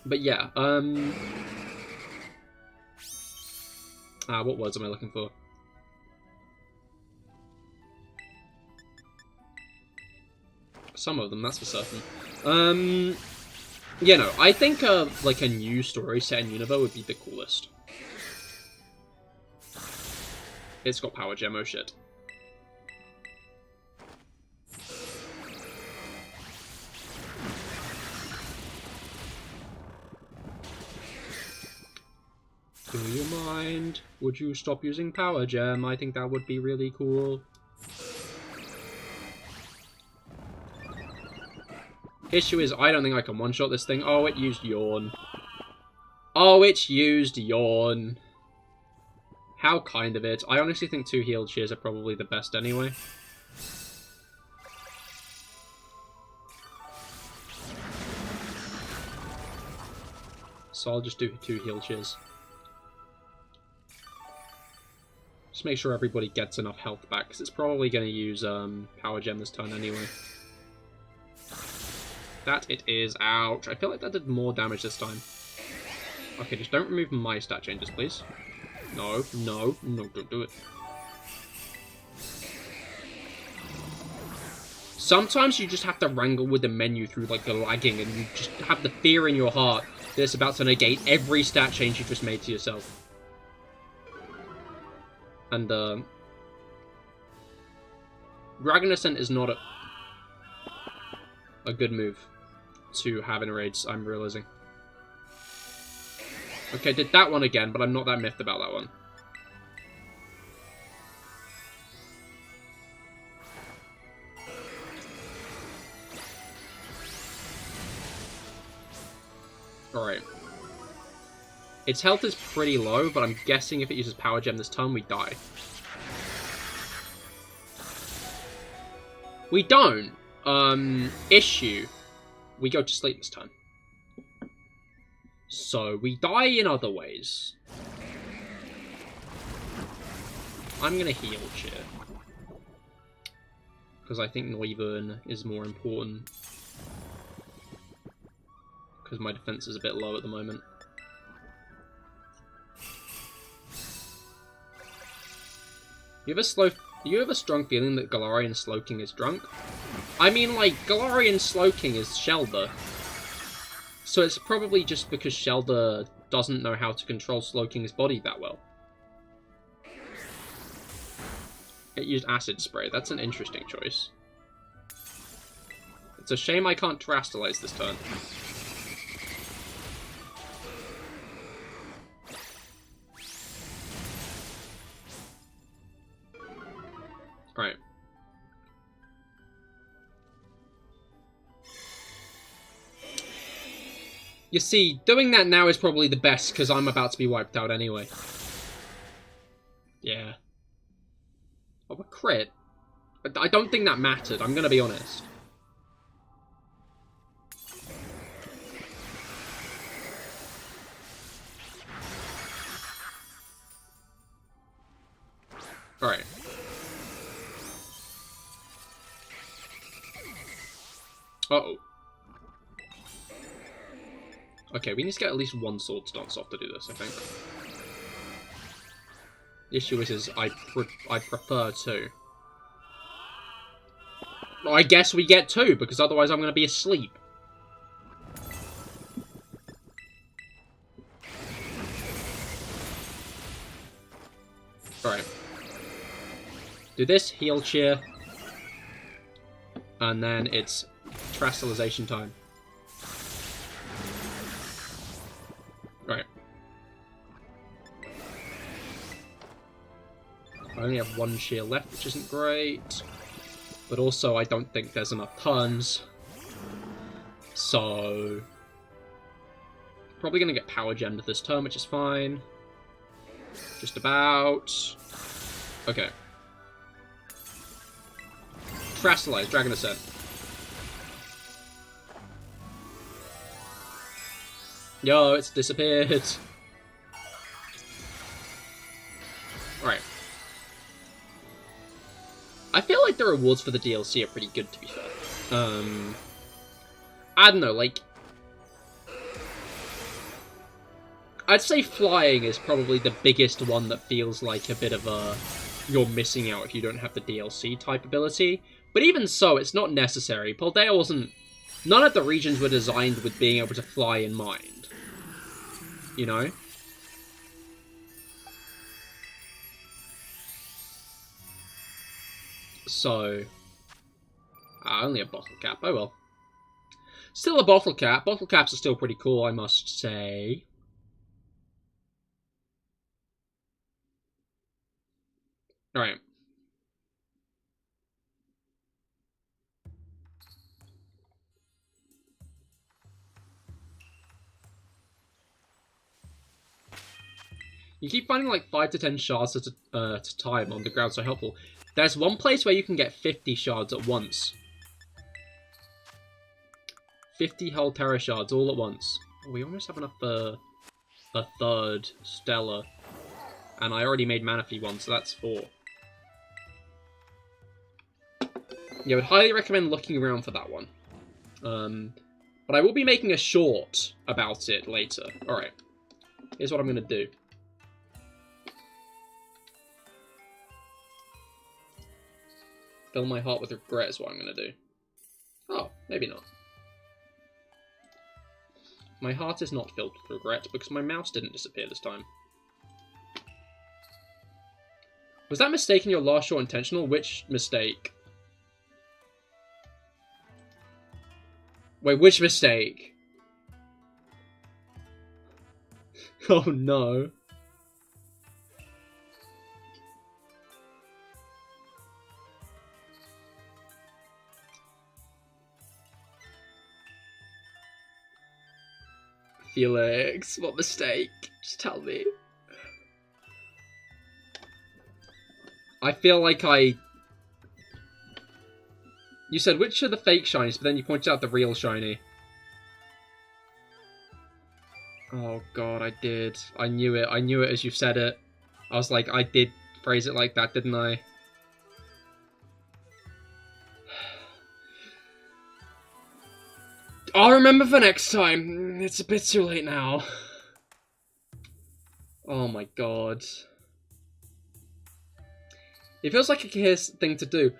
But yeah, what words am I looking for? Some of them, that's for certain. You know, I think, like, a new story set in Unova would be the coolest. It's got Power Gem, oh shit. Do you mind? Would you stop using Power Gem? I think that would be really cool. Issue is, I don't think I can one-shot this thing. Oh, it used Yawn. Oh, it's used Yawn. How kind of it. I honestly think 2 healed cheers are probably the best anyway. So I'll just do 2 heal cheers. Just make sure everybody gets enough health back, because it's probably going to use Power Gem this turn anyway. That it is. Ouch. I feel like that did more damage this time. Okay, just don't remove my stat changes, please. No, no, no, don't do it. Sometimes you just have to wrangle with the menu through, like, the lagging, and you just have the fear in your heart that it's about to negate every stat change you just made to yourself. And, Dragon Ascent is not a good move to have in raids, I'm realizing. Okay, did that one again, but I'm not that miffed about that one. Alright. Its health is pretty low, but I'm guessing if it uses Power Gem this turn, we die. We don't! Issue. We go to sleep this turn. So, we die in other ways. I'm gonna heal Cheer. Because I think Noivern is more important. Because my defense is a bit low at the moment. You have a strong feeling that Galarian Slowking is drunk? I mean, like, Galarian Slowking is Shelder. So it's probably just because Shelder doesn't know how to control Slowking's body that well. It used Acid Spray. That's an interesting choice. It's a shame I can't Terastallize this turn. Alright. You see, doing that now is probably the best, because I'm about to be wiped out anyway. Yeah. Oh, a crit? I don't think that mattered, I'm gonna be honest. Alright. Uh-oh. Okay, we need to get at least one Swords Dance off to do this, I think. The issue is I prefer 2. Well, I guess we get 2, because otherwise I'm going to be asleep. Alright. Do this, heal cheer. And then it's Terastallization time. Right. I only have one shield left, which isn't great. But also, I don't think there's enough turns. So... probably going to get Power Gemmed this turn, which is fine. Just about. Okay. Terastallize, Dragon Ascent. Yo, it's disappeared. Alright. I feel like the rewards for the DLC are pretty good, to be fair. I don't know, like... I'd say flying is probably the biggest one that feels like a bit of a... you're missing out if you don't have the DLC type ability. But even so, it's not necessary. Paldea wasn't... none of the regions were designed with being able to fly in mind. You know? So... only a bottle cap. Oh well. Still a bottle cap. Bottle caps are still pretty cool, I must say. Alright. You keep finding like 5 to 10 shards at a time on the ground, so helpful. There's one place where you can get 50 shards at once. 50 whole Tera shards all at once. Oh, we almost have enough for a third Stellar. And I already made Manaphy one, so that's 4. Yeah, I would highly recommend looking around for that one. But I will be making a short about it later. Alright. Here's what I'm going to do. Fill my heart with regret is what I'm going to do. Oh, maybe not. My heart is not filled with regret because my mouse didn't disappear this time. Was that mistake in your last short intentional? Which mistake? Wait, which mistake? Oh no. Felix, what mistake? Just tell me. I feel like You said which are the fake shinies, but then you pointed out the real shiny. Oh god, I did. I knew it. I knew it as you said it. I was like, I did phrase it like that, didn't I? I'll remember for next time. It's a bit too late now. Oh my god. It feels like a Cahir thing to do.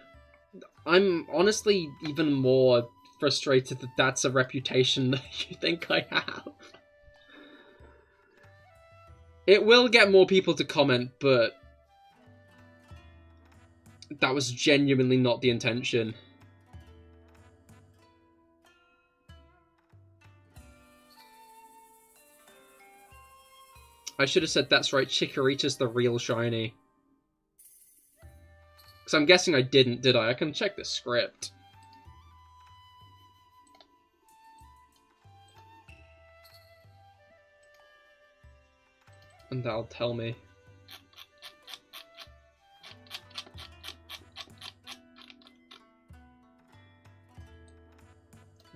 I'm honestly even more frustrated that that's a reputation that you think I have. It will get more people to comment, but that was genuinely not the intention. I should have said that's right, Chikorita's the real shiny. Because I'm guessing I didn't, did I? I can check the script. And that'll tell me.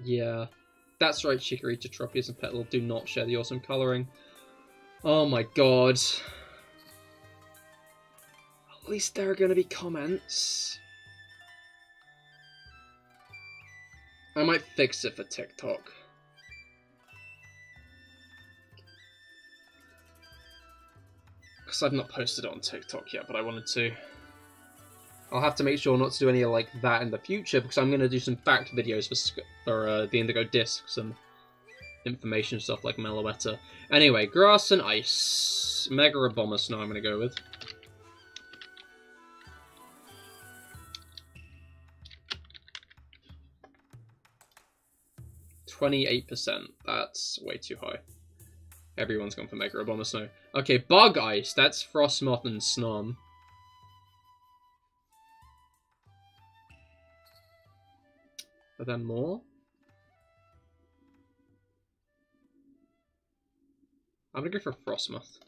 Yeah. That's right, Chikorita, Tropius, and Petal do not share the awesome colouring. Oh my god. At least there are going to be comments. I might fix it for TikTok. Because I've not posted it on TikTok yet, but I wanted to. I'll have to make sure not to do any like that in the future, because I'm going to do some fact videos for the Indigo Disc, some information stuff like Meloetta. Anyway, Grass and Ice. Mega Abomus now I'm going to go with. 28%. That's way too high. Everyone's gone for Mega Abomasnow. Okay, Bug Ice. That's Frostmoth and Snom. Are there more? I'm gonna go for Frostmoth.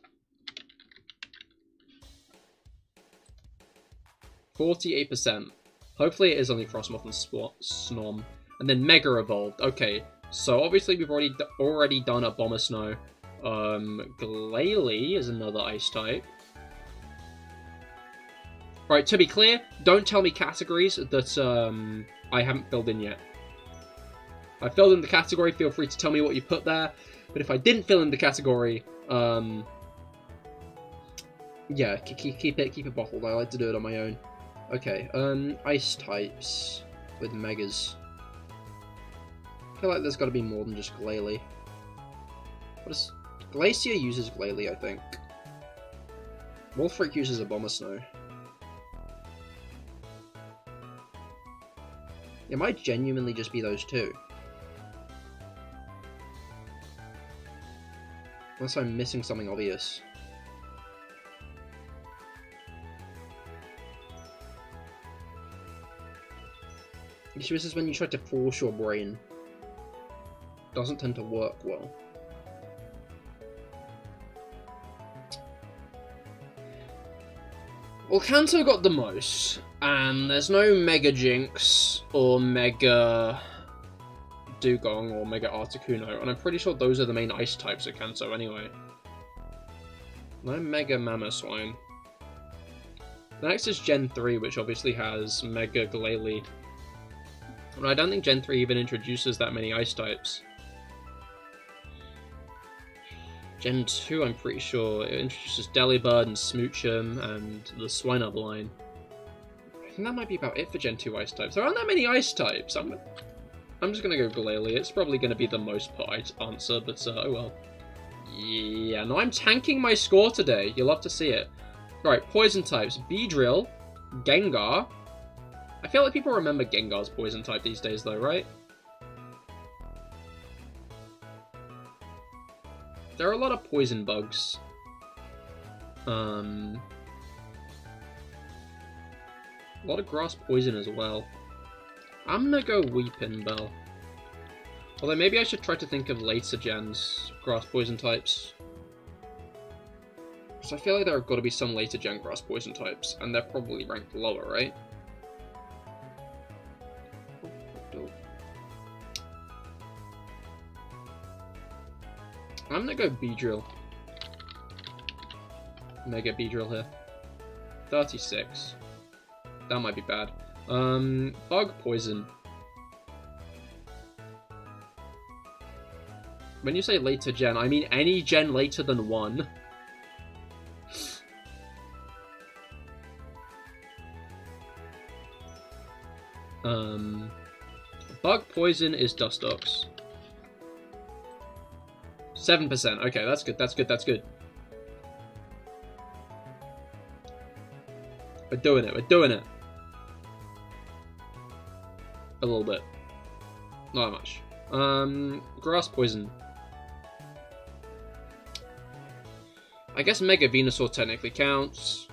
48%. Hopefully it is only Frostmoth and Snom. And then Mega Evolved. Okay, so obviously we've already done Abomasnow. Glalie is another ice type. Right, to be clear, don't tell me categories that I haven't filled in yet. I filled in the category, feel free to tell me what you put there. But if I didn't fill in the category, yeah, keep it bottled. I like to do it on my own. Okay, ice types with megas. I feel like there's got to be more than just Glalie. What is... Glacier uses Glalie, I think. Wolfreak uses Abomasnow. It might genuinely just be those two. Unless I'm missing something obvious. This is when you try to force your brain. Doesn't tend to work well. Well, Kanto got the most, and there's no Mega Jinx or Mega Dugong or Mega Articuno, and I'm pretty sure those are the main ice types of Kanto anyway. No Mega Mamoswine. The next is Gen 3, which obviously has Mega Glalie. And I don't think Gen 3 even introduces that many ice types. Gen 2, I'm pretty sure, it introduces Delibird and Smoochum and the Swinub line. I think that might be about it for Gen 2 ice types. There aren't that many ice types. I'm just going to go Glalie. It's probably going to be the most put answer, but oh well. Yeah, no, I'm tanking my score today. You'll love to see it. Right, poison types. Beedrill, Gengar. I feel like people remember Gengar's poison type these days though, right? There are a lot of poison bugs. A lot of grass poison as well. I'm gonna go Weepinbell. Although maybe I should try to think of later gens grass poison types. Because I feel like there have got to be some later gen grass poison types, and they're probably ranked lower, right? I'm gonna go Beedrill. Mega Beedrill here. 36. That might be bad. Bug Poison. When you say later gen, I mean any gen later than 1. Bug Poison is Dustox. 7%. Okay, that's good. That's good. That's good. We're doing it. We're doing it. A little bit. Not that much. Grass Poison. I guess Mega Venusaur technically counts.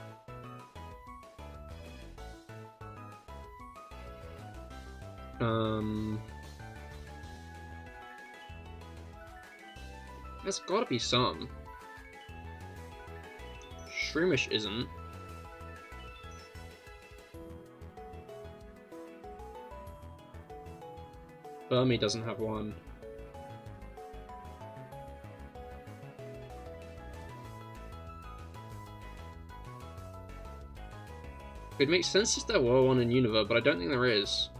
There's gotta be some. Shroomish isn't. Burmy doesn't have one. It makes sense if there were one in Unova, but I don't think there is.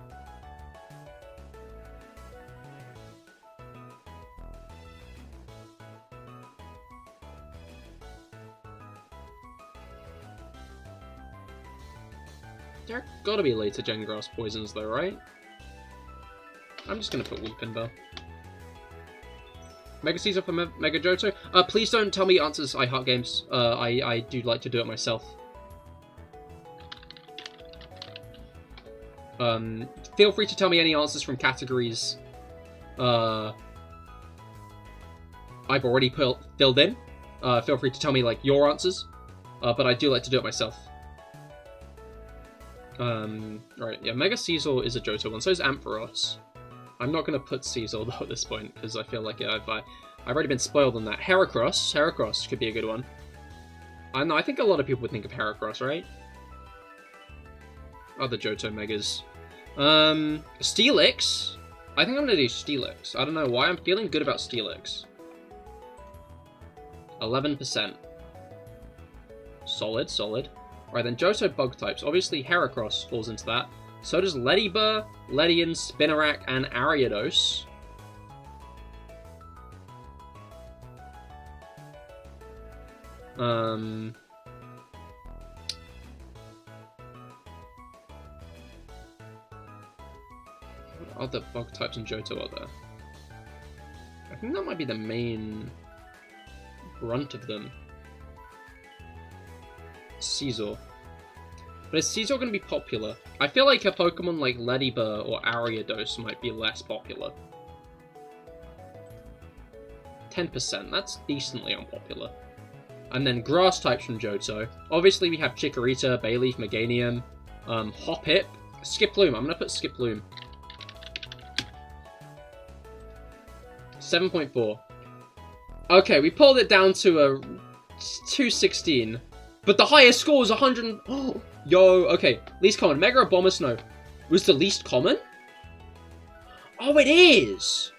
There gotta be later gen grass poisons though, right? I'm just gonna put Weepinbell. Mega Caesar for Mega Johto. Please don't tell me answers I heart games. I do like to do it myself. Feel free to tell me any answers from categories I've already filled in. Feel free to tell me, like, your answers. But I do like to do it myself. Right, yeah, Mega Caesar is a Johto one, so is Ampharos. I'm not going to put Caesar, though, at this point, because I feel like I've already been spoiled on that. Heracross could be a good one. I know, I think a lot of people would think of Heracross, right? Other Johto Megas. Steelix. I think I'm going to do Steelix. I don't know why, I'm feeling good about Steelix. 11%. Solid, solid. Alright then, Johto bug types. Obviously, Heracross falls into that. So does Ledibur, Ledian, Spinarak, and Ariados. What other bug types in Johto are there? I think that might be the main brunt of them. Caesar. But is Caesar going to be popular? I feel like a Pokemon like Ledibur or Ariados might be less popular. 10%, that's decently unpopular. And then grass types from Johto. Obviously we have Chikorita, Bayleaf, Meganium, Hoppip, Skiploom. I'm going to put Skiploom. 7.4. Okay, we pulled it down to a 216. But the highest score was 100. Oh, yo, okay. Least common. Mega Abomasnow was the least common? Oh, it is!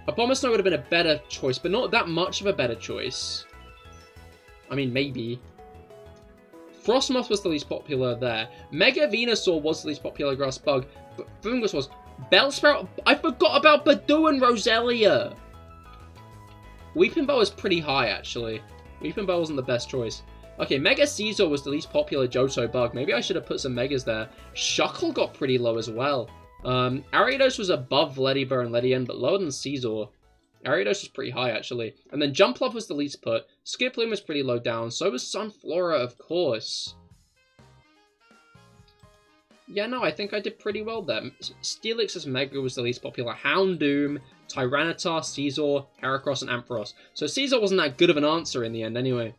Abomasnow would have been a better choice, but not that much of a better choice. I mean, maybe. Frostmoth was the least popular there. Mega Venusaur was the least popular grass bug. But Fungus was. Bellsprout. I forgot about Badoo and Roselia. Weeping Bell is pretty high, actually. Weeping Bell wasn't the best choice. Okay, Mega Caesar was the least popular Johto bug. Maybe I should have put some Megas there. Shuckle got pretty low as well. Ariados was above Ledibur and Ledian, but lower than Caesar. Ariados was pretty high, actually. And then Jumpluff was the least put. Skiploom was pretty low down. So was Sunflora, of course. Yeah, no, I think I did pretty well there. Steelix's Mega was the least popular. Houndoom, Tyranitar, Caesar, Heracross, and Ampharos. So Caesar wasn't that good of an answer in the end anyway.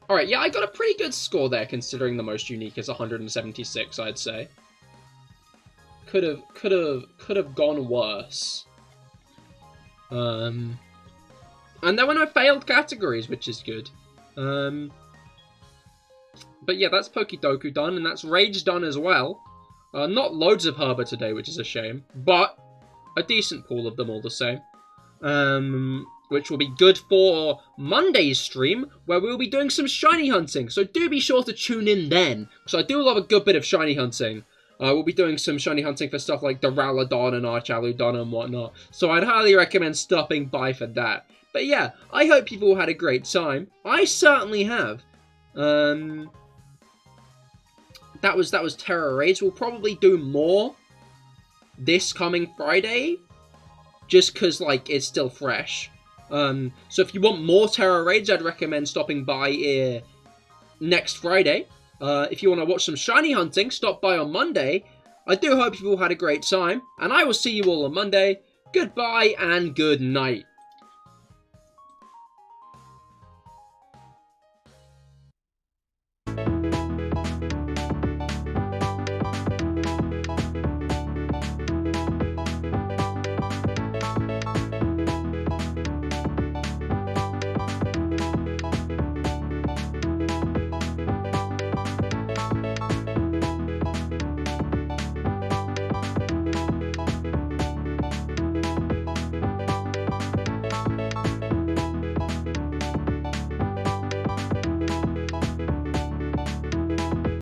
Alright, yeah, I got a pretty good score there considering the most unique is 176, I'd say. Could have gone worse. And there were no failed categories, which is good. But yeah, that's Pokedoku done, and that's Rage done as well. Not loads of Herba today, which is a shame, but a decent pool of them all the same. Which will be good for Monday's stream, where we'll be doing some shiny hunting. So do be sure to tune in then, because I do love a good bit of shiny hunting. We'll be doing some shiny hunting for stuff like Duraludon and Archaludon and whatnot. So I'd highly recommend stopping by for that. But yeah, I hope you've all had a great time. I certainly have. That was Tera Raids. We'll probably do more this coming Friday, just because, like, it's still fresh. So if you want more Tera Raids, I'd recommend stopping by next Friday. If you want to watch some shiny hunting, stop by on Monday. I do hope you've all had a great time, and I will see you all on Monday. Goodbye and good night.